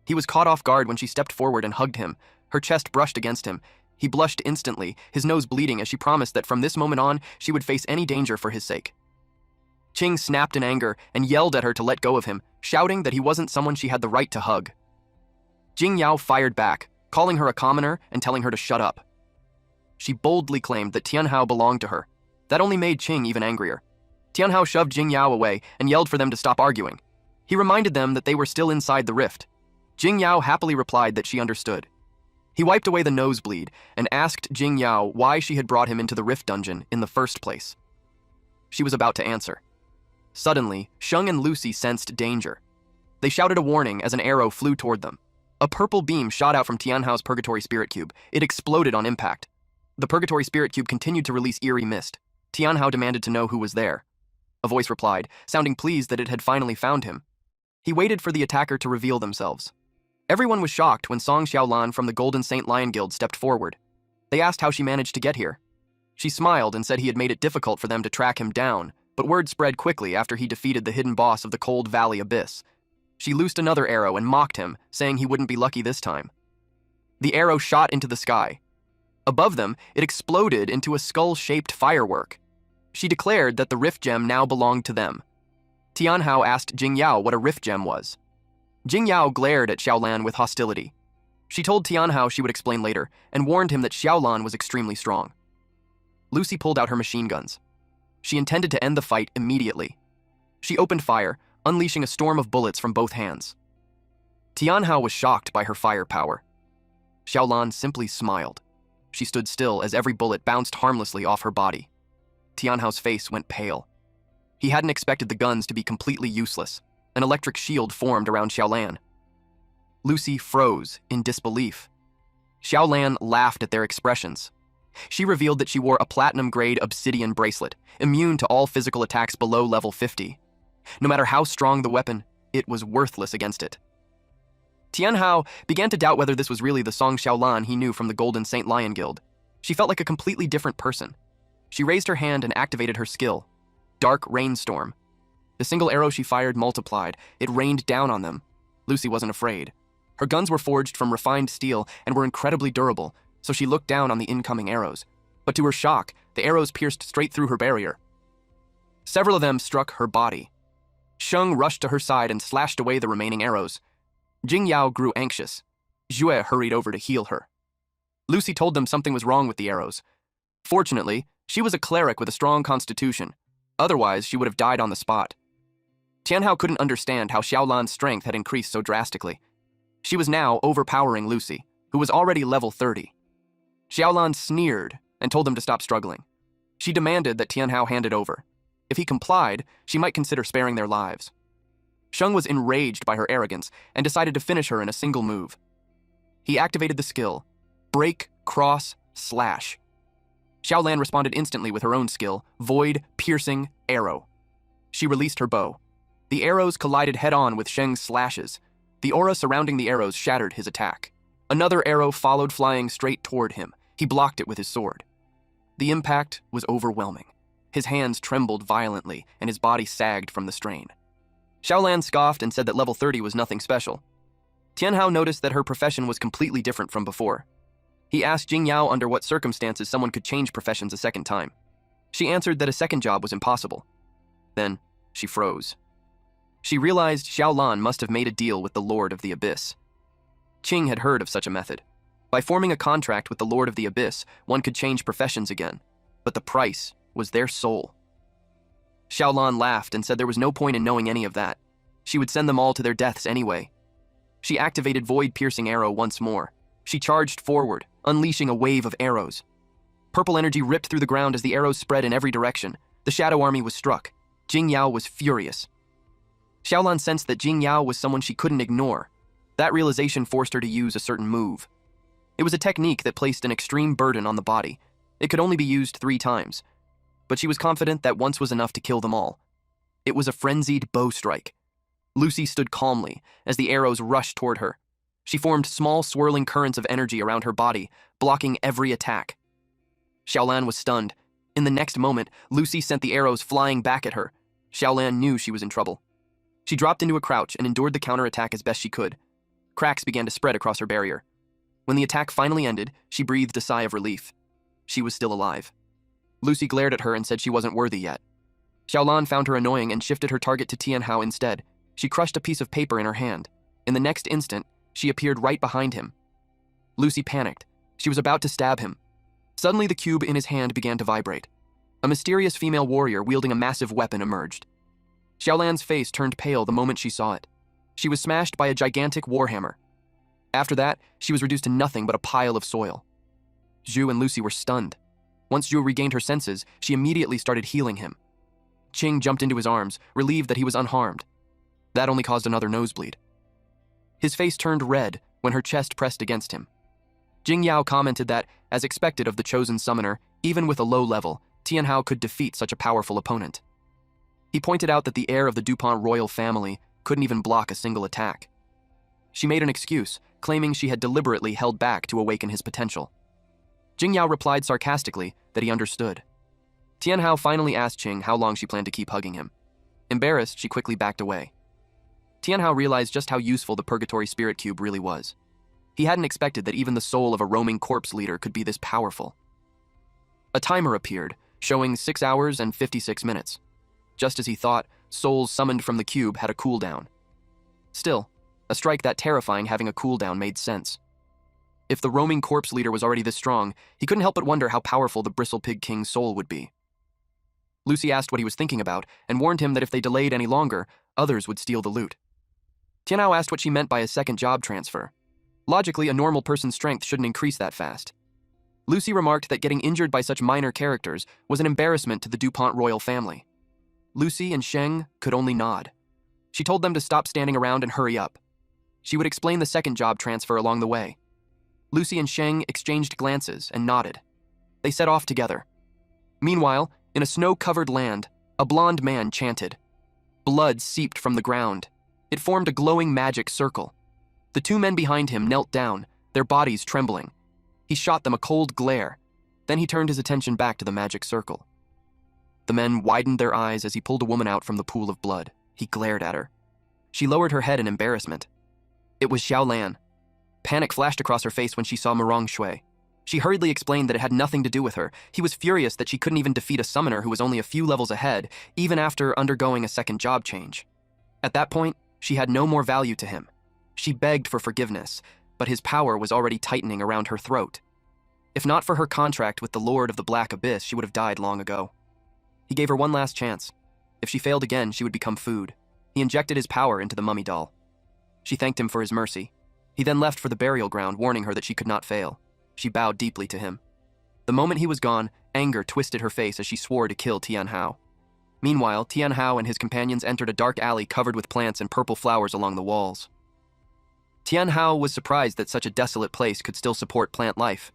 He was caught off guard when she stepped forward and hugged him. Her chest brushed against him. He blushed instantly, his nose bleeding as she promised that from this moment on, she would face any danger for his sake. Qing snapped in anger and yelled at her to let go of him, shouting that he wasn't someone she had the right to hug. Jing Yao fired back, calling her a commoner and telling her to shut up. She boldly claimed that Tianhao belonged to her. That only made Qing even angrier. Tianhao shoved Jing Yao away and yelled for them to stop arguing. He reminded them that they were still inside the rift. Jing Yao happily replied that she understood. He wiped away the nosebleed and asked Jing Yao why she had brought him into the rift dungeon in the first place. She was about to answer. Suddenly, Sheng and Lucy sensed danger. They shouted a warning as an arrow flew toward them. A purple beam shot out from Tianhao's Purgatory Spirit Cube. It exploded on impact. The Purgatory Spirit Cube continued to release eerie mist. Tianhao demanded to know who was there. A voice replied, sounding pleased that it had finally found him. He waited for the attacker to reveal themselves. Everyone was shocked when Song Xiaolan from the Golden Saint Lion Guild stepped forward. They asked how she managed to get here. She smiled and said he had made it difficult for them to track him down, but word spread quickly after he defeated the hidden boss of the Cold Valley Abyss. She loosed another arrow and mocked him, saying he wouldn't be lucky this time. The arrow shot into the sky. Above them, it exploded into a skull-shaped firework. She declared that the Rift Gem now belonged to them. Tianhao asked Jing Yao what a Rift Gem was. Jing Yao glared at Xiaolan with hostility. She told Tianhao she would explain later, and warned him that Xiaolan was extremely strong. Lucy pulled out her machine guns. She intended to end the fight immediately. She opened fire, unleashing a storm of bullets from both hands. Tianhao was shocked by her firepower. Xiaolan simply smiled. She stood still as every bullet bounced harmlessly off her body. Tianhao's face went pale. He hadn't expected the guns to be completely useless. An electric shield formed around Xiaolan. Lucy froze in disbelief. Xiaolan laughed at their expressions. She revealed that she wore a platinum-grade obsidian bracelet, immune to all physical attacks below level 50. No matter how strong the weapon, it was worthless against it. Tianhao began to doubt whether this was really the Song Xiaolan he knew from the Golden Saint Lion Guild. She felt like a completely different person. She raised her hand and activated her skill, Dark Rainstorm. The single arrow she fired multiplied. It rained down on them. Lucy wasn't afraid. Her guns were forged from refined steel and were incredibly durable, so she looked down on the incoming arrows. But to her shock, the arrows pierced straight through her barrier. Several of them struck her body. Sheng rushed to her side and slashed away the remaining arrows. Jing Yao grew anxious. Jue hurried over to heal her. Lucy told them something was wrong with the arrows. Fortunately, she was a cleric with a strong constitution. Otherwise, she would have died on the spot. Tianhao couldn't understand how Xiaolan's strength had increased so drastically. She was now overpowering Lucy, who was already level 30. Xiaolan sneered and told them to stop struggling. She demanded that Tianhao hand it over. If he complied, she might consider sparing their lives. Sheng was enraged by her arrogance and decided to finish her in a single move. He activated the skill, Break, Cross, Slash. Xiaolan responded instantly with her own skill, Void, Piercing, Arrow. She released her bow. The arrows collided head-on with Sheng's slashes. The aura surrounding the arrows shattered his attack. Another arrow followed flying straight toward him. He blocked it with his sword. The impact was overwhelming. His hands trembled violently, and his body sagged from the strain. Xiaolan scoffed and said that level 30 was nothing special. Tianhao noticed that her profession was completely different from before. He asked Jing Yao under what circumstances someone could change professions a second time. She answered that a second job was impossible. Then, she froze. She realized Xiaolan must have made a deal with the Lord of the Abyss. Qing had heard of such a method. By forming a contract with the Lord of the Abyss, one could change professions again, but the price was their soul. Xiaolan laughed and said there was no point in knowing any of that. She would send them all to their deaths anyway. She activated Void Piercing Arrow once more. She charged forward, unleashing a wave of arrows. Purple energy ripped through the ground as the arrows spread in every direction. The Shadow Army was struck. Jing Yao was furious. Xiaolan sensed that Jing Yao was someone she couldn't ignore. That realization forced her to use a certain move. It was a technique that placed an extreme burden on the body. It could only be used 3 times, but she was confident that once was enough to kill them all. It was a frenzied bow strike. Lucy stood calmly as the arrows rushed toward her. She formed small swirling currents of energy around her body, blocking every attack. Xiaolan was stunned. In the next moment, Lucy sent the arrows flying back at her. Xiaolan knew she was in trouble. She dropped into a crouch and endured the counterattack as best she could. Cracks began to spread across her barrier. When the attack finally ended, she breathed a sigh of relief. She was still alive. Lucy glared at her and said she wasn't worthy yet. Xiaolan found her annoying and shifted her target to Tianhao instead. She crushed a piece of paper in her hand. In the next instant, she appeared right behind him. Lucy panicked. She was about to stab him. Suddenly, the cube in his hand began to vibrate. A mysterious female warrior wielding a massive weapon emerged. Xiaolan's face turned pale the moment she saw it. She was smashed by a gigantic warhammer. After that, she was reduced to nothing but a pile of soil. Zhu and Lucy were stunned. Once Zhu regained her senses, she immediately started healing him. Qing jumped into his arms, relieved that he was unharmed. That only caused another nosebleed. His face turned red when her chest pressed against him. Jing Yao commented that, as expected of the chosen summoner, even with a low level, Tianhao could defeat such a powerful opponent. He pointed out that the heir of the DuPont royal family couldn't even block a single attack. She made an excuse, claiming she had deliberately held back to awaken his potential. Jing Yao replied sarcastically that he understood. Tianhao finally asked Qing how long she planned to keep hugging him. Embarrassed, she quickly backed away. Tianhao realized just how useful the Purgatory Spirit Cube really was. He hadn't expected that even the soul of a roaming corpse leader could be this powerful. A timer appeared, showing 6 hours and 56 minutes. Just as he thought, souls summoned from the cube had a cooldown. Still, a strike that terrifying having a cooldown made sense. If the roaming corpse leader was already this strong, he couldn't help but wonder how powerful the Bristlepig King's soul would be. Lucy asked what he was thinking about and warned him that if they delayed any longer, others would steal the loot. Tianhao asked what she meant by a second job transfer. Logically, a normal person's strength shouldn't increase that fast. Lucy remarked that getting injured by such minor characters was an embarrassment to the DuPont royal family. Lucy and Sheng could only nod. She told them to stop standing around and hurry up. She would explain the second job transfer along the way. Lucy and Sheng exchanged glances and nodded. They set off together. Meanwhile, in a snow-covered land, a blond man chanted. Blood seeped from the ground. It formed a glowing magic circle. The 2 men behind him knelt down, their bodies trembling. He shot them a cold glare. Then he turned his attention back to the magic circle. The men widened their eyes as he pulled a woman out from the pool of blood. He glared at her. She lowered her head in embarrassment. It was Xiaolan. Panic flashed across her face when she saw Murong Shui. She hurriedly explained that it had nothing to do with her. He was furious that she couldn't even defeat a summoner who was only a few levels ahead, even after undergoing a second job change. At that point, she had no more value to him. She begged for forgiveness, but his power was already tightening around her throat. If not for her contract with the Lord of the Black Abyss, she would have died long ago. He gave her one last chance. If she failed again, she would become food. He injected his power into the mummy doll. She thanked him for his mercy. He then left for the burial ground, warning her that she could not fail. She bowed deeply to him. The moment he was gone, anger twisted her face as she swore to kill Tianhao. Meanwhile, Tianhao and his companions entered a dark alley covered with plants and purple flowers along the walls. Tianhao was surprised that such a desolate place could still support plant life.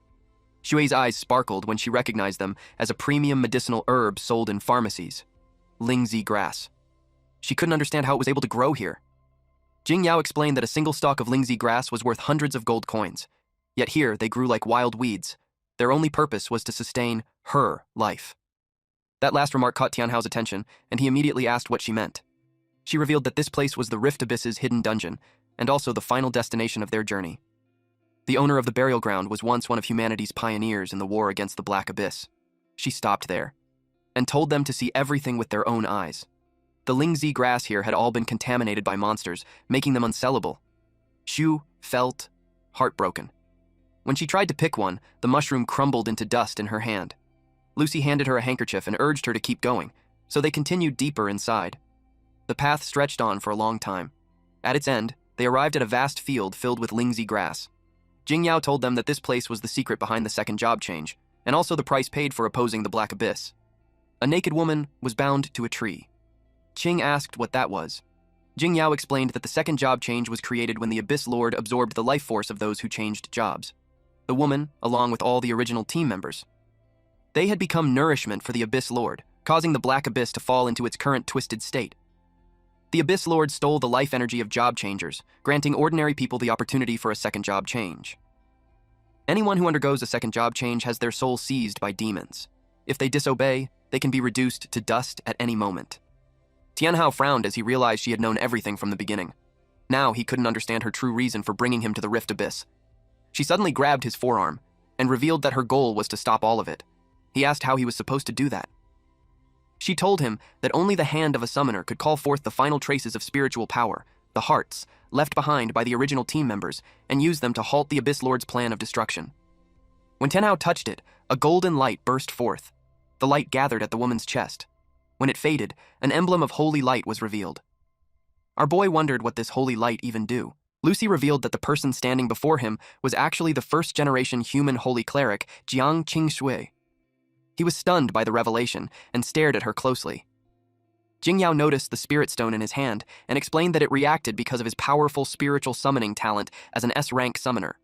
Xue's eyes sparkled when she recognized them as a premium medicinal herb sold in pharmacies. Lingzi grass. She couldn't understand how it was able to grow here. Jing Yao explained that a single stalk of Lingzi grass was worth hundreds of gold coins. Yet here, they grew like wild weeds. Their only purpose was to sustain her life. That last remark caught Tianhao's attention, and he immediately asked what she meant. She revealed that this place was the Rift Abyss's hidden dungeon, and also the final destination of their journey. The owner of the burial ground was once one of humanity's pioneers in the war against the Black Abyss. She stopped there, and told them to see everything with their own eyes. The Lingzi grass here had all been contaminated by monsters, making them unsellable. Xu felt heartbroken. When she tried to pick one, the mushroom crumbled into dust in her hand. Lucy handed her a handkerchief and urged her to keep going, so they continued deeper inside. The path stretched on for a long time. At its end, they arrived at a vast field filled with Lingzi grass. Jing Yao told them that this place was the secret behind the second job change, and also the price paid for opposing the Black Abyss. A naked woman was bound to a tree. Qing asked what that was. Jingyao explained that the second job change was created when the Abyss Lord absorbed the life force of those who changed jobs. The woman, along with all the original team members. They had become nourishment for the Abyss Lord, causing the Black Abyss to fall into its current twisted state. The Abyss Lord stole the life energy of job changers, granting ordinary people the opportunity for a second job change. Anyone who undergoes a second job change has their soul seized by demons. If they disobey, they can be reduced to dust at any moment. Tianhao frowned as he realized she had known everything from the beginning. Now he couldn't understand her true reason for bringing him to the Rift Abyss. She suddenly grabbed his forearm and revealed that her goal was to stop all of it. He asked how he was supposed to do that. She told him that only the hand of a summoner could call forth the final traces of spiritual power, the hearts, left behind by the original team members, and use them to halt the Abyss Lord's plan of destruction. When Tianhao touched it, a golden light burst forth. The light gathered at the woman's chest. When it faded, an emblem of holy light was revealed. Our boy wondered what this holy light even do. Lucy revealed that the person standing before him was actually the first-generation human holy cleric, Jiang Qingshui. He was stunned by the revelation and stared at her closely. Jingyao noticed the spirit stone in his hand and explained that it reacted because of his powerful spiritual summoning talent as an S-rank summoner.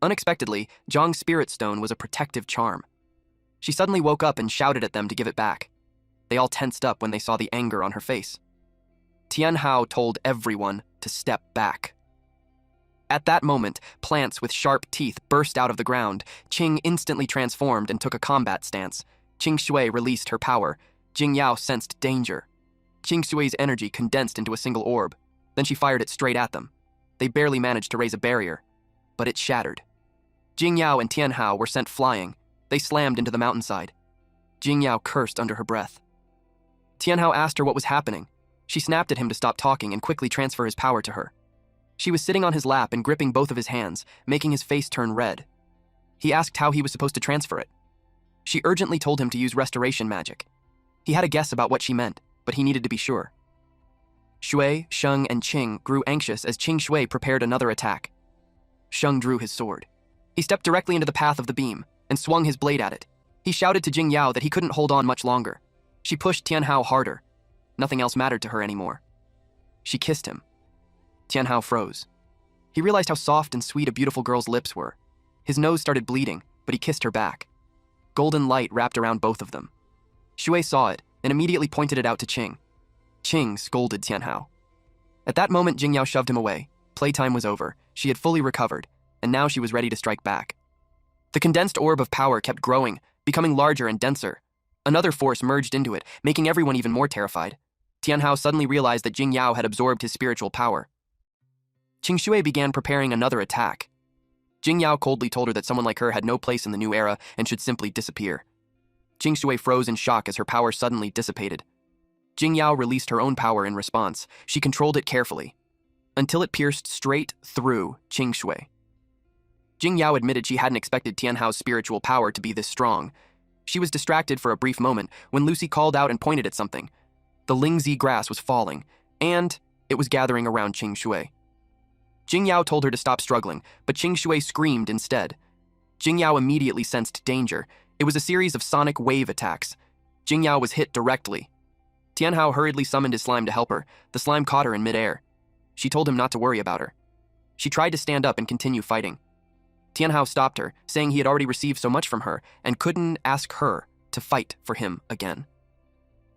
Unexpectedly, Jiang's spirit stone was a protective charm. She suddenly woke up and shouted at them to give it back. They all tensed up when they saw the anger on her face. Tianhao told everyone to step back. At that moment, plants with sharp teeth burst out of the ground. Qing instantly transformed and took a combat stance. Qingshui released her power. Jingyao sensed danger. Qingshui's energy condensed into a single orb. Then she fired it straight at them. They barely managed to raise a barrier, but it shattered. Jingyao and Tianhao were sent flying. They slammed into the mountainside. Jingyao cursed under her breath. Tianhao asked her what was happening. She snapped at him to stop talking and quickly transfer his power to her. She was sitting on his lap and gripping both of his hands, making his face turn red. He asked how he was supposed to transfer it. She urgently told him to use restoration magic. He had a guess about what she meant, but he needed to be sure. Shui, Sheng, and Qing grew anxious as Qing Shui prepared another attack. Sheng drew his sword. He stepped directly into the path of the beam and swung his blade at it. He shouted to Jingyao that he couldn't hold on much longer. She pushed Tianhao harder. Nothing else mattered to her anymore. She kissed him. Tianhao froze. He realized how soft and sweet a beautiful girl's lips were. His nose started bleeding, but he kissed her back. Golden light wrapped around both of them. Shui saw it and immediately pointed it out to Qing. Qing scolded Tianhao. At that moment, Jingyao shoved him away. Playtime was over. She had fully recovered, and now she was ready to strike back. The condensed orb of power kept growing, becoming larger and denser. Another force merged into it, making everyone even more terrified. Tianhao suddenly realized that Jingyao had absorbed his spiritual power. Qingshui began preparing another attack. Jingyao coldly told her that someone like her had no place in the new era and should simply disappear. Qingshui froze in shock as her power suddenly dissipated. Jingyao released her own power in response. She controlled it carefully, until it pierced straight through Qingshui. Jingyao admitted she hadn't expected Tianhao's spiritual power to be this strong. She was distracted for a brief moment when Lucy called out and pointed at something. The Lingzi grass was falling, and it was gathering around Qingshui. Jingyao told her to stop struggling, but Qingshui screamed instead. Jingyao immediately sensed danger. It was a series of sonic wave attacks. Jingyao was hit directly. Tianhao hurriedly summoned his slime to help her. The slime caught her in midair. She told him not to worry about her. She tried to stand up and continue fighting. Tianhao stopped her, saying he had already received so much from her and couldn't ask her to fight for him again.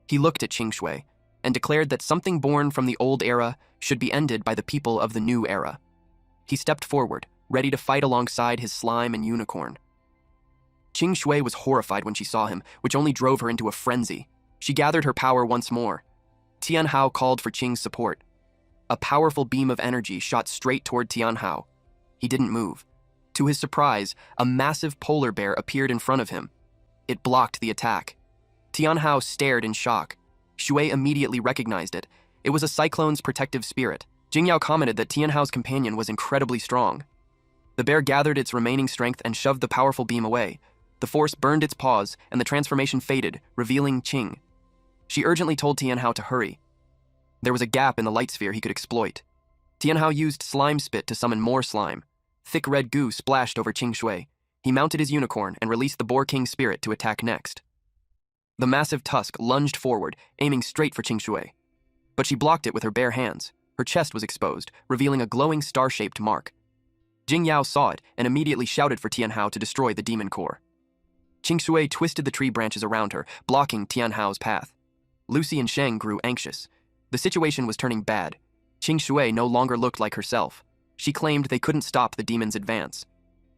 He looked at Qingshui and declared that something born from the old era should be ended by the people of the new era. He stepped forward, ready to fight alongside his slime and unicorn. Qingshui was horrified when she saw him, which only drove her into a frenzy. She gathered her power once more. Tianhao called for Qing's support. A powerful beam of energy shot straight toward Tianhao. He didn't move. To his surprise, a massive polar bear appeared in front of him. It blocked the attack. Tianhao stared in shock. Shui immediately recognized it. It was a cyclone's protective spirit. Jingyao commented that Tianhao's companion was incredibly strong. The bear gathered its remaining strength and shoved the powerful beam away. The force burned its paws, and the transformation faded, revealing Qing. She urgently told Tianhao to hurry. There was a gap in the light sphere he could exploit. Tianhao used slime spit to summon more slime. Thick red goo splashed over Qingshui. He mounted his unicorn and released the Boar King spirit to attack next. The massive tusk lunged forward, aiming straight for Qingshui. but she blocked it with her bare hands. Her chest was exposed, revealing a glowing star-shaped mark. Jing Yao saw it and immediately shouted for Tianhao to destroy the demon core. Qing Shui twisted the tree branches around her, blocking Tianhao's path. Lucy and Sheng grew anxious. The situation was turning bad. Qing Shui no longer looked like herself. She claimed they couldn't stop the demon's advance.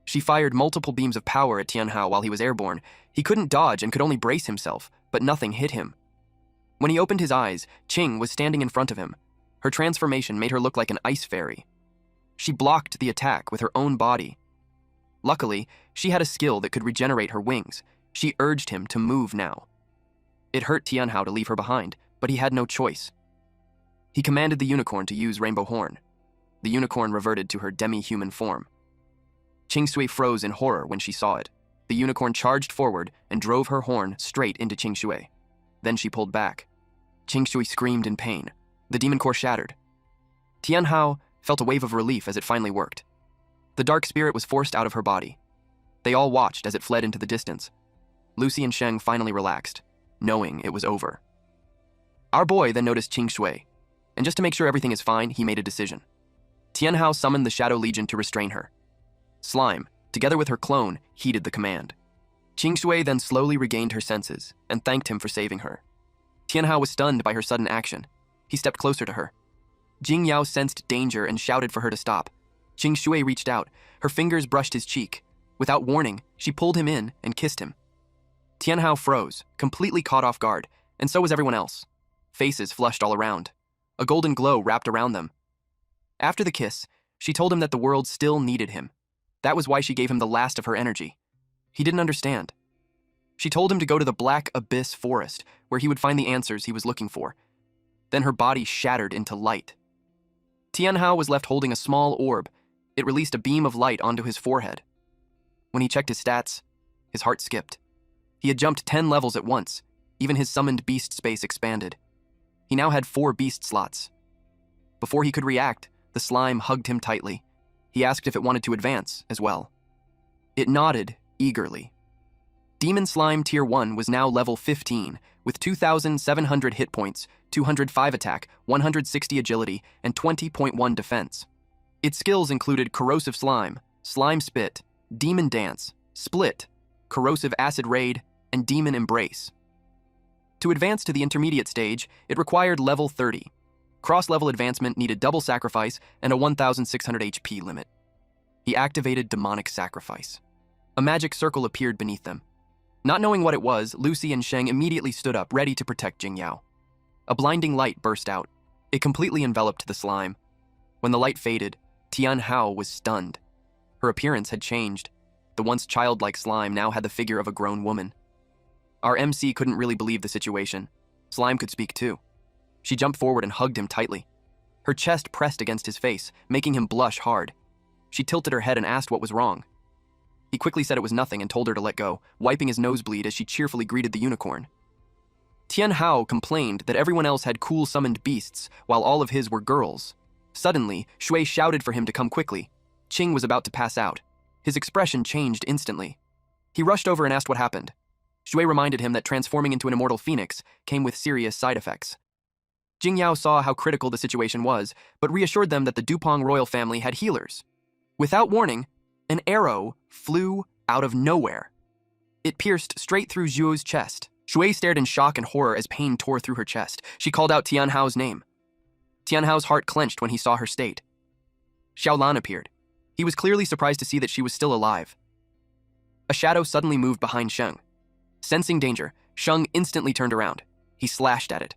She fired multiple beams of power at Tianhao while he was airborne. He couldn't dodge and could only brace himself, but nothing hit him. When he opened his eyes, Qing was standing in front of him. Her transformation made her look like an ice fairy. She blocked the attack with her own body. Luckily, she had a skill that could regenerate her wings. She urged him to move now. It hurt Tianhao to leave her behind, but he had no choice. He commanded the unicorn to use Rainbow Horn. The unicorn reverted to her demi-human form. Qing Shui froze in horror when she saw it. The unicorn charged forward and drove her horn straight into Qing Shui. Then she pulled back. Qing Shui screamed in pain. The demon core shattered. Tianhao felt a wave of relief as it finally worked. The dark spirit was forced out of her body. They all watched as it fled into the distance. Lucy and Sheng finally relaxed, knowing it was over. Our boy then noticed Qing Shui, and just to make sure everything is fine, he made a decision. Tianhao summoned the Shadow Legion to restrain her. Slime, together with her clone, heeded the command. Qing Shui then slowly regained her senses and thanked him for saving her. Tianhao was stunned by her sudden action. He stepped closer to her. Jing Yao sensed danger and shouted for her to stop. Qing Shui reached out. Her fingers brushed his cheek. Without warning, she pulled him in and kissed him. Tianhao froze, completely caught off guard, and so was everyone else. Faces flushed all around. A golden glow wrapped around them. After the kiss, she told him that the world still needed him. That was why she gave him the last of her energy. He didn't understand. She told him to go to the Black Abyss Forest, where he would find the answers he was looking for. Then her body shattered into light. Tianhao was left holding a small orb. It released a beam of light onto his forehead. When he checked his stats, his heart skipped. He had jumped 10 levels at once. Even his summoned beast space expanded. He now had 4 beast slots. Before he could react, the slime hugged him tightly. He asked if it wanted to advance as well. It nodded eagerly. Demon Slime Tier 1 was now level 15, with 2,700 hit points, 205 attack, 160 agility, and 20.1 defense. Its skills included Corrosive Slime, Slime Spit, Demon Dance, Split, Corrosive Acid Raid, and Demon Embrace. To advance to the intermediate stage, it required level 30. Cross-level advancement needed double sacrifice and a 1,600 HP limit. He activated Demonic Sacrifice. A magic circle appeared beneath them. Not knowing what it was, Lucy and Sheng immediately stood up, ready to protect Jing Yao. A blinding light burst out. It completely enveloped the slime. When the light faded, Tianhao was stunned. Her appearance had changed. The once childlike slime now had the figure of a grown woman. Our MC couldn't really believe the situation. Slime could speak too. She jumped forward and hugged him tightly. Her chest pressed against his face, making him blush hard. She tilted her head and asked what was wrong. He quickly said it was nothing and told her to let go, wiping his nosebleed as she cheerfully greeted the unicorn. Tianhao complained that everyone else had cool summoned beasts, while all of his were girls. Suddenly, Shui shouted for him to come quickly. Qing was about to pass out. His expression changed instantly. He rushed over and asked what happened. Shui reminded him that transforming into an immortal phoenix came with serious side effects. Jing Yao saw how critical the situation was, but reassured them that the Dupong royal family had healers. Without warning, an arrow flew out of nowhere. It pierced straight through Zhuo's chest. Shui stared in shock and horror as pain tore through her chest. She called out Tianhao's name. Tianhao's heart clenched when he saw her state. Xiaolan appeared. He was clearly surprised to see that she was still alive. A shadow suddenly moved behind Sheng. Sensing danger, Sheng instantly turned around. He slashed at it.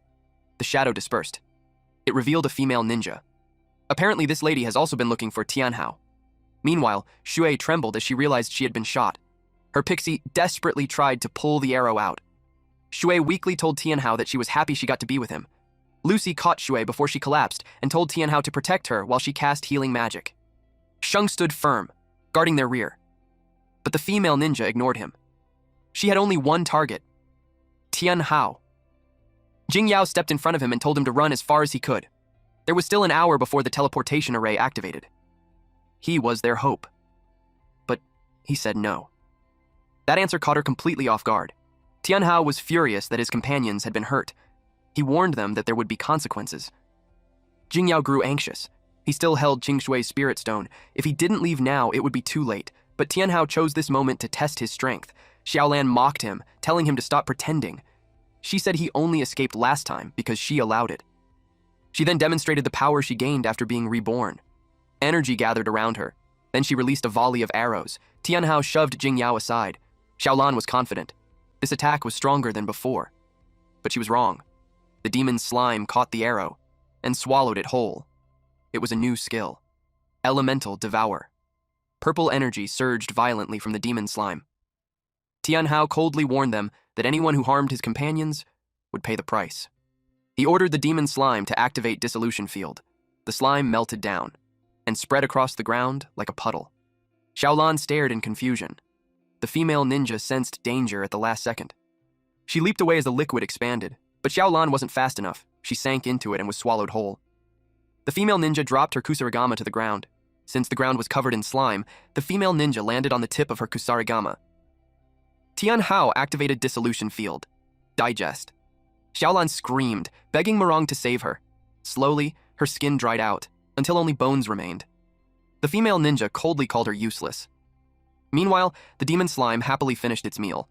The shadow dispersed. It revealed a female ninja. Apparently this lady has also been looking for Tianhao. Meanwhile, Shui trembled as she realized she had been shot. Her pixie desperately tried to pull the arrow out. Shui weakly told Tianhao that she was happy she got to be with him. Lucy caught Shui before she collapsed and told Tianhao to protect her while she cast healing magic. Sheng stood firm, guarding their rear. But the female ninja ignored him. She had only one target, Tianhao. Jing Yao stepped in front of him and told him to run as far as he could. There was still an hour before the teleportation array activated. He was their hope. But he said no. That answer caught her completely off guard. Tianhao was furious that his companions had been hurt. He warned them that there would be consequences. Jingyao grew anxious. He still held Qingshui's spirit stone. If he didn't leave now, it would be too late. But Tianhao chose this moment to test his strength. Xiaolan mocked him, telling him to stop pretending. She said he only escaped last time because she allowed it. She then demonstrated the power she gained after being reborn. Energy gathered around her. Then she released a volley of arrows. Tianhao shoved Jingyao aside. Xiaolan was confident. This attack was stronger than before. But she was wrong. The demon's slime caught the arrow and swallowed it whole. It was a new skill. Elemental Devour. Purple energy surged violently from the demon slime. Tianhao coldly warned them that anyone who harmed his companions would pay the price. He ordered the demon slime to activate Dissolution Field. The slime melted down and spread across the ground like a puddle. Xiaolan stared in confusion. The female ninja sensed danger at the last second. She leaped away as the liquid expanded, but Xiaolan wasn't fast enough. She sank into it and was swallowed whole. The female ninja dropped her kusarigama to the ground. Since the ground was covered in slime, the female ninja landed on the tip of her kusarigama. Tianhao activated Dissolution Field. Digest. Xiaolan screamed, begging Murong to save her. Slowly, her skin dried out, until only bones remained. The female ninja coldly called her useless. Meanwhile, the demon slime happily finished its meal.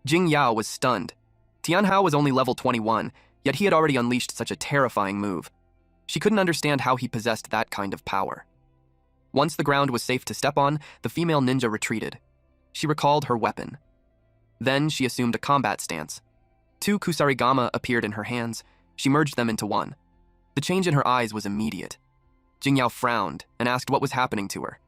Jingyao was stunned. Tianhao was only level 21, yet he had already unleashed such a terrifying move. She couldn't understand how he possessed that kind of power. Once the ground was safe to step on, the female ninja retreated. She recalled her weapon. Then she assumed a combat stance. 2 kusarigama appeared in her hands. She merged them into one. The change in her eyes was immediate. Jingyao frowned and asked what was happening to her.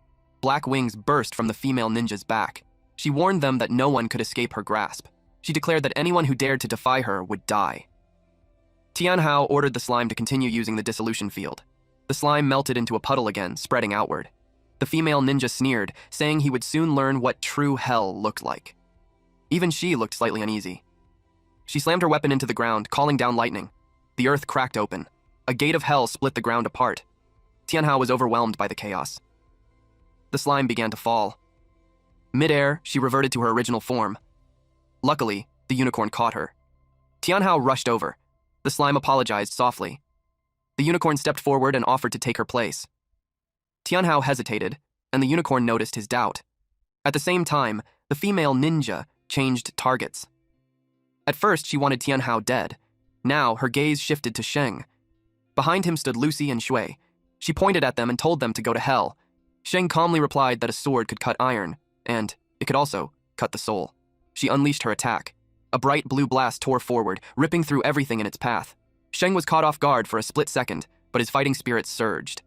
Black wings burst from the female ninja's back. She warned them that no one could escape her grasp. She declared that anyone who dared to defy her would die. Tianhao ordered the slime to continue using the Dissolution Field. The slime melted into a puddle again, spreading outward. The female ninja sneered, saying he would soon learn what true hell looked like. Even she looked slightly uneasy. She slammed her weapon into the ground, calling down lightning. The earth cracked open. A gate of hell split the ground apart. Tianhao was overwhelmed by the chaos. The slime began to fall. Mid-air, she reverted to her original form. Luckily, the unicorn caught her. Tianhao rushed over. The slime apologized softly. The unicorn stepped forward and offered to take her place. Tianhao hesitated, and the unicorn noticed his doubt. At the same time, the female ninja changed targets. At first, she wanted Tianhao dead. Now, her gaze shifted to Sheng. Behind him stood Lucy and Shui. She pointed at them and told them to go to hell. Sheng calmly replied that a sword could cut iron, and it could also cut the soul. She unleashed her attack. A bright blue blast tore forward, ripping through everything in its path. Sheng was caught off guard for a split second, but his fighting spirit surged.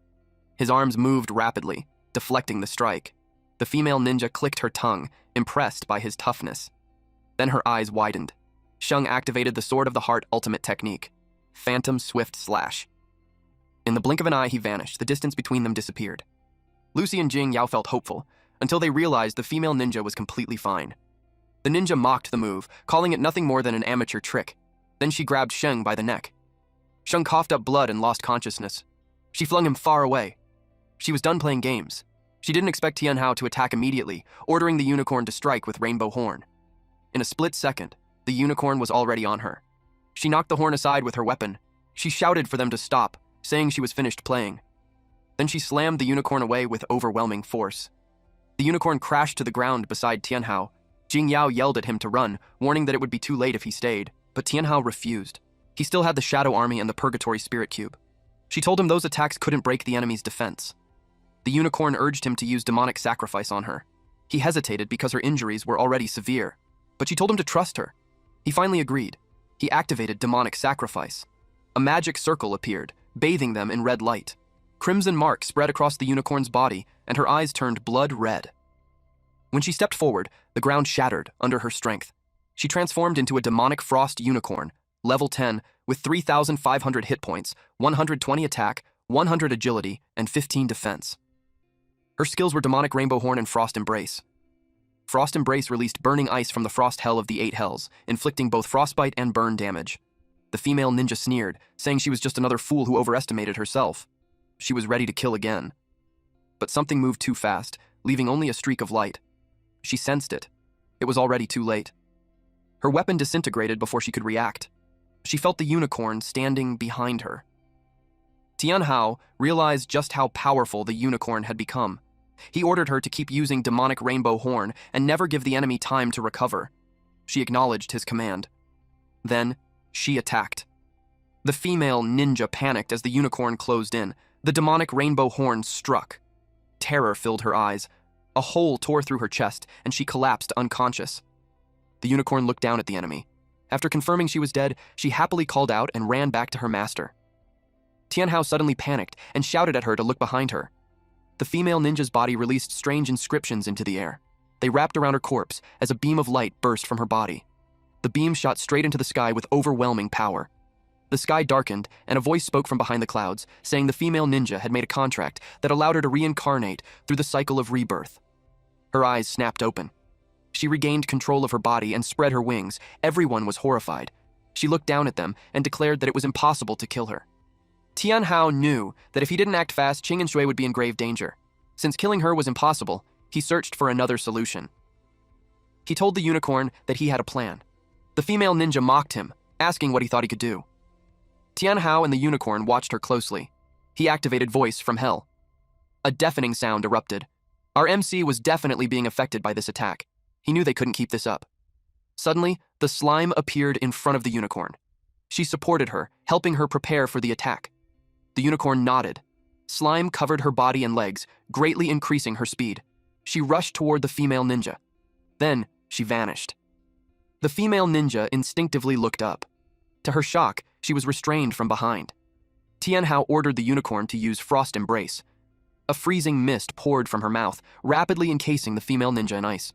His arms moved rapidly, deflecting the strike. The female ninja clicked her tongue, impressed by his toughness. Then her eyes widened. Sheng activated the Sword of the Heart ultimate technique, Phantom Swift Slash. In the blink of an eye, he vanished. The distance between them disappeared. Lucy and Jingyao felt hopeful, until they realized the female ninja was completely fine. The ninja mocked the move, calling it nothing more than an amateur trick. Then she grabbed Sheng by the neck. Sheng coughed up blood and lost consciousness. She flung him far away. She was done playing games. She didn't expect Tianhao to attack immediately, ordering the unicorn to strike with Rainbow Horn. In a split second, the unicorn was already on her. She knocked the horn aside with her weapon. She shouted for them to stop, saying she was finished playing. Then she slammed the unicorn away with overwhelming force. The unicorn crashed to the ground beside Tianhao. Jingyao yelled at him to run, warning that it would be too late if he stayed, but Tianhao refused. He still had the Shadow Army and the Purgatory Spirit Cube. She told him those attacks couldn't break the enemy's defense. The unicorn urged him to use demonic sacrifice on her. He hesitated because her injuries were already severe, but she told him to trust her. He finally agreed. He activated demonic sacrifice. A magic circle appeared, bathing them in red light. Crimson marks spread across the unicorn's body, and her eyes turned blood red. When she stepped forward, the ground shattered under her strength. She transformed into a demonic frost unicorn, level 10, with 3,500 hit points, 120 attack, 100 agility, and 15 defense. Her skills were Demonic Rainbow Horn and Frost Embrace. Frost Embrace released burning ice from the frost hell of the 8 hells, inflicting both frostbite and burn damage. The female ninja sneered, saying she was just another fool who overestimated herself. She was ready to kill again. But something moved too fast, leaving only a streak of light. She sensed it. It was already too late. Her weapon disintegrated before she could react. she felt the unicorn standing behind her. Tianhao realized just how powerful the unicorn had become. He ordered her to keep using demonic rainbow horn and never give the enemy time to recover. She acknowledged his command. Then, she attacked. The female ninja panicked as the unicorn closed in. The demonic rainbow horn struck. Terror filled her eyes. A hole tore through her chest, and she collapsed unconscious. The unicorn looked down at the enemy. After confirming she was dead, she happily called out and ran back to her master. Tianhao suddenly panicked and shouted at her to look behind her. The female ninja's body released strange inscriptions into the air. They wrapped around her corpse as a beam of light burst from her body. The beam shot straight into the sky with overwhelming power. The sky darkened, and a voice spoke from behind the clouds, saying the female ninja had made a contract that allowed her to reincarnate through the cycle of rebirth. Her eyes snapped open. She regained control of her body and spread her wings. Everyone was horrified. She looked down at them and declared that it was impossible to kill her. Tianhao knew that if he didn't act fast, Qing and Shui would be in grave danger. Since killing her was impossible, he searched for another solution. He told the unicorn that he had a plan. The female ninja mocked him, asking what he thought he could do. Tianhao and the unicorn watched her closely. He activated Voice from Hell. A deafening sound erupted. Our MC was definitely being affected by this attack. He knew they couldn't keep this up. Suddenly, the slime appeared in front of the unicorn. She supported her, helping her prepare for the attack. The unicorn nodded. Slime covered her body and legs, greatly increasing her speed. She rushed toward the female ninja. Then, she vanished. The female ninja instinctively looked up. To her shock, she was restrained from behind. Tianhao ordered the unicorn to use Frost Embrace. A freezing mist poured from her mouth, rapidly encasing the female ninja in ice.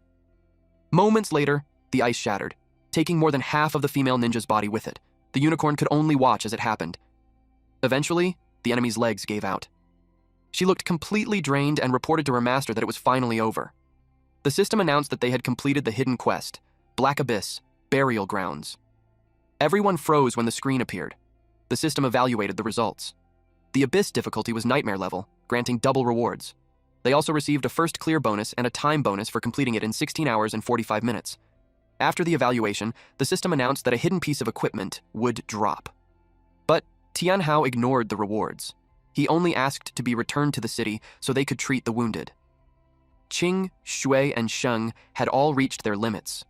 Moments later, the ice shattered, taking more than half of the female ninja's body with it. The unicorn could only watch as it happened. Eventually, the enemy's legs gave out. She looked completely drained and reported to her master that it was finally over. The system announced that they had completed the hidden quest, Black Abyss, Burial Grounds. Everyone froze when the screen appeared. The system evaluated the results. The Abyss difficulty was Nightmare level, granting double rewards. They also received a first clear bonus and a time bonus for completing it in 16 hours and 45 minutes. After the evaluation, the system announced that a hidden piece of equipment would drop. But Tianhao ignored the rewards. He only asked to be returned to the city so they could treat the wounded. Qing, Shui, and Sheng had all reached their limits.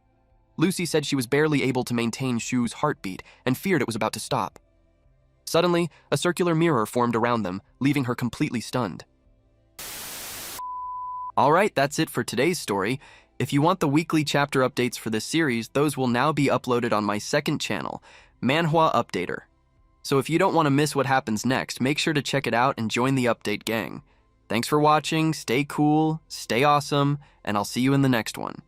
Lucy said she was barely able to maintain Shu's heartbeat and feared it was about to stop. Suddenly, a circular mirror formed around them, leaving her completely stunned. Alright, that's it for today's story. If you want the weekly chapter updates for this series, those will now be uploaded on my second channel, Manhwa Updater. So if you don't want to miss what happens next, make sure to check it out and join the update gang. Thanks for watching, stay cool, stay awesome, and I'll see you in the next one.